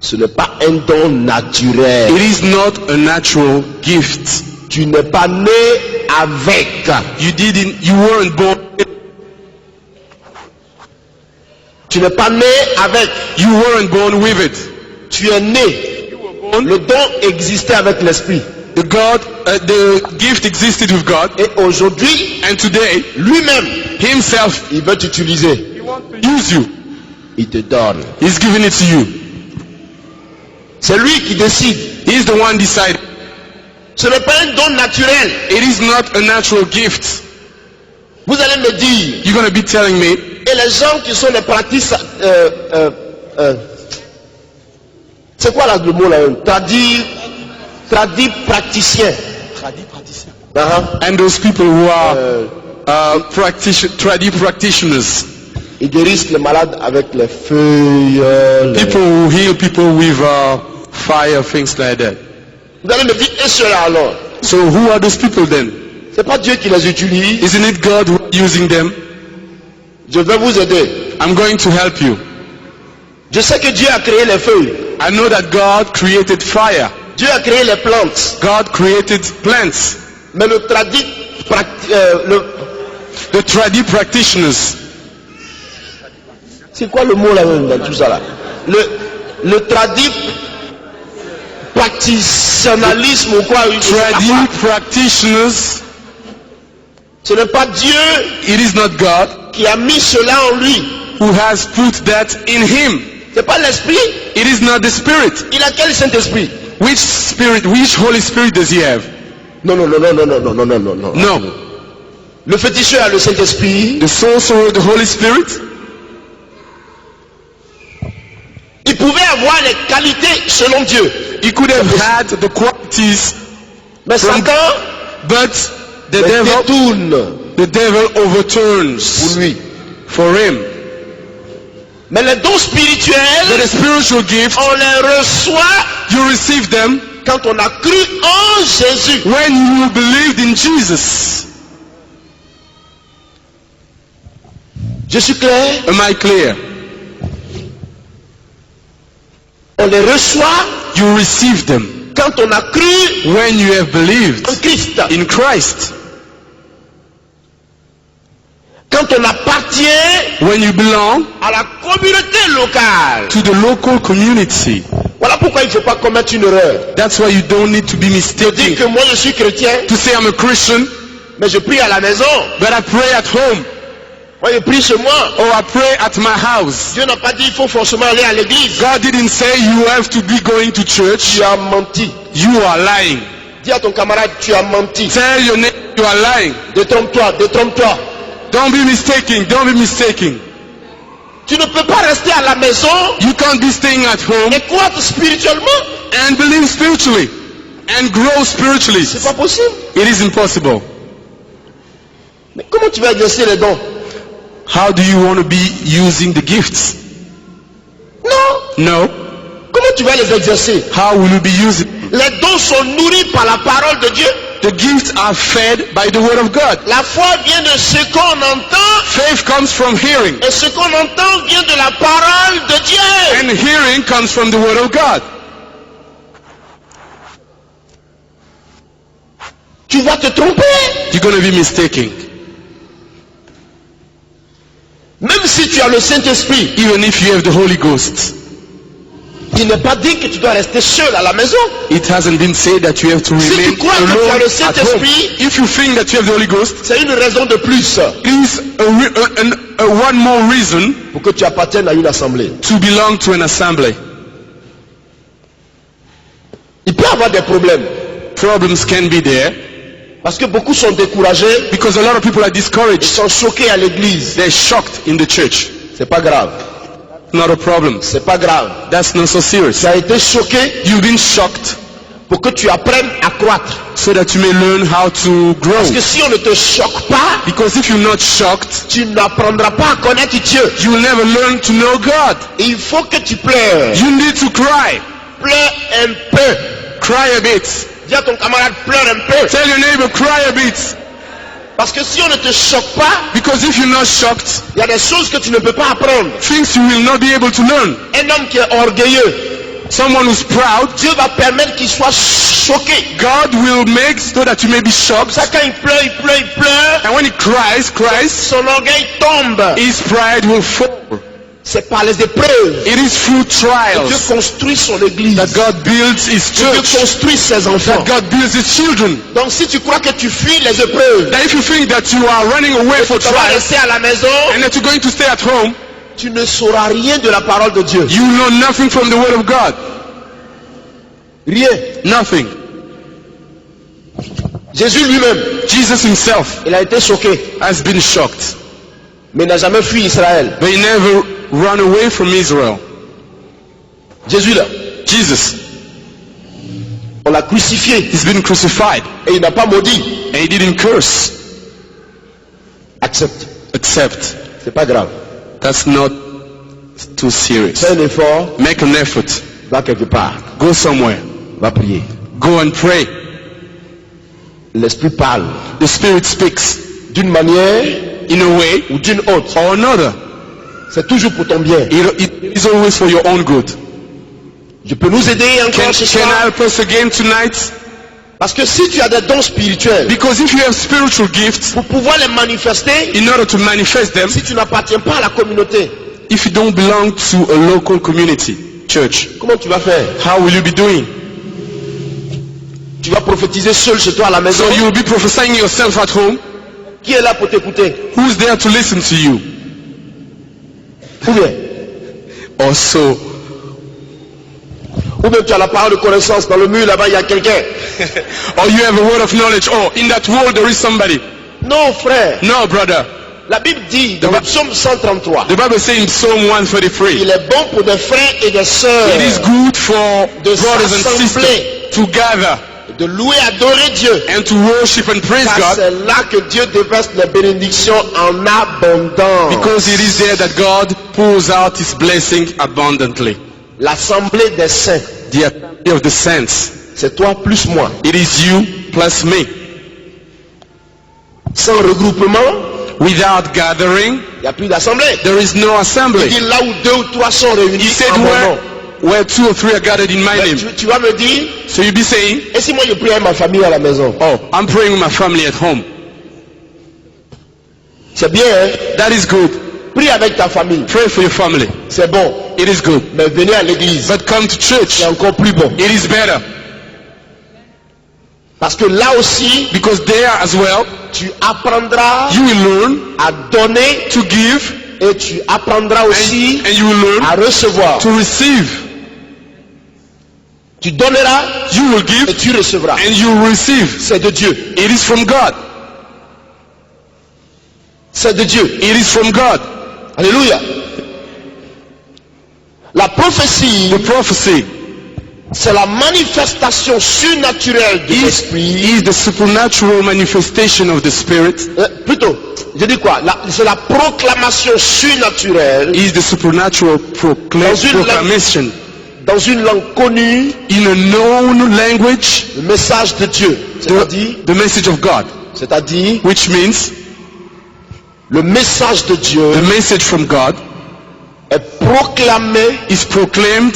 [SPEAKER 1] Ce n'est pas un don naturel.
[SPEAKER 3] It is not a natural gift.
[SPEAKER 1] Tu n'es pas né avec.
[SPEAKER 3] You weren't born.
[SPEAKER 1] Tu n'es pas né avec.
[SPEAKER 3] You weren't born with it.
[SPEAKER 1] Tu es né. Le don existait avec l'esprit.
[SPEAKER 3] The gift existed with God,
[SPEAKER 1] Et aujourd'hui,
[SPEAKER 3] and today,
[SPEAKER 1] lui-même,
[SPEAKER 3] himself,
[SPEAKER 1] il veut t'utiliser.
[SPEAKER 3] he wants to use you.
[SPEAKER 1] Il te donne.
[SPEAKER 3] He's giving it to you.
[SPEAKER 1] C'est lui qui décide.
[SPEAKER 3] He's the one deciding.
[SPEAKER 1] Ce n'est pas un don naturel.
[SPEAKER 3] It is not a natural gift.
[SPEAKER 1] Vous allez me dire,
[SPEAKER 3] You're going to be telling me,
[SPEAKER 1] et les gens qui sont des pratiques, c'est quoi là le mot là? Tradis praticiens.
[SPEAKER 3] and those people who are tradie practitioners,
[SPEAKER 1] Ils guérissent les malades avec les feuilles.
[SPEAKER 3] people who heal people with fire, things like that.
[SPEAKER 1] Vous allez me dire, et cela alors?
[SPEAKER 3] So who are those people then?
[SPEAKER 1] C'est pas Dieu qui les utilise.
[SPEAKER 3] Isn't it God who is using them?
[SPEAKER 1] Je vais vous aider.
[SPEAKER 3] I'm going to help you.
[SPEAKER 1] Je sais que Dieu a créé les feuilles.
[SPEAKER 3] I know that God created fire.
[SPEAKER 1] Dieu a créé les plantes.
[SPEAKER 3] God created plants.
[SPEAKER 1] Mais le tradit,
[SPEAKER 3] The tradie practitioners,
[SPEAKER 1] c'est quoi le mot là même dans tout ça là? Le tradit practitionalisme ou quoi? Je sais pas
[SPEAKER 3] tradie
[SPEAKER 1] quoi.
[SPEAKER 3] practitioners,
[SPEAKER 1] Ce n'est pas Dieu
[SPEAKER 3] it is not God
[SPEAKER 1] qui a mis cela en lui.
[SPEAKER 3] who has put that in him.
[SPEAKER 1] C'est pas l'esprit.
[SPEAKER 3] It is not the Spirit.
[SPEAKER 1] Il a quel Saint-Esprit?
[SPEAKER 3] Which Spirit, which Holy Spirit does he have?
[SPEAKER 1] Non.
[SPEAKER 3] No.
[SPEAKER 1] Le féticheur a le Saint-Esprit.
[SPEAKER 3] The sorcerer, the Holy Spirit,
[SPEAKER 1] Il pouvait avoir les qualités selon Dieu.
[SPEAKER 3] he could have had the qualities,
[SPEAKER 1] Mais
[SPEAKER 3] From-
[SPEAKER 1] Satan
[SPEAKER 3] but the
[SPEAKER 1] les
[SPEAKER 3] devil
[SPEAKER 1] détourne pour
[SPEAKER 3] overturns
[SPEAKER 1] lui.
[SPEAKER 3] for him.
[SPEAKER 1] Mais les dons
[SPEAKER 3] But
[SPEAKER 1] spirituels,
[SPEAKER 3] the spiritual gifts,
[SPEAKER 1] on les reçoit
[SPEAKER 3] you receive them
[SPEAKER 1] quand on a cru en Jésus.
[SPEAKER 3] when you believed in Jesus.
[SPEAKER 1] Je suis clair?
[SPEAKER 3] Am I clear?
[SPEAKER 1] On les reçoit
[SPEAKER 3] You receive them
[SPEAKER 1] quand on a cru
[SPEAKER 3] when you have believed
[SPEAKER 1] en Christ.
[SPEAKER 3] in Christ.
[SPEAKER 1] Quand on appartient
[SPEAKER 3] When you belong
[SPEAKER 1] à la communauté locale.
[SPEAKER 3] to the local community.
[SPEAKER 1] Voilà pourquoi il ne faut pas commettre une erreur.
[SPEAKER 3] That's why you don't need to be
[SPEAKER 1] Je dis
[SPEAKER 3] mistaken.
[SPEAKER 1] que moi je suis chrétien,
[SPEAKER 3] To say I'm a Christian,
[SPEAKER 1] mais je prie à la maison.
[SPEAKER 3] but I pray at home
[SPEAKER 1] Moi je prie chez moi.
[SPEAKER 3] or I pray at my house.
[SPEAKER 1] Dieu n'a pas dit il faut forcément aller à l'église.
[SPEAKER 3] God didn't say you have to be going to church.
[SPEAKER 1] Tu as menti.
[SPEAKER 3] You are lying.
[SPEAKER 1] Dis à ton camarade, tu as menti.
[SPEAKER 3] Tell your neighbor you are lying.
[SPEAKER 1] Détrompe-toi, détrompe-toi.
[SPEAKER 3] Don't be mistaken. Don't be mistaken.
[SPEAKER 1] Tu ne peux pas rester à la maison
[SPEAKER 3] You can't be staying at home
[SPEAKER 1] et croître spirituellement.
[SPEAKER 3] and believe spiritually and grow spiritually.
[SPEAKER 1] C'est pas possible.
[SPEAKER 3] It is impossible.
[SPEAKER 1] Mais comment tu vas exercer les dons?
[SPEAKER 3] How do you want to be using the gifts?
[SPEAKER 1] Non.
[SPEAKER 3] No.
[SPEAKER 1] Comment tu vas les exercer?
[SPEAKER 3] How will you be using?
[SPEAKER 1] Les dons sont nourris par la parole de Dieu.
[SPEAKER 3] The gifts are fed by the word of God.
[SPEAKER 1] La foi vient de ce qu'on entend
[SPEAKER 3] Faith comes from hearing,
[SPEAKER 1] et ce qu'on entend vient de la parole de Dieu.
[SPEAKER 3] and hearing comes from the word of God.
[SPEAKER 1] Tu vas te tromper.
[SPEAKER 3] You're going to be mistaken.
[SPEAKER 1] si tu as le Saint-Esprit,
[SPEAKER 3] even if you have the Holy Ghost,
[SPEAKER 1] il n'est pas dit que tu dois rester seul à la maison.
[SPEAKER 3] it hasn't been said that you have to
[SPEAKER 1] Si
[SPEAKER 3] remain
[SPEAKER 1] tu crois que tu as
[SPEAKER 3] alone
[SPEAKER 1] le
[SPEAKER 3] at home.
[SPEAKER 1] Saint-Esprit,
[SPEAKER 3] If you think that you have the Holy Ghost,
[SPEAKER 1] c'est une raison de plus
[SPEAKER 3] it is one more reason
[SPEAKER 1] pour que tu appartiennes à une assemblée.
[SPEAKER 3] to belong to an assembly.
[SPEAKER 1] Il peut y avoir des problèmes
[SPEAKER 3] Problems can be there
[SPEAKER 1] parce que beaucoup sont découragés,
[SPEAKER 3] because a lot of people are
[SPEAKER 1] ils
[SPEAKER 3] discouraged.
[SPEAKER 1] sont choqués à l'église.
[SPEAKER 3] They're shocked in the church.
[SPEAKER 1] C'est pas grave.
[SPEAKER 3] Not a problem.
[SPEAKER 1] C'est pas grave.
[SPEAKER 3] That's not so serious.
[SPEAKER 1] Tu as été choqué
[SPEAKER 3] You've been shocked
[SPEAKER 1] pour que tu apprennes à croître.
[SPEAKER 3] so that you may learn how to grow.
[SPEAKER 1] Parce que si on ne te choque pas,
[SPEAKER 3] Because if you're not shocked,
[SPEAKER 1] tu n'apprendras pas à connaître Dieu.
[SPEAKER 3] you will never learn to know God.
[SPEAKER 1] Et il faut que tu pleures.
[SPEAKER 3] You need to cry.
[SPEAKER 1] Pleure un peu.
[SPEAKER 3] Cry a bit.
[SPEAKER 1] Dis à ton camarade, pleure un peu.
[SPEAKER 3] Tell your neighbor, cry a bit.
[SPEAKER 1] Parce que si on ne te choque pas,
[SPEAKER 3] Because if you're not shocked,
[SPEAKER 1] il y a des choses que tu ne peux pas apprendre.
[SPEAKER 3] things you will not be able to learn.
[SPEAKER 1] Un homme qui est orgueilleux,
[SPEAKER 3] Someone who's proud,
[SPEAKER 1] Dieu va permettre qu'il soit choqué.
[SPEAKER 3] God will make so that you may be shocked.
[SPEAKER 1] Ça, quand il pleure, il pleure, il pleure,
[SPEAKER 3] And when he cries,
[SPEAKER 1] son orgueil tombe.
[SPEAKER 3] his pride will fall.
[SPEAKER 1] C'est par les épreuves
[SPEAKER 3] It is through
[SPEAKER 1] que Dieu
[SPEAKER 3] trials
[SPEAKER 1] construit son église.
[SPEAKER 3] that God builds his
[SPEAKER 1] Que Dieu
[SPEAKER 3] church,
[SPEAKER 1] construit ses enfants.
[SPEAKER 3] that God builds his children.
[SPEAKER 1] Donc si tu crois que tu fuis les épreuves,
[SPEAKER 3] That if you think that you are running away for
[SPEAKER 1] tu vas
[SPEAKER 3] trials
[SPEAKER 1] rester à la maison,
[SPEAKER 3] and that you're going to stay at home,
[SPEAKER 1] tu ne sauras rien de la parole de Dieu.
[SPEAKER 3] you know nothing from the word of God.
[SPEAKER 1] Rien.
[SPEAKER 3] Nothing.
[SPEAKER 1] Jésus lui-même,
[SPEAKER 3] Jesus himself
[SPEAKER 1] il a été choqué,
[SPEAKER 3] has been shocked,
[SPEAKER 1] mais il n'a jamais fui Israël.
[SPEAKER 3] but he never ran away from Israel.
[SPEAKER 1] Jésus là,
[SPEAKER 3] Jesus,
[SPEAKER 1] on l'a crucifié
[SPEAKER 3] he's been crucified
[SPEAKER 1] et il n'a pas maudit.
[SPEAKER 3] and he didn't curse.
[SPEAKER 1] Accepte.
[SPEAKER 3] Accept.
[SPEAKER 1] C'est pas grave.
[SPEAKER 3] That's not too serious.
[SPEAKER 1] Fais un effort,
[SPEAKER 3] Make an effort.
[SPEAKER 1] va quelque part,
[SPEAKER 3] Go somewhere.
[SPEAKER 1] va prier.
[SPEAKER 3] Go and pray.
[SPEAKER 1] L'esprit parle
[SPEAKER 3] The Spirit speaks
[SPEAKER 1] d'une manière
[SPEAKER 3] in a way
[SPEAKER 1] ou d'une autre.
[SPEAKER 3] or another.
[SPEAKER 1] C'est toujours pour ton bien.
[SPEAKER 3] It is always for your own good.
[SPEAKER 1] Je peux nous aider encore ce
[SPEAKER 3] Can I
[SPEAKER 1] soir?
[SPEAKER 3] help us again tonight?
[SPEAKER 1] Parce que si tu as des dons spirituels,
[SPEAKER 3] Because if you have spiritual gifts,
[SPEAKER 1] pour pouvoir les manifester,
[SPEAKER 3] in order to manifest them,
[SPEAKER 1] si tu n'appartiens pas à la communauté,
[SPEAKER 3] if you don't belong to a local community, church,
[SPEAKER 1] comment tu vas faire?
[SPEAKER 3] how will you be doing?
[SPEAKER 1] Tu vas prophétiser seul chez toi à la maison.
[SPEAKER 3] So you will be prophesying yourself at home.
[SPEAKER 1] Qui est là pour t'écouter?
[SPEAKER 3] Who's there to listen to you?
[SPEAKER 1] Ou bien tu as la parole de connaissance dans le mur là-bas, il y a quelqu'un.
[SPEAKER 3] Or you have a word of knowledge. Oh, in that wall there is somebody.
[SPEAKER 1] Non, frère.
[SPEAKER 3] No, brother.
[SPEAKER 1] La Bible dit dans le psaume 133,
[SPEAKER 3] The Bible says in Psalm 133,
[SPEAKER 1] il est bon pour des frères et des sœurs
[SPEAKER 3] it is good for
[SPEAKER 1] de
[SPEAKER 3] brothers and sisters
[SPEAKER 1] s'assembler,
[SPEAKER 3] to gather
[SPEAKER 1] de louer, adorer Dieu.
[SPEAKER 3] and to worship and praise
[SPEAKER 1] Car
[SPEAKER 3] God,
[SPEAKER 1] c'est là que Dieu déverse les bénédictions en abondance.
[SPEAKER 3] because it is there that God pours out his blessing abundantly.
[SPEAKER 1] L'assemblée des saints,
[SPEAKER 3] The assembly of the saints,
[SPEAKER 1] c'est toi plus moi.
[SPEAKER 3] it is you plus me.
[SPEAKER 1] Sans regroupement,
[SPEAKER 3] Without gathering,
[SPEAKER 1] il n'y a plus d'assemblée.
[SPEAKER 3] there is no
[SPEAKER 1] Il
[SPEAKER 3] assembly.
[SPEAKER 1] dit là où 2 ou 3 sont réunis
[SPEAKER 3] He said
[SPEAKER 1] en mon nom.
[SPEAKER 3] where 2 or 3 are gathered in my
[SPEAKER 1] Mais
[SPEAKER 3] name.
[SPEAKER 1] tu vas me dire,
[SPEAKER 3] So you be saying,
[SPEAKER 1] et si moi je prie avec ma famille à la maison?
[SPEAKER 3] oh, I'm praying with my family at home.
[SPEAKER 1] C'est bien, hein?
[SPEAKER 3] That is good.
[SPEAKER 1] Prie avec ta famille.
[SPEAKER 3] Pray for your family.
[SPEAKER 1] C'est bon.
[SPEAKER 3] It is good.
[SPEAKER 1] Mais venez à l'église.
[SPEAKER 3] But come to church.
[SPEAKER 1] C'est encore plus bon.
[SPEAKER 3] It is better.
[SPEAKER 1] Parce que là aussi,
[SPEAKER 3] Because there as well,
[SPEAKER 1] tu apprendras
[SPEAKER 3] you will learn
[SPEAKER 1] à donner
[SPEAKER 3] to give
[SPEAKER 1] et tu apprendras aussi
[SPEAKER 3] and you will learn
[SPEAKER 1] à recevoir.
[SPEAKER 3] to receive.
[SPEAKER 1] Tu donneras
[SPEAKER 3] You will
[SPEAKER 1] et
[SPEAKER 3] give
[SPEAKER 1] tu recevras.
[SPEAKER 3] and you will receive.
[SPEAKER 1] C'est de Dieu.
[SPEAKER 3] It is from God.
[SPEAKER 1] C'est de Dieu.
[SPEAKER 3] It is from God.
[SPEAKER 1] Alléluia. La prophétie,
[SPEAKER 3] The prophecy
[SPEAKER 1] c'est la manifestation surnaturelle de l'esprit.
[SPEAKER 3] is the supernatural manifestation of the Spirit.
[SPEAKER 1] Plutôt, je dis quoi? C'est la proclamation surnaturelle
[SPEAKER 3] Is the supernatural proclamation
[SPEAKER 1] dans une langue connue,
[SPEAKER 3] in a known language,
[SPEAKER 1] le message de Dieu. C'est-à-dire,
[SPEAKER 3] the message of God,
[SPEAKER 1] which
[SPEAKER 3] means
[SPEAKER 1] le message de Dieu
[SPEAKER 3] the message from God
[SPEAKER 1] est proclamé
[SPEAKER 3] is proclaimed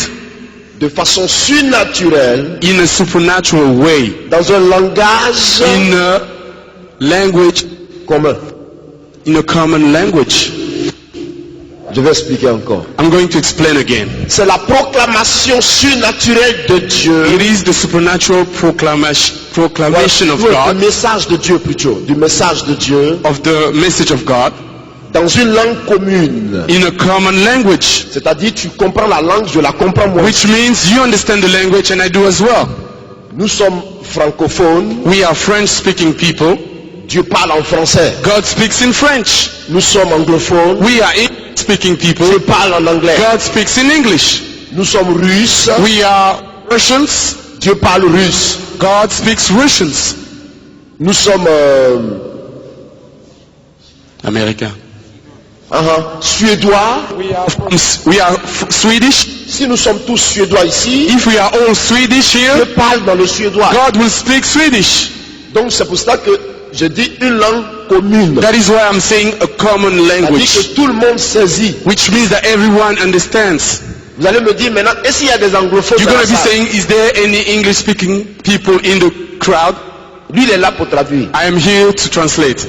[SPEAKER 1] de façon surnaturelle
[SPEAKER 3] in a supernatural way,
[SPEAKER 1] dans un langage
[SPEAKER 3] in a language,
[SPEAKER 1] commun.
[SPEAKER 3] in a common language.
[SPEAKER 1] Je vais expliquer encore.
[SPEAKER 3] I'm going to explain again.
[SPEAKER 1] C'est la proclamation surnaturelle de Dieu.
[SPEAKER 3] It is the supernatural proclamation of
[SPEAKER 1] Le
[SPEAKER 3] God,
[SPEAKER 1] message de Dieu plutôt. Du message de Dieu
[SPEAKER 3] of the message of God,
[SPEAKER 1] dans une langue commune.
[SPEAKER 3] in a common language.
[SPEAKER 1] C'est-à-dire tu comprends la langue, je la comprends moi.
[SPEAKER 3] Which means you understand the language and I do as well.
[SPEAKER 1] Nous sommes francophones.
[SPEAKER 3] We are French-speaking people.
[SPEAKER 1] Dieu parle en français.
[SPEAKER 3] God speaks in French.
[SPEAKER 1] Nous sommes anglophones.
[SPEAKER 3] We are English-speaking people.
[SPEAKER 1] Dieu parle en anglais.
[SPEAKER 3] God speaks in English.
[SPEAKER 1] Nous sommes russes.
[SPEAKER 3] We are Russians.
[SPEAKER 1] Dieu parle russe.
[SPEAKER 3] God speaks Russians.
[SPEAKER 1] Nous sommes
[SPEAKER 3] America.
[SPEAKER 1] suédois.
[SPEAKER 3] We are Swedish.
[SPEAKER 1] Si nous sommes tous suédois ici,
[SPEAKER 3] If we are all Swedish
[SPEAKER 1] Dieu
[SPEAKER 3] here,
[SPEAKER 1] parle dans le suédois.
[SPEAKER 3] God will speak Swedish.
[SPEAKER 1] Donc c'est pour ça que je dis une langue commune.
[SPEAKER 3] That is why I'm saying a common
[SPEAKER 1] C'est-à-dire
[SPEAKER 3] language,
[SPEAKER 1] que tout le monde saisit.
[SPEAKER 3] which means that everyone understands.
[SPEAKER 1] Vous allez me dire maintenant, est-ce qu'il y a des anglophones
[SPEAKER 3] You're
[SPEAKER 1] dans
[SPEAKER 3] going
[SPEAKER 1] la
[SPEAKER 3] to be
[SPEAKER 1] salle?
[SPEAKER 3] saying, is there any English-speaking people in the crowd?
[SPEAKER 1] Lui, il est là pour traduire.
[SPEAKER 3] I am here to translate.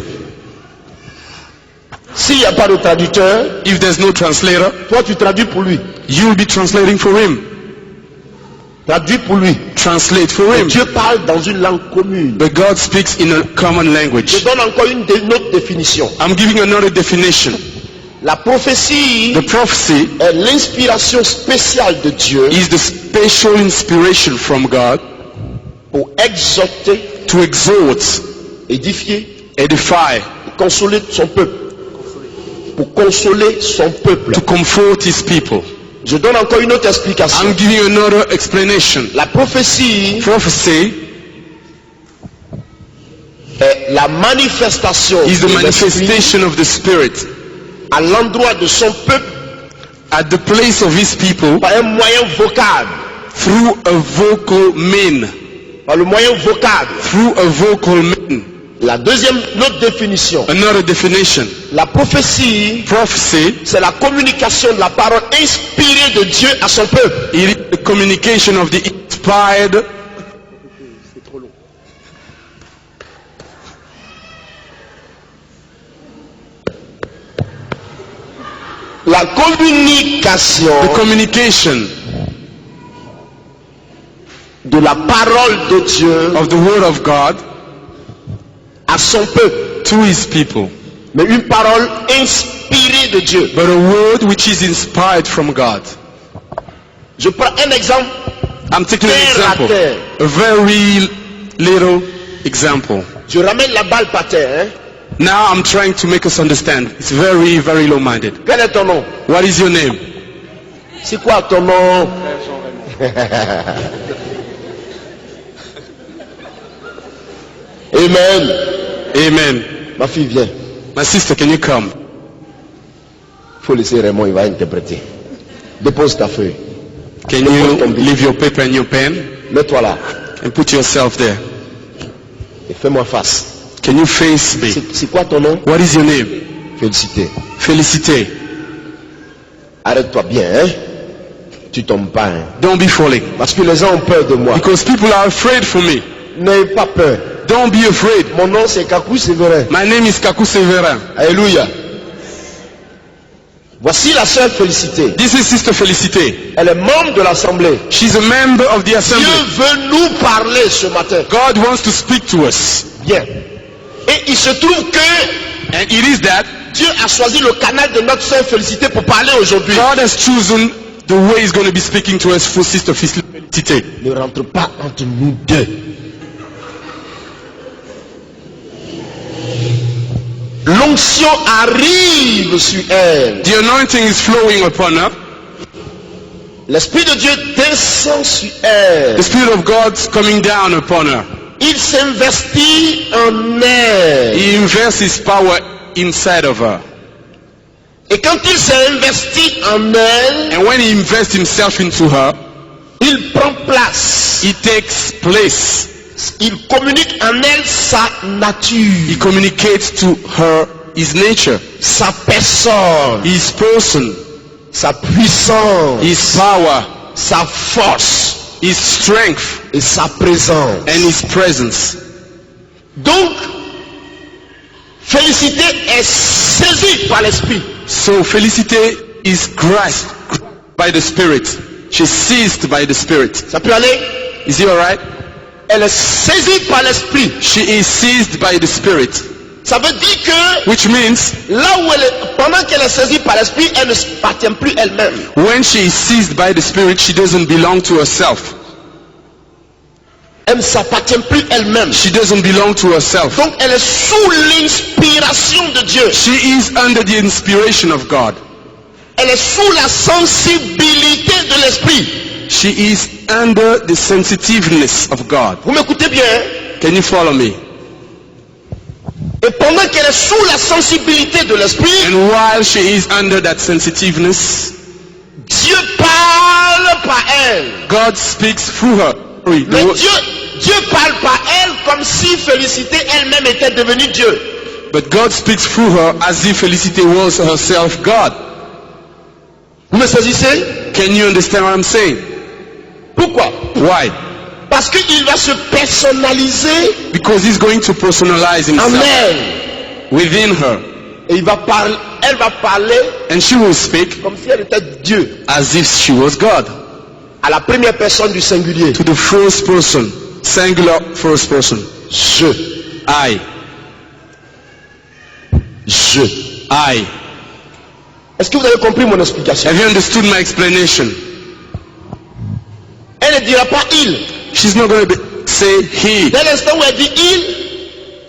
[SPEAKER 1] S'il n'y a pas de traducteur,
[SPEAKER 3] If there's no translator,
[SPEAKER 1] toi tu traduis pour lui.
[SPEAKER 3] you'll be translating for him.
[SPEAKER 1] Traduis pour lui.
[SPEAKER 3] Translate for him.
[SPEAKER 1] Dieu parle dans une langue commune.
[SPEAKER 3] But God speaks in a common
[SPEAKER 1] Je
[SPEAKER 3] language.
[SPEAKER 1] donne encore une autre définition.
[SPEAKER 3] I'm giving another definition.
[SPEAKER 1] La prophétie
[SPEAKER 3] The prophecy
[SPEAKER 1] est l'inspiration spéciale de Dieu
[SPEAKER 3] is the special inspiration from God
[SPEAKER 1] pour exhorter,
[SPEAKER 3] to exhort,
[SPEAKER 1] édifier,
[SPEAKER 3] edify,
[SPEAKER 1] et consoler son peuple. Pour consoler son peuple.
[SPEAKER 3] to comfort his people.
[SPEAKER 1] Je donne encore une autre explication.
[SPEAKER 3] I'm giving another explanation.
[SPEAKER 1] La prophétie
[SPEAKER 3] Prophecy
[SPEAKER 1] est la manifestation
[SPEAKER 3] is the
[SPEAKER 1] de l'Esprit
[SPEAKER 3] manifestation of the Spirit
[SPEAKER 1] à l'endroit de son peuple
[SPEAKER 3] at the place of his people
[SPEAKER 1] par un moyen vocal.
[SPEAKER 3] through a vocal man.
[SPEAKER 1] Par le moyen vocal.
[SPEAKER 3] Through a vocal man.
[SPEAKER 1] La deuxième, notre définition.
[SPEAKER 3] Another definition.
[SPEAKER 1] La prophétie,
[SPEAKER 3] Prophecy
[SPEAKER 1] c'est la communication de la parole inspirée de Dieu à son peuple.
[SPEAKER 3] it is the communication of the inspired.
[SPEAKER 1] La communication
[SPEAKER 3] The communication
[SPEAKER 1] de la parole de Dieu
[SPEAKER 3] of the word of God
[SPEAKER 1] à son peuple.
[SPEAKER 3] to his people.
[SPEAKER 1] Mais une parole inspirée de Dieu.
[SPEAKER 3] But a word which is inspired from God.
[SPEAKER 1] Je prends un exemple.
[SPEAKER 3] I'm taking an
[SPEAKER 1] Terre à
[SPEAKER 3] example.
[SPEAKER 1] terre.
[SPEAKER 3] A very little example.
[SPEAKER 1] Je ramène la balle par terre. Hein?
[SPEAKER 3] Now I'm trying to make us understand. It's very, very low-minded.
[SPEAKER 1] Quel est ton nom?
[SPEAKER 3] What is your name?
[SPEAKER 1] C'est quoi ton nom? Amen.
[SPEAKER 3] Amen.
[SPEAKER 1] Ma fille, viens.
[SPEAKER 3] My sister, can you come?
[SPEAKER 1] Faut laisser Raymond, il va interpréter. Dépose ta feuille.
[SPEAKER 3] Can you leave your paper and your pen
[SPEAKER 1] Mets-toi là.
[SPEAKER 3] and put yourself there?
[SPEAKER 1] Et fais-moi face.
[SPEAKER 3] Can you face me?
[SPEAKER 1] C'est quoi ton nom?
[SPEAKER 3] What is your name?
[SPEAKER 1] Félicité.
[SPEAKER 3] Félicité.
[SPEAKER 1] Arrête-toi bien, hein? Tu tombes pas, hein?
[SPEAKER 3] Don't be falling.
[SPEAKER 1] Parce que les gens ont peur de moi.
[SPEAKER 3] Because people are afraid for me.
[SPEAKER 1] N'ayez pas peur.
[SPEAKER 3] Don't be afraid.
[SPEAKER 1] Mon nom c'est Kakou Séverin.
[SPEAKER 3] My name is Kaku Severin.
[SPEAKER 1] Alléluia. Voici la sœur Félicité.
[SPEAKER 3] This is Sister Félicité.
[SPEAKER 1] Elle est membre de l'assemblée.
[SPEAKER 3] She's a member of the
[SPEAKER 1] Dieu
[SPEAKER 3] assembly.
[SPEAKER 1] veut nous parler ce matin.
[SPEAKER 3] God wants to speak to us.
[SPEAKER 1] Bien. Et il se trouve que
[SPEAKER 3] And it is that
[SPEAKER 1] Dieu a choisi le canal de notre sœur Félicité pour parler aujourd'hui.
[SPEAKER 3] God has chosen the way He's going to be speaking to us for Sister Félicité.
[SPEAKER 1] Ne rentre pas entre nous deux. L'onction arrive sur elle.
[SPEAKER 3] The anointing is flowing upon her.
[SPEAKER 1] L'Esprit de Dieu descend sur elle.
[SPEAKER 3] The Spirit of God's coming down upon her.
[SPEAKER 1] Il s'investit en elle.
[SPEAKER 3] He invests His power inside of her.
[SPEAKER 1] Et quand il s'est investi en elle,
[SPEAKER 3] And when He invests Himself into her,
[SPEAKER 1] il prend place.
[SPEAKER 3] He takes place.
[SPEAKER 1] Il communique en elle sa
[SPEAKER 3] He
[SPEAKER 1] nature,
[SPEAKER 3] communicates to her His nature,
[SPEAKER 1] sa personne,
[SPEAKER 3] His person,
[SPEAKER 1] sa puissance,
[SPEAKER 3] His power,
[SPEAKER 1] sa force
[SPEAKER 3] His strength,
[SPEAKER 1] et sa présence.
[SPEAKER 3] and His presence.
[SPEAKER 1] Donc, Félicité est saisie par l'Esprit.
[SPEAKER 3] So Félicité is grasped by the Spirit. She's seized by the Spirit.
[SPEAKER 2] Ça peut aller?
[SPEAKER 3] Is he alright?
[SPEAKER 2] Elle est saisie par l'esprit.
[SPEAKER 3] She is seized by the Spirit.
[SPEAKER 2] Ça veut dire que
[SPEAKER 3] Which means
[SPEAKER 2] là où elle est, pendant qu'elle est saisie par l'esprit, elle ne appartient plus elle-même.
[SPEAKER 3] when she is seized by the Spirit, she doesn't belong to herself.
[SPEAKER 2] Elle ne s'appartient plus elle-même.
[SPEAKER 3] She doesn't belong to herself.
[SPEAKER 2] Donc elle est sous l'inspiration de Dieu.
[SPEAKER 3] She is under the inspiration of God.
[SPEAKER 2] Elle est sous la sensibilité de l'esprit.
[SPEAKER 3] She is under the sensitiveness of God.
[SPEAKER 2] Vous m'écoutez bien?
[SPEAKER 3] Can you follow me?
[SPEAKER 2] Et pendant qu'elle est sous la sensibilité de l'esprit,
[SPEAKER 3] And while she is under that sensitiveness,
[SPEAKER 2] Dieu parle par elle.
[SPEAKER 3] God speaks through her. Sorry, the
[SPEAKER 2] Mais
[SPEAKER 3] wo-
[SPEAKER 2] Dieu parle par elle comme si Félicité elle-même était devenue Dieu.
[SPEAKER 3] But God speaks through her as if Felicity was herself God.
[SPEAKER 2] Vous me saisissez?
[SPEAKER 3] Can you understand what I'm saying?
[SPEAKER 2] Pourquoi?
[SPEAKER 3] Why?
[SPEAKER 2] Parce qu'il va se personnaliser
[SPEAKER 3] Because he's going to personalize
[SPEAKER 2] en
[SPEAKER 3] himself
[SPEAKER 2] elle.
[SPEAKER 3] within her.
[SPEAKER 2] Et elle va parler
[SPEAKER 3] And she will speak
[SPEAKER 2] comme si elle était Dieu.
[SPEAKER 3] as if she was God.
[SPEAKER 2] À la première personne du singulier.
[SPEAKER 3] To the first person, singular first person.
[SPEAKER 2] Je.
[SPEAKER 3] I. I.
[SPEAKER 2] Est-ce que vous avez compris mon explication?
[SPEAKER 3] Have you understood my explanation?
[SPEAKER 2] Elle ne dira pas il.
[SPEAKER 3] She's not going to say he.
[SPEAKER 2] Dès l'instant où elle dit il,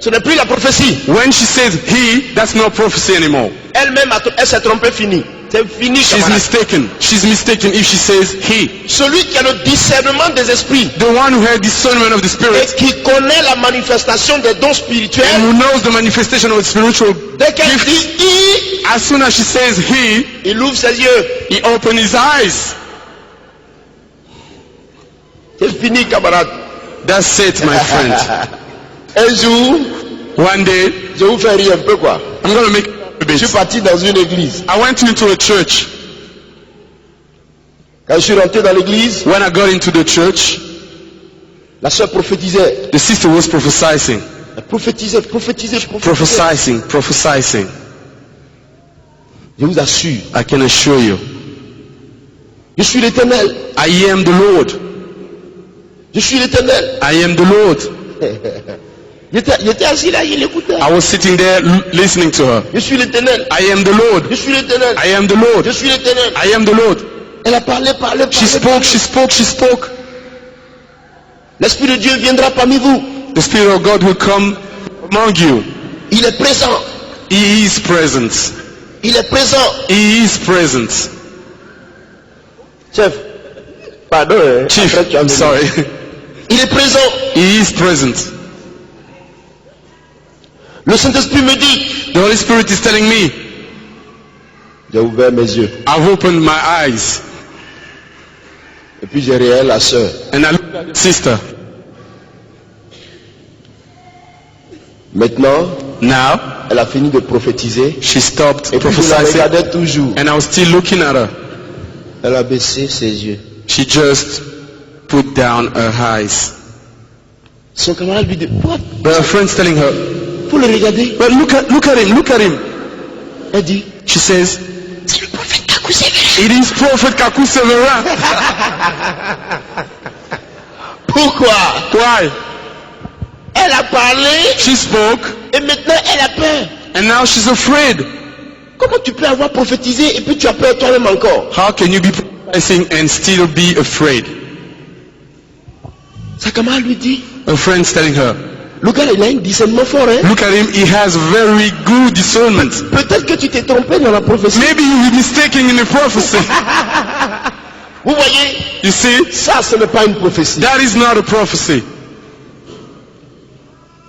[SPEAKER 2] ce n'est plus la prophétie.
[SPEAKER 3] When she says he, that's not prophecy anymore.
[SPEAKER 2] Elle-même, elle s'est trompée, fini. C'est fini,
[SPEAKER 3] She's
[SPEAKER 2] camarade.
[SPEAKER 3] mistaken. She's mistaken if she says he.
[SPEAKER 2] Celui qui a le discernement des esprits
[SPEAKER 3] The one who has discernment of the
[SPEAKER 2] et
[SPEAKER 3] Spirit
[SPEAKER 2] qui connaît la manifestation des dons
[SPEAKER 3] and
[SPEAKER 2] spirituels,
[SPEAKER 3] who knows the manifestation of the spiritual
[SPEAKER 2] dès qu'elle
[SPEAKER 3] gift,
[SPEAKER 2] dit il,
[SPEAKER 3] as soon as she says he,
[SPEAKER 2] il ouvre ses yeux.
[SPEAKER 3] he opens his eyes.
[SPEAKER 2] C'est fini, camarade.
[SPEAKER 3] That's it, my friend.
[SPEAKER 2] Un jour,
[SPEAKER 3] One day,
[SPEAKER 2] je vous fais rire un peu, quoi.
[SPEAKER 3] I'm going to make a
[SPEAKER 2] Je suis
[SPEAKER 3] bit.
[SPEAKER 2] parti dans une église.
[SPEAKER 3] I went into a church.
[SPEAKER 2] Quand je suis rentré dans l'église,
[SPEAKER 3] When I got into the church,
[SPEAKER 2] la sœur prophétisait.
[SPEAKER 3] the sister was prophesying.
[SPEAKER 2] Elle prophétisait.
[SPEAKER 3] Prophesying.
[SPEAKER 2] Je vous assure,
[SPEAKER 3] I can assure you.
[SPEAKER 2] je suis l'Éternel.
[SPEAKER 3] I am the Lord.
[SPEAKER 2] Je suis l'Éternel.
[SPEAKER 3] I am the Lord.
[SPEAKER 2] Il était assis là, il écoutait.
[SPEAKER 3] I was sitting there listening to her.
[SPEAKER 2] Je suis l'Éternel.
[SPEAKER 3] I am the Lord.
[SPEAKER 2] Je suis l'Éternel.
[SPEAKER 3] I am the Lord.
[SPEAKER 2] Je suis l'Éternel.
[SPEAKER 3] I am the Lord.
[SPEAKER 2] Elle a parlé.
[SPEAKER 3] She spoke.
[SPEAKER 2] L'Esprit de Dieu viendra parmi vous.
[SPEAKER 3] The Spirit of God will come among you.
[SPEAKER 2] Il est présent.
[SPEAKER 3] He is present.
[SPEAKER 2] Il est présent.
[SPEAKER 3] He is present.
[SPEAKER 2] Chef, pardon. Hein.
[SPEAKER 3] Chief,
[SPEAKER 2] Après, tu as
[SPEAKER 3] I'm
[SPEAKER 2] amené.
[SPEAKER 3] sorry.
[SPEAKER 2] Il est présent.
[SPEAKER 3] He is present.
[SPEAKER 2] Le Saint-Esprit me dit,
[SPEAKER 3] The Holy Spirit is telling me,
[SPEAKER 2] j'ai ouvert mes yeux.
[SPEAKER 3] I've opened my eyes.
[SPEAKER 2] Et puis j'ai réel la sœur.
[SPEAKER 3] And I looked at the sister.
[SPEAKER 2] Maintenant,
[SPEAKER 3] Now,
[SPEAKER 2] elle a fini de prophétiser.
[SPEAKER 3] she stopped
[SPEAKER 2] Et puis je la
[SPEAKER 3] prophesying.
[SPEAKER 2] regardais toujours.
[SPEAKER 3] And I was still looking at her.
[SPEAKER 2] Elle a baissé ses yeux.
[SPEAKER 3] She just put down her eyes.
[SPEAKER 2] Son camarade lui dit, what?
[SPEAKER 3] But her friend's telling her,
[SPEAKER 2] Faut le regarder.
[SPEAKER 3] but look at him.
[SPEAKER 2] Elle dit,
[SPEAKER 3] She says,
[SPEAKER 2] c'est le prophète Kakou Sévérin.
[SPEAKER 3] it is Prophet Kakou Severin.
[SPEAKER 2] Pourquoi?
[SPEAKER 3] Why?
[SPEAKER 2] Elle a parlé
[SPEAKER 3] She spoke,
[SPEAKER 2] et maintenant elle a peur.
[SPEAKER 3] and now she's afraid.
[SPEAKER 2] Comment tu peux avoir prophétisé et puis tu as peur toi-même encore?
[SPEAKER 3] How can you be prophesying and still be afraid?
[SPEAKER 2] Sa camarade lui dit,
[SPEAKER 3] Her friend's telling her,
[SPEAKER 2] le gars il a un discernement fort. Hein?
[SPEAKER 3] look at him, he has very good discernment.
[SPEAKER 2] Peut-être que tu t'es trompé dans la prophétie.
[SPEAKER 3] Maybe you were mistaken in the prophecy.
[SPEAKER 2] Vous voyez,
[SPEAKER 3] You see,
[SPEAKER 2] ça ce n'est pas une prophétie.
[SPEAKER 3] that is not a prophecy.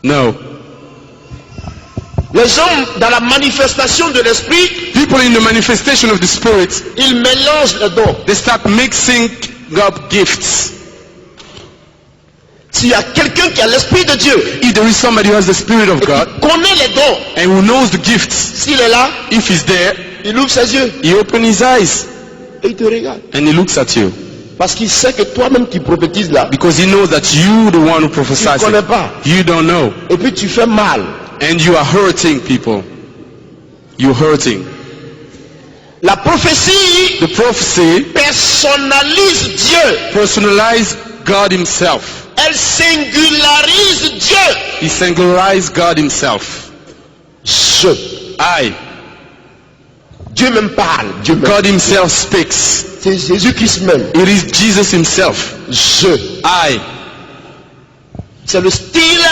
[SPEAKER 3] No.
[SPEAKER 2] Les hommes dans la manifestation de l'esprit,
[SPEAKER 3] People in the manifestation of the Spirit,
[SPEAKER 2] ils mélangent les dons.
[SPEAKER 3] they start mixing up gifts.
[SPEAKER 2] S'il y a quelqu'un qui a l'esprit de Dieu,
[SPEAKER 3] If there is somebody who has the Spirit of God
[SPEAKER 2] connaît les dons,
[SPEAKER 3] and who knows the gifts,
[SPEAKER 2] s'il est là,
[SPEAKER 3] if he's there,
[SPEAKER 2] il ouvre ses yeux
[SPEAKER 3] he opens his eyes
[SPEAKER 2] et il te regarde.
[SPEAKER 3] and he looks at you.
[SPEAKER 2] Parce qu'il sait que toi-même qui prophétises là,
[SPEAKER 3] Because he knows that you, the one who
[SPEAKER 2] tu ne
[SPEAKER 3] prophesies,
[SPEAKER 2] connais pas.
[SPEAKER 3] you don't know.
[SPEAKER 2] Et puis tu fais mal.
[SPEAKER 3] And you are hurting people. You're hurting.
[SPEAKER 1] La prophétie
[SPEAKER 3] The prophecy
[SPEAKER 1] personnalise Dieu.
[SPEAKER 3] personalized God himself.
[SPEAKER 1] Elle singularise Dieu.
[SPEAKER 3] He singularized God himself.
[SPEAKER 1] Je.
[SPEAKER 3] I.
[SPEAKER 1] Dieu même parle. Dieu même.
[SPEAKER 3] God himself speaks.
[SPEAKER 1] C'est Jésus-Christ même.
[SPEAKER 3] It is Jesus himself.
[SPEAKER 1] Je.
[SPEAKER 3] I.
[SPEAKER 1] C'est le style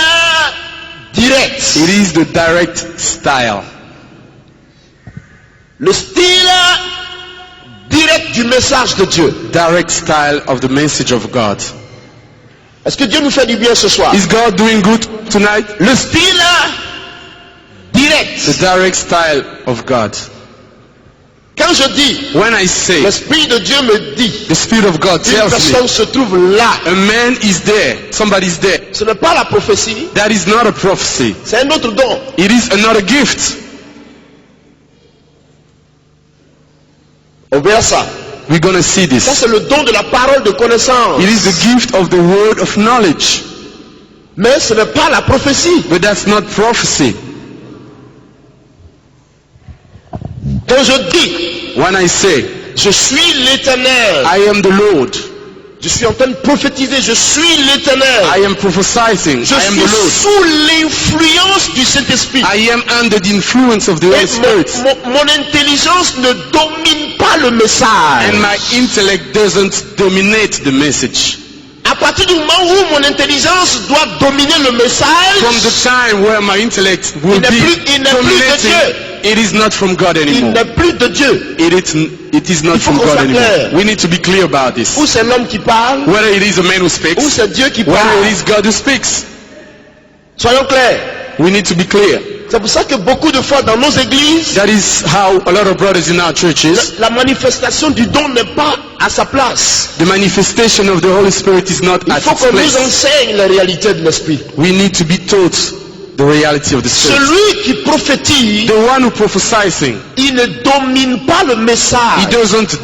[SPEAKER 1] direct.
[SPEAKER 3] It is the direct style.
[SPEAKER 1] Le style direct du message de Dieu.
[SPEAKER 3] Direct style of the message of God.
[SPEAKER 1] Est-ce que Dieu nous fait du bien ce soir?
[SPEAKER 3] Is God doing good tonight?
[SPEAKER 1] Le style direct.
[SPEAKER 3] The direct style of God.
[SPEAKER 1] Quand je dis,
[SPEAKER 3] When I say,
[SPEAKER 1] l'Esprit de Dieu me dit,
[SPEAKER 3] the Spirit of God
[SPEAKER 1] une
[SPEAKER 3] tells
[SPEAKER 1] personne
[SPEAKER 3] me,
[SPEAKER 1] se trouve là.
[SPEAKER 3] a man is there, somebody's there.
[SPEAKER 1] Ce n'est pas la prophétie,
[SPEAKER 3] That is not a prophecy.
[SPEAKER 1] c'est un autre don.
[SPEAKER 3] It is another gift.
[SPEAKER 1] On verra ça.
[SPEAKER 3] We're going to see
[SPEAKER 1] Ça
[SPEAKER 3] this.
[SPEAKER 1] c'est le don de la parole de connaissance.
[SPEAKER 3] It is the gift of the word of knowledge.
[SPEAKER 1] Mais ce n'est pas la prophétie.
[SPEAKER 3] But that's not prophecy.
[SPEAKER 1] Quand je dis,
[SPEAKER 3] When I say,
[SPEAKER 1] je suis l'Éternel,
[SPEAKER 3] I am the Lord,
[SPEAKER 1] je suis en train de prophétiser, je suis l'Éternel.
[SPEAKER 3] I am prophesying,
[SPEAKER 1] Je
[SPEAKER 3] I am
[SPEAKER 1] suis
[SPEAKER 3] the Lord.
[SPEAKER 1] sous l'influence du Saint-Esprit.
[SPEAKER 3] I am under the influence of the Holy
[SPEAKER 1] Et
[SPEAKER 3] Spirit.
[SPEAKER 1] mon intelligence ne domine pas le message.
[SPEAKER 3] And my intellect doesn't dominate the message.
[SPEAKER 1] À partir du moment où mon intelligence doit dominer le message,
[SPEAKER 3] From the time where my intellect will
[SPEAKER 1] Il n'est
[SPEAKER 3] be
[SPEAKER 1] plus de
[SPEAKER 3] dominating,
[SPEAKER 1] Dieu.
[SPEAKER 3] it is not from God
[SPEAKER 1] il
[SPEAKER 3] anymore.
[SPEAKER 1] n'est plus de Dieu.
[SPEAKER 3] It is not
[SPEAKER 1] Il faut
[SPEAKER 3] from
[SPEAKER 1] qu'on
[SPEAKER 3] God
[SPEAKER 1] soit
[SPEAKER 3] anymore.
[SPEAKER 1] clair.
[SPEAKER 3] We need to be clear about this.
[SPEAKER 1] Ou c'est l'homme qui parle,
[SPEAKER 3] Whether it is a man who
[SPEAKER 1] ou
[SPEAKER 3] speaks,
[SPEAKER 1] c'est Dieu qui
[SPEAKER 3] whether
[SPEAKER 1] parle.
[SPEAKER 3] it is God who speaks,
[SPEAKER 1] Soyons clairs.
[SPEAKER 3] we need to be clear.
[SPEAKER 1] C'est pour ça que beaucoup de fois dans nos églises,
[SPEAKER 3] That is how a lot of brothers in our churches,
[SPEAKER 1] la manifestation du don n'est pas à sa place.
[SPEAKER 3] the manifestation of the Holy Spirit is not
[SPEAKER 1] Il
[SPEAKER 3] at
[SPEAKER 1] faut
[SPEAKER 3] its
[SPEAKER 1] qu'on nous
[SPEAKER 3] place.
[SPEAKER 1] enseigne la réalité de l'esprit.
[SPEAKER 3] We need to be taught the reality of the Spirit.
[SPEAKER 1] Celui qui prophétise,
[SPEAKER 3] The one who prophesizing,
[SPEAKER 1] il ne domine pas le
[SPEAKER 3] he
[SPEAKER 1] message.
[SPEAKER 3] doesn't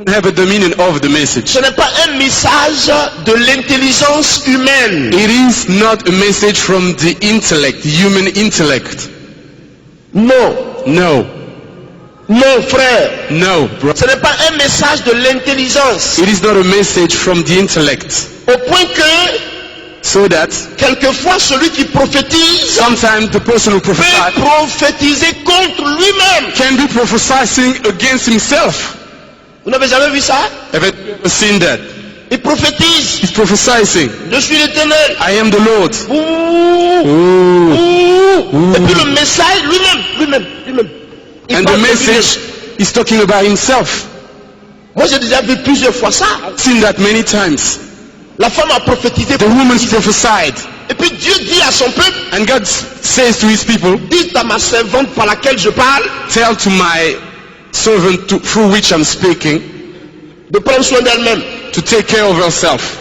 [SPEAKER 3] have a dominion over the message.
[SPEAKER 1] Ce n'est pas un message de l'intelligence humaine.
[SPEAKER 3] It is not a message from the intellect, the human intellect.
[SPEAKER 1] Non,
[SPEAKER 3] No,
[SPEAKER 1] non frère.
[SPEAKER 3] no, bro.
[SPEAKER 1] Ce n'est pas un message de l'intelligence.
[SPEAKER 3] It is not a message from the intellect.
[SPEAKER 1] Au point que,
[SPEAKER 3] So that
[SPEAKER 1] quelquefois, celui qui prophétise
[SPEAKER 3] sometimes the person who
[SPEAKER 1] peut
[SPEAKER 3] prophesies
[SPEAKER 1] prophétiser contre lui-même.
[SPEAKER 3] can be prophesying against himself.
[SPEAKER 1] Vous n'avez jamais vu ça?
[SPEAKER 3] Have you ever seen that?
[SPEAKER 1] Il prophétise.
[SPEAKER 3] He's prophesying,
[SPEAKER 1] Je suis l'Éternel.
[SPEAKER 3] I am the Lord.
[SPEAKER 1] Ouh,
[SPEAKER 3] Ooh.
[SPEAKER 1] ouh. Et puis le message lui-même. Il
[SPEAKER 3] And the
[SPEAKER 1] parle de
[SPEAKER 3] message
[SPEAKER 1] lui-même.
[SPEAKER 3] is talking about himself.
[SPEAKER 1] Moi j'ai déjà vu plusieurs fois ça.
[SPEAKER 3] I've seen that many times.
[SPEAKER 1] La femme a prophétisé.
[SPEAKER 3] The woman prophesied.
[SPEAKER 1] Et puis Dieu dit à son peuple,
[SPEAKER 3] And God says to his people,
[SPEAKER 1] dites à ma servante par laquelle je parle,
[SPEAKER 3] tell to my servant through which I'm speaking
[SPEAKER 1] de prendre soin d'elle-même.
[SPEAKER 3] to take care of herself.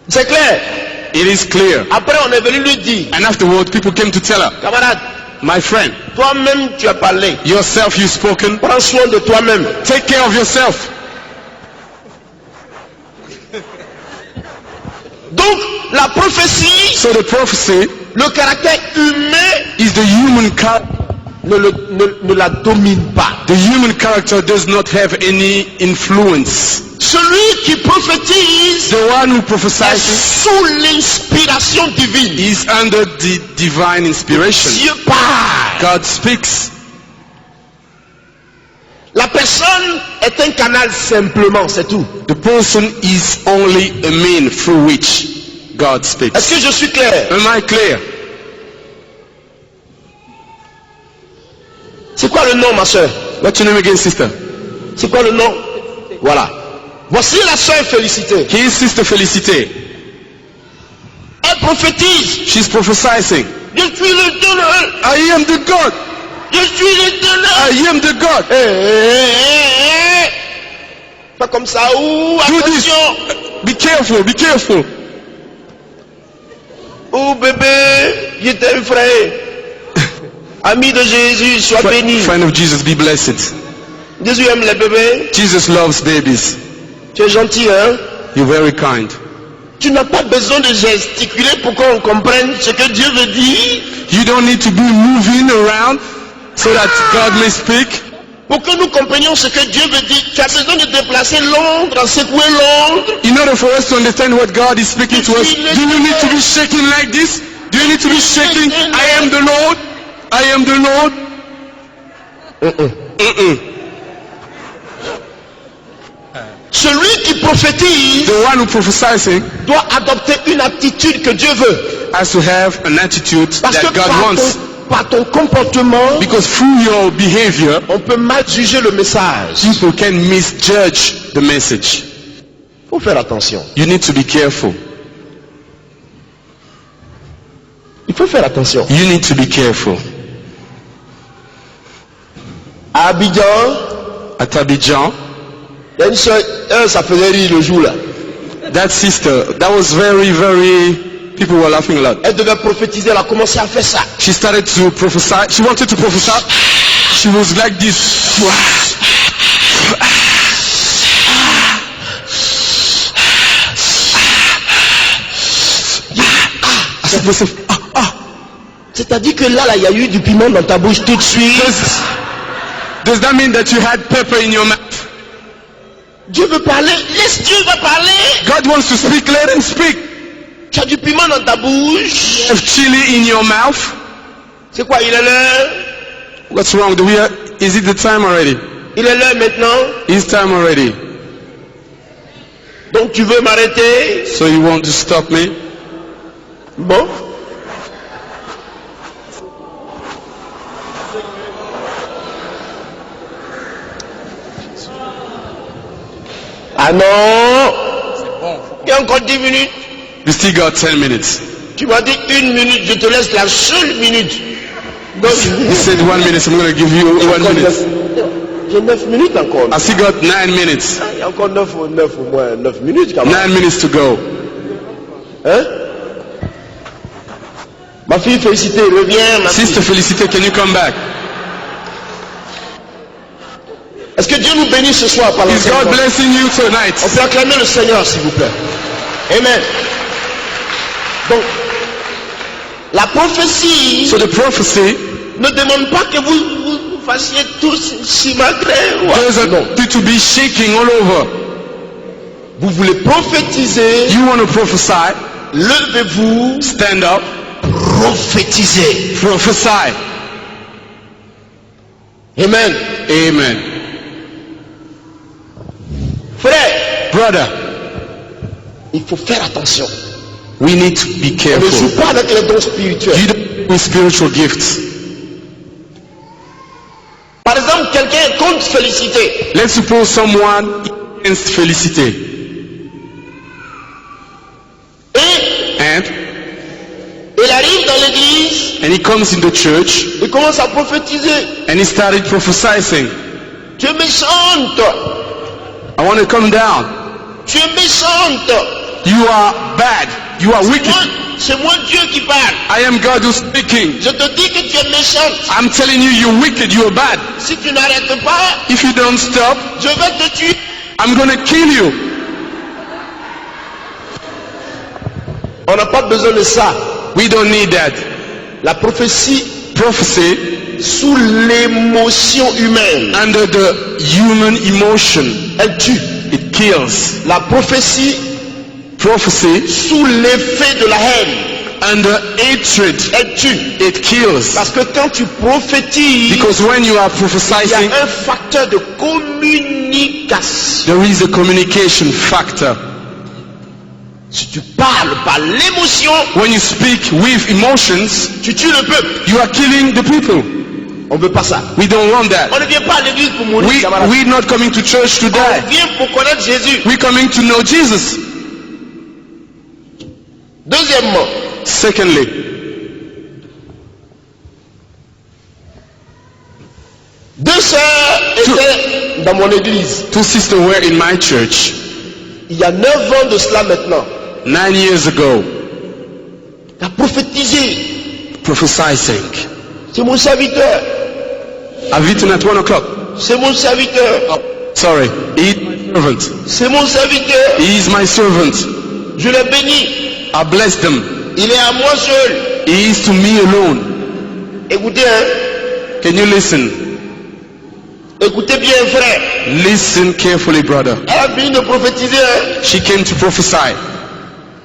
[SPEAKER 1] C'est clair.
[SPEAKER 3] It is clear.
[SPEAKER 1] Après on est venu lui dire,
[SPEAKER 3] And afterward, people came to tell her,
[SPEAKER 1] camarade,
[SPEAKER 3] my friend,
[SPEAKER 1] toi-même tu as parlé.
[SPEAKER 3] yourself you've spoken,
[SPEAKER 1] Prends soin de toi-même.
[SPEAKER 3] take care of yourself.
[SPEAKER 1] Donc la prophétie,
[SPEAKER 3] So the prophecy
[SPEAKER 1] le caractère humain
[SPEAKER 3] is the human character.
[SPEAKER 1] ne la domine pas.
[SPEAKER 3] The human character does not have any influence.
[SPEAKER 1] Celui qui prophétise
[SPEAKER 3] The one who
[SPEAKER 1] est
[SPEAKER 3] prophesies
[SPEAKER 1] sous l'inspiration divine.
[SPEAKER 3] is under the divine inspiration.
[SPEAKER 1] Dieu parle.
[SPEAKER 3] God speaks.
[SPEAKER 1] La personne est un canal simplement, c'est tout.
[SPEAKER 3] The person is only a mean through which God
[SPEAKER 1] Est-ce
[SPEAKER 3] speaks.
[SPEAKER 1] que je suis clair?
[SPEAKER 3] Am I clear?
[SPEAKER 1] C'est quoi le nom, ma soeur?
[SPEAKER 3] What's your name again, sister?
[SPEAKER 1] C'est quoi le nom? Voilà. Voici la soeur Félicité.
[SPEAKER 3] He is Sister Felicité.
[SPEAKER 1] Elle prophétise.
[SPEAKER 3] She's prophesying.
[SPEAKER 1] Je suis l'Éternel.
[SPEAKER 3] I am the God.
[SPEAKER 1] Je suis l'Éternel.
[SPEAKER 3] I am the God.
[SPEAKER 1] Pas comme ça. Ouh,
[SPEAKER 3] Do this.
[SPEAKER 1] attention.
[SPEAKER 3] Be careful. Be careful.
[SPEAKER 1] Ouh, bébé, je t'ai effrayé. Ami de Jésus, sois béni.
[SPEAKER 3] Friend of Jesus, be blessed.
[SPEAKER 1] Jésus aime les bébés.
[SPEAKER 3] Jesus loves babies.
[SPEAKER 1] Tu es gentil, hein?
[SPEAKER 3] You're very kind.
[SPEAKER 1] Tu n'as pas besoin de gesticuler pour qu'on comprenne ce que Dieu veut dire.
[SPEAKER 3] You don't need to be moving around so that God may speak.
[SPEAKER 1] Pour que nous comprenions ce que Dieu veut dire, tu as besoin de déplacer Londres, secouer Londres.
[SPEAKER 3] In order for us to understand what God is speaking to us, do you need to be shaking like this? Do you need to be shaking? I am the Lord. I am the Lord.
[SPEAKER 1] Celui qui prophétise
[SPEAKER 3] The one who prophesizing
[SPEAKER 1] doit adopter une attitude que Dieu veut.
[SPEAKER 3] has to have an attitude
[SPEAKER 1] Parce que
[SPEAKER 3] that God wants.
[SPEAKER 1] par ton comportement,
[SPEAKER 3] Because through your behavior,
[SPEAKER 1] on peut mal juger le message.
[SPEAKER 3] people can misjudge the message.
[SPEAKER 1] Il faut faire attention.
[SPEAKER 3] You need to be careful.
[SPEAKER 1] Il faut faire attention.
[SPEAKER 3] You need to be careful.
[SPEAKER 1] À Abidjan,
[SPEAKER 3] At Abidjan,
[SPEAKER 1] il y a une soeur, ça faisait rire le jour là.
[SPEAKER 3] that sister, that was people were laughing a lot.
[SPEAKER 1] Elle devait prophétiser, elle a commencé à faire ça.
[SPEAKER 3] She started to prophesy. She wanted to prophesy. She was like this.
[SPEAKER 1] C'est-à-dire que là, il y a eu du piment dans ta bouche tout de suite.
[SPEAKER 3] Does that mean that you had pepper in your mouth?
[SPEAKER 1] Dieu veut parler, laisse Dieu va parler.
[SPEAKER 3] God wants to speak, let him speak.
[SPEAKER 1] Tu as du piment dans ta bouche.
[SPEAKER 3] You have chili in your mouth.
[SPEAKER 1] C'est quoi, il est l'heure?
[SPEAKER 3] What's wrong? Is it the time already?
[SPEAKER 1] Il est l'heure maintenant.
[SPEAKER 3] It's time already.
[SPEAKER 1] Donc tu veux m'arrêter?
[SPEAKER 3] So you want to stop me?
[SPEAKER 1] Bon. Ah non. Il y a encore 10 minutes.
[SPEAKER 3] You still got 10 minutes.
[SPEAKER 1] Tu m'as dit 1 minute, je te laisse la seule minute. Donc,
[SPEAKER 3] He said 1 minute, I'm going to give you 1 minute.
[SPEAKER 1] J'ai 9 minutes encore.
[SPEAKER 3] I still got 9 minutes.
[SPEAKER 1] Il y a encore 9 au moins 9 minutes quand même.
[SPEAKER 3] 9 minutes to go.
[SPEAKER 1] Hein? Ma fille Félicité, reviens. Ma
[SPEAKER 3] Sister
[SPEAKER 1] fille.
[SPEAKER 3] Felicite, can you come back?
[SPEAKER 1] Est-ce que Dieu nous bénit ce soir par
[SPEAKER 3] Is
[SPEAKER 1] l'enseignement?
[SPEAKER 3] God blessing you tonight?
[SPEAKER 1] On peut acclamer le Seigneur s'il vous plaît. Amen. Donc, la prophétie
[SPEAKER 3] So the prophecy
[SPEAKER 1] ne demande pas que vous fassiez tous simacré.
[SPEAKER 3] doesn't need to be shaking all over.
[SPEAKER 1] Vous voulez prophétiser,
[SPEAKER 3] You want to prophesy,
[SPEAKER 1] levez-vous,
[SPEAKER 3] stand up,
[SPEAKER 1] prophétisez.
[SPEAKER 3] prophesy.
[SPEAKER 1] Amen.
[SPEAKER 3] Amen.
[SPEAKER 1] Frère,
[SPEAKER 3] Brother,
[SPEAKER 1] il faut faire attention.
[SPEAKER 3] we need to be
[SPEAKER 1] On ne
[SPEAKER 3] careful.
[SPEAKER 1] joue pas avec les dons spirituels.
[SPEAKER 3] You don't with spiritual gifts.
[SPEAKER 1] Par exemple, quelqu'un est contre Félicité.
[SPEAKER 3] Let's suppose someone against Felicite
[SPEAKER 1] Et
[SPEAKER 3] and
[SPEAKER 1] il arrive dans l'église,
[SPEAKER 3] he comes in the church
[SPEAKER 1] il commence à prophétiser.
[SPEAKER 3] and he started prophesying.
[SPEAKER 1] Tu es méchante.
[SPEAKER 3] I want to come down.
[SPEAKER 1] Tu es méchante.
[SPEAKER 3] You are bad. You are wicked.
[SPEAKER 1] C'est moi Dieu qui parle.
[SPEAKER 3] I am God who's speaking.
[SPEAKER 1] Je te dis que tu es méchante.
[SPEAKER 3] I'm telling you, you're wicked. You're bad.
[SPEAKER 1] Si tu n'arrêtes pas,
[SPEAKER 3] If you don't stop,
[SPEAKER 1] je vais te tuer.
[SPEAKER 3] I'm going to kill you.
[SPEAKER 1] On n'a pas besoin de ça.
[SPEAKER 3] We don't need that.
[SPEAKER 1] La prophétie
[SPEAKER 3] Prophecy
[SPEAKER 1] sous l'émotion humaine,
[SPEAKER 3] under the human emotion,
[SPEAKER 1] elle tue.
[SPEAKER 3] it kills.
[SPEAKER 1] La prophétie
[SPEAKER 3] Prophecy
[SPEAKER 1] sous l'effet de la haine,
[SPEAKER 3] under hatred,
[SPEAKER 1] elle tue.
[SPEAKER 3] it kills.
[SPEAKER 1] Parce que quand tu prophétises,
[SPEAKER 3] Because when you are
[SPEAKER 1] il y
[SPEAKER 3] prophesying,
[SPEAKER 1] a un facteur de communication.
[SPEAKER 3] there is a communication factor.
[SPEAKER 1] Si tu parles par l'émotion,
[SPEAKER 3] When you speak with emotions,
[SPEAKER 1] tu tues le peuple.
[SPEAKER 3] you are killing the people.
[SPEAKER 1] On ne veut pas ça.
[SPEAKER 3] We don't want that.
[SPEAKER 1] On ne vient pas à l'église pour mourir, camarade.
[SPEAKER 3] We're not coming to church to
[SPEAKER 1] On
[SPEAKER 3] die.
[SPEAKER 1] vient pour connaître Jésus.
[SPEAKER 3] We're coming to know Jesus.
[SPEAKER 1] Deuxièmement,
[SPEAKER 3] Secondly,
[SPEAKER 1] deux sœurs étaient dans mon église.
[SPEAKER 3] 2 sisters were in my church
[SPEAKER 1] Il y a 9 ans de cela maintenant.
[SPEAKER 3] 9 years ago,
[SPEAKER 1] Tu as prophétisé.
[SPEAKER 3] prophesying.
[SPEAKER 1] C'est mon serviteur.
[SPEAKER 3] I've eaten at 1 o'clock.
[SPEAKER 1] C'est mon serviteur.
[SPEAKER 3] Sorry, he is my servant.
[SPEAKER 1] C'est mon serviteur.
[SPEAKER 3] He is my servant.
[SPEAKER 1] Je l'ai béni.
[SPEAKER 3] I bless them.
[SPEAKER 1] Il est à moi seul.
[SPEAKER 3] He is to me alone.
[SPEAKER 1] Écoutez, hein,
[SPEAKER 3] Can you listen?
[SPEAKER 2] Écoutez bien, frère.
[SPEAKER 3] Listen carefully, brother.
[SPEAKER 2] Elle a fini de prophétiser. Hein?
[SPEAKER 3] She came to prophesy.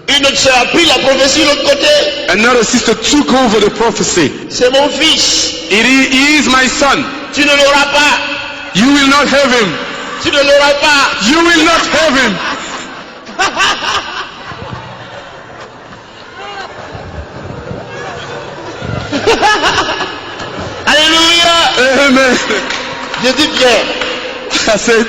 [SPEAKER 2] Une autre sœur a pris la prophétie de l'autre côté.
[SPEAKER 3] Another sister took over the prophecy.
[SPEAKER 2] C'est mon fils.
[SPEAKER 3] He is my son.
[SPEAKER 2] Tu ne l'auras pas.
[SPEAKER 3] You will not have him.
[SPEAKER 2] Tu ne l'auras pas.
[SPEAKER 3] You will not have him.
[SPEAKER 2] Alléluia.
[SPEAKER 3] Amen.
[SPEAKER 2] Je dis bien.
[SPEAKER 3] I said,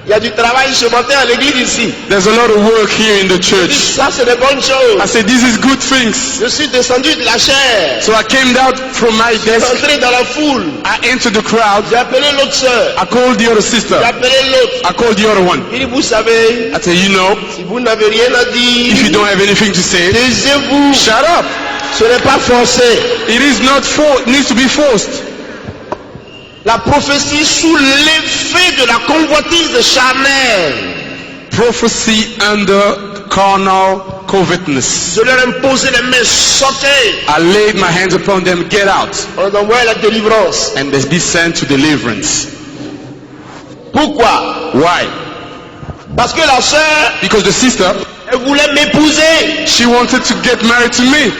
[SPEAKER 2] Il y a du travail ce matin à l'église ici.
[SPEAKER 3] there's a lot of work here in the
[SPEAKER 2] Je dis,
[SPEAKER 3] church.
[SPEAKER 2] ça c'est des bonnes
[SPEAKER 3] I
[SPEAKER 2] choses.
[SPEAKER 3] said, this is good things.
[SPEAKER 2] Je suis descendu de la chair.
[SPEAKER 3] So I came down from my
[SPEAKER 2] Je suis
[SPEAKER 3] desk.
[SPEAKER 2] entré dans la foule.
[SPEAKER 3] I entered the crowd.
[SPEAKER 2] J'ai appelé l'autre sœur.
[SPEAKER 3] I called the other sister.
[SPEAKER 2] J'ai appelé l'autre.
[SPEAKER 3] I called the other one.
[SPEAKER 2] Il dit, vous savez,
[SPEAKER 3] I said, you know,
[SPEAKER 2] si vous n'avez rien à
[SPEAKER 3] if you
[SPEAKER 2] dire,
[SPEAKER 3] don't have anything to say,
[SPEAKER 2] taisez-vous.
[SPEAKER 3] shut up.
[SPEAKER 2] Ce n'est pas forcé.
[SPEAKER 3] It is not it needs to be forced.
[SPEAKER 2] La prophétie sous l'effet de la convoitise charnelle.
[SPEAKER 3] Prophecy under carnal covetousness.
[SPEAKER 2] Je leur imposais les mains, sortez.
[SPEAKER 3] I laid my hands upon them, get out.
[SPEAKER 2] On envoie la délivrance.
[SPEAKER 3] And they be sent to deliverance.
[SPEAKER 2] Pourquoi?
[SPEAKER 3] Why?
[SPEAKER 2] Parce que la sœur,
[SPEAKER 3] Because the sister,
[SPEAKER 2] elle voulait m'épouser.
[SPEAKER 3] she wanted to get married to me.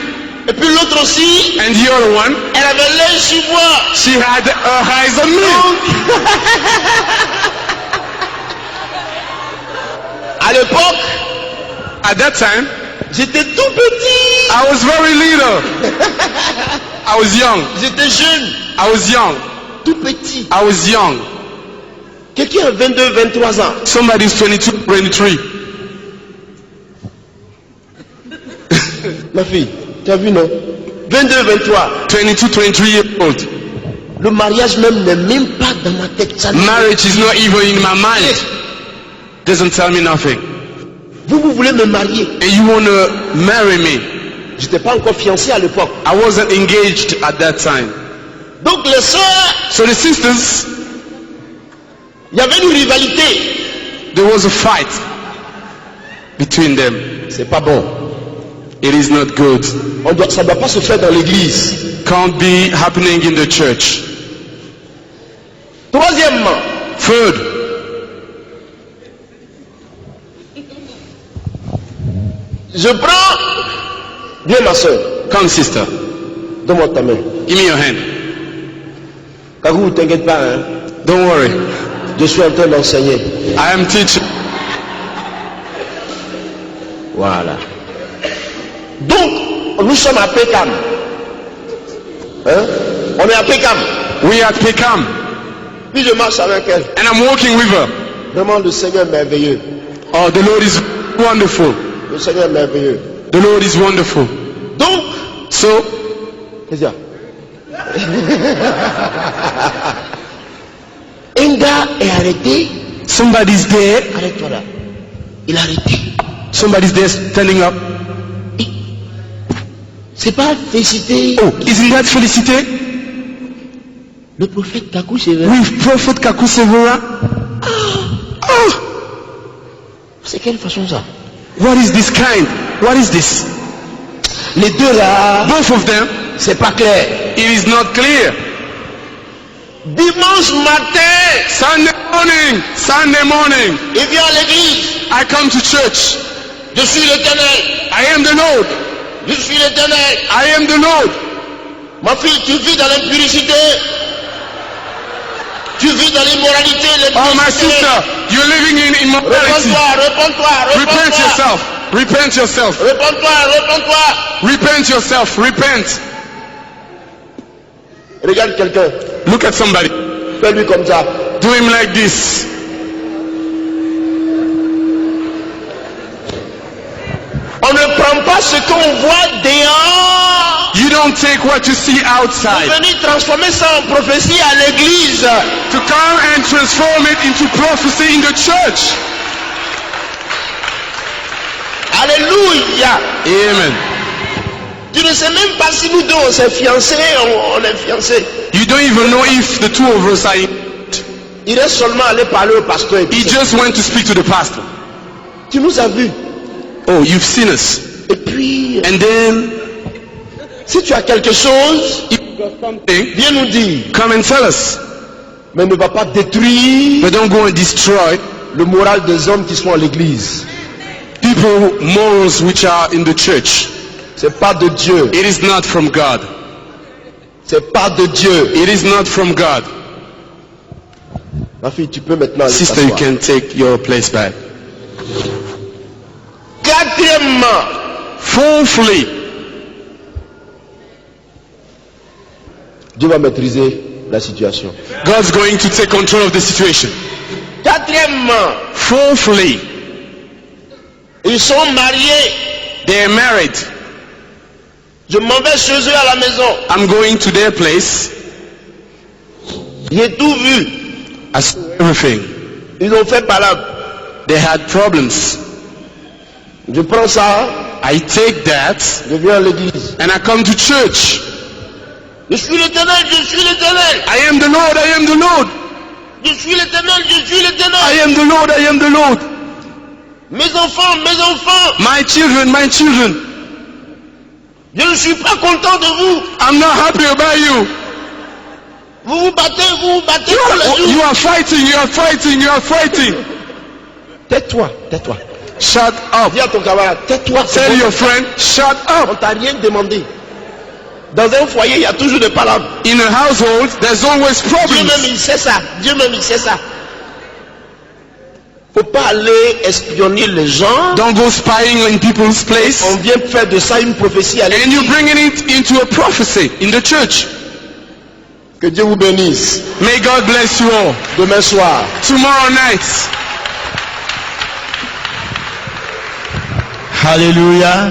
[SPEAKER 2] Et puis l'autre aussi,
[SPEAKER 3] And the other one,
[SPEAKER 2] elle avait l'œil sur moi.
[SPEAKER 3] she had her eyes on me.
[SPEAKER 2] À l'époque,
[SPEAKER 3] At that time,
[SPEAKER 2] j'étais tout petit.
[SPEAKER 3] I was very little. I was young.
[SPEAKER 2] J'étais jeune,
[SPEAKER 3] I was young.
[SPEAKER 2] tout petit.
[SPEAKER 3] I was young.
[SPEAKER 2] Quelqu'un a 22, 23 ans.
[SPEAKER 3] Somebody's 22, 23.
[SPEAKER 2] Ma fille, tu as vu non? 22, 23.
[SPEAKER 3] 22, 23 years old.
[SPEAKER 2] Le mariage même n'est même pas dans ma tête. Ça
[SPEAKER 3] Marriage is not even in my mind. Doesn't tell me nothing.
[SPEAKER 2] vous voulez me marier.
[SPEAKER 3] And you want to marry me.
[SPEAKER 2] Je n'étais pas encore fiancé à l'époque.
[SPEAKER 3] I wasn't engaged at that time.
[SPEAKER 2] Donc les sœurs,
[SPEAKER 3] So the sisters,
[SPEAKER 2] il y avait une rivalité.
[SPEAKER 3] there was a fight between them.
[SPEAKER 2] C'est pas bon.
[SPEAKER 3] It is not good.
[SPEAKER 2] Ça ne doit pas se faire dans l'église.
[SPEAKER 3] Can't be happening in the church.
[SPEAKER 2] Troisièmement,
[SPEAKER 3] Third,
[SPEAKER 2] je prends, viens ma soeur,
[SPEAKER 3] come sister,
[SPEAKER 2] donne-moi ta main.
[SPEAKER 3] give me your hand.
[SPEAKER 2] Kagou, ne t'inquiète pas, hein.
[SPEAKER 3] Don't worry.
[SPEAKER 2] Je suis en train d'enseigner.
[SPEAKER 3] I am teaching.
[SPEAKER 2] Voilà. Donc, nous sommes à Pécam. Hein? On est à Pécam.
[SPEAKER 3] We at Peckham.
[SPEAKER 2] Puis je marche avec elle.
[SPEAKER 3] And I'm walking with her.
[SPEAKER 2] Vraiment, le Seigneur est merveilleux.
[SPEAKER 3] Oh, the Lord is wonderful.
[SPEAKER 2] Le Seigneur est merveilleux.
[SPEAKER 3] The Lord is wonderful.
[SPEAKER 2] Donc,
[SPEAKER 3] So,
[SPEAKER 2] qu'est-ce qu'il y a? Un gars est arrêté.
[SPEAKER 3] somebody's there.
[SPEAKER 2] Arrête-toi là. Il a arrêté.
[SPEAKER 3] Somebody's there standing up.
[SPEAKER 2] C'est pas félicité.
[SPEAKER 3] Oh, isn't that Felicité?
[SPEAKER 2] Le prophète Kakou Sévé.
[SPEAKER 3] With Prophet Kakusevera? Oh,
[SPEAKER 2] C'est quelle façon ça?
[SPEAKER 3] what is this kind? What is this?
[SPEAKER 2] Les deux là,
[SPEAKER 3] Both of them,
[SPEAKER 2] c'est pas clair.
[SPEAKER 3] it is not clear.
[SPEAKER 2] Dimanche matin,
[SPEAKER 3] Sunday morning,
[SPEAKER 2] il vient à l'église.
[SPEAKER 3] I come to church.
[SPEAKER 2] Je suis l'Éternel.
[SPEAKER 3] I am the Lord.
[SPEAKER 2] Je suis l'Éternel.
[SPEAKER 3] I am the Lord.
[SPEAKER 2] Ma fille, tu vis dans l'impurité. Tu vis dans l'immoralité.
[SPEAKER 3] Oh, my sister, you're living in immorality.
[SPEAKER 2] Réponds-toi.
[SPEAKER 3] Repent yourself. Repent yourself.
[SPEAKER 2] Réponds-toi.
[SPEAKER 3] Repent yourself. Repent.
[SPEAKER 2] Regarde quelqu'un.
[SPEAKER 3] Look at somebody.
[SPEAKER 2] Fais-lui comme ça.
[SPEAKER 3] Do him like this.
[SPEAKER 2] On ne prend pas ce qu'on voit dehors.
[SPEAKER 3] You don't take what you see outside.
[SPEAKER 2] Venir transformer ça en prophétie à l'église.
[SPEAKER 3] To come and transform it into prophecy in the church.
[SPEAKER 2] Alléluia.
[SPEAKER 3] Amen.
[SPEAKER 2] Tu ne sais même pas si nous deux on s'est fiancés, on est fiancés.
[SPEAKER 3] You don't even know if the two of us are in.
[SPEAKER 2] Il est seulement allé parler au pasteur.
[SPEAKER 3] He just went to speak to the pastor.
[SPEAKER 2] Tu nous as vus.
[SPEAKER 3] Oh, you've seen us.
[SPEAKER 2] Et puis,
[SPEAKER 3] And then,
[SPEAKER 2] si tu as quelque chose,
[SPEAKER 3] if something,
[SPEAKER 1] viens nous dire,
[SPEAKER 3] come and tell us.
[SPEAKER 1] mais ne va pas détruire
[SPEAKER 3] But don't go and destroy
[SPEAKER 1] le moral des hommes qui sont à l'église.
[SPEAKER 3] people morals which are in the church.
[SPEAKER 1] C'est pas de Dieu.
[SPEAKER 3] It is not from God.
[SPEAKER 1] C'est pas de Dieu.
[SPEAKER 3] It is not from God.
[SPEAKER 1] Ma fille, tu peux maintenant aller
[SPEAKER 3] Sister, you
[SPEAKER 1] t'asseoir.
[SPEAKER 3] can take your place back.
[SPEAKER 1] Quatrièmement,
[SPEAKER 3] Fourthly,
[SPEAKER 1] Dieu va maîtriser la situation.
[SPEAKER 3] God's going to take control of the situation.
[SPEAKER 1] Quatrièmement,
[SPEAKER 3] Fourthly,
[SPEAKER 1] ils sont mariés.
[SPEAKER 3] they are married.
[SPEAKER 1] Je m'en vais chez eux à la maison.
[SPEAKER 3] I'm going to their place.
[SPEAKER 1] J'ai tout vu.
[SPEAKER 3] I saw everything.
[SPEAKER 1] Ils ont fait palabre.
[SPEAKER 3] They had problems.
[SPEAKER 1] Je prends ça,
[SPEAKER 3] I take that
[SPEAKER 1] je viens à l'église.
[SPEAKER 3] and I come to church.
[SPEAKER 1] Je suis l'Éternel, je suis l'Éternel.
[SPEAKER 3] I am the Lord, I am the Lord.
[SPEAKER 1] Je suis l'Éternel, je suis
[SPEAKER 3] I
[SPEAKER 1] l'Éternel.
[SPEAKER 3] am the Lord, I am the Lord.
[SPEAKER 1] Mes enfants,
[SPEAKER 3] My children, my children.
[SPEAKER 1] je ne suis pas content de vous.
[SPEAKER 3] I'm not happy about you.
[SPEAKER 1] Vous vous battez tous les jours.
[SPEAKER 3] You are fighting, you are fighting, you are fighting.
[SPEAKER 1] Tais-toi, tais-toi.
[SPEAKER 3] Shut up.
[SPEAKER 1] Dis à ton camarade, tais-toi. c'est
[SPEAKER 3] Tell
[SPEAKER 1] bon.
[SPEAKER 3] your friend, shut
[SPEAKER 1] On
[SPEAKER 3] up.
[SPEAKER 1] t'a rien demandé. Dans un foyer, il y a toujours des palabres.
[SPEAKER 3] In a household, there's always
[SPEAKER 1] Dieu
[SPEAKER 3] problems.
[SPEAKER 1] même, il sait ça. Dieu même, il sait ça. Faut pas aller espionner les gens.
[SPEAKER 3] Don't go spying in people's place.
[SPEAKER 1] On vient faire de ça une prophétie à
[SPEAKER 3] And
[SPEAKER 1] l'église.
[SPEAKER 3] you're bringing it into a prophecy in the church.
[SPEAKER 1] Que Dieu vous bénisse.
[SPEAKER 3] May God bless you all.
[SPEAKER 1] Demain soir.
[SPEAKER 3] Tomorrow night.
[SPEAKER 2] Alléluia.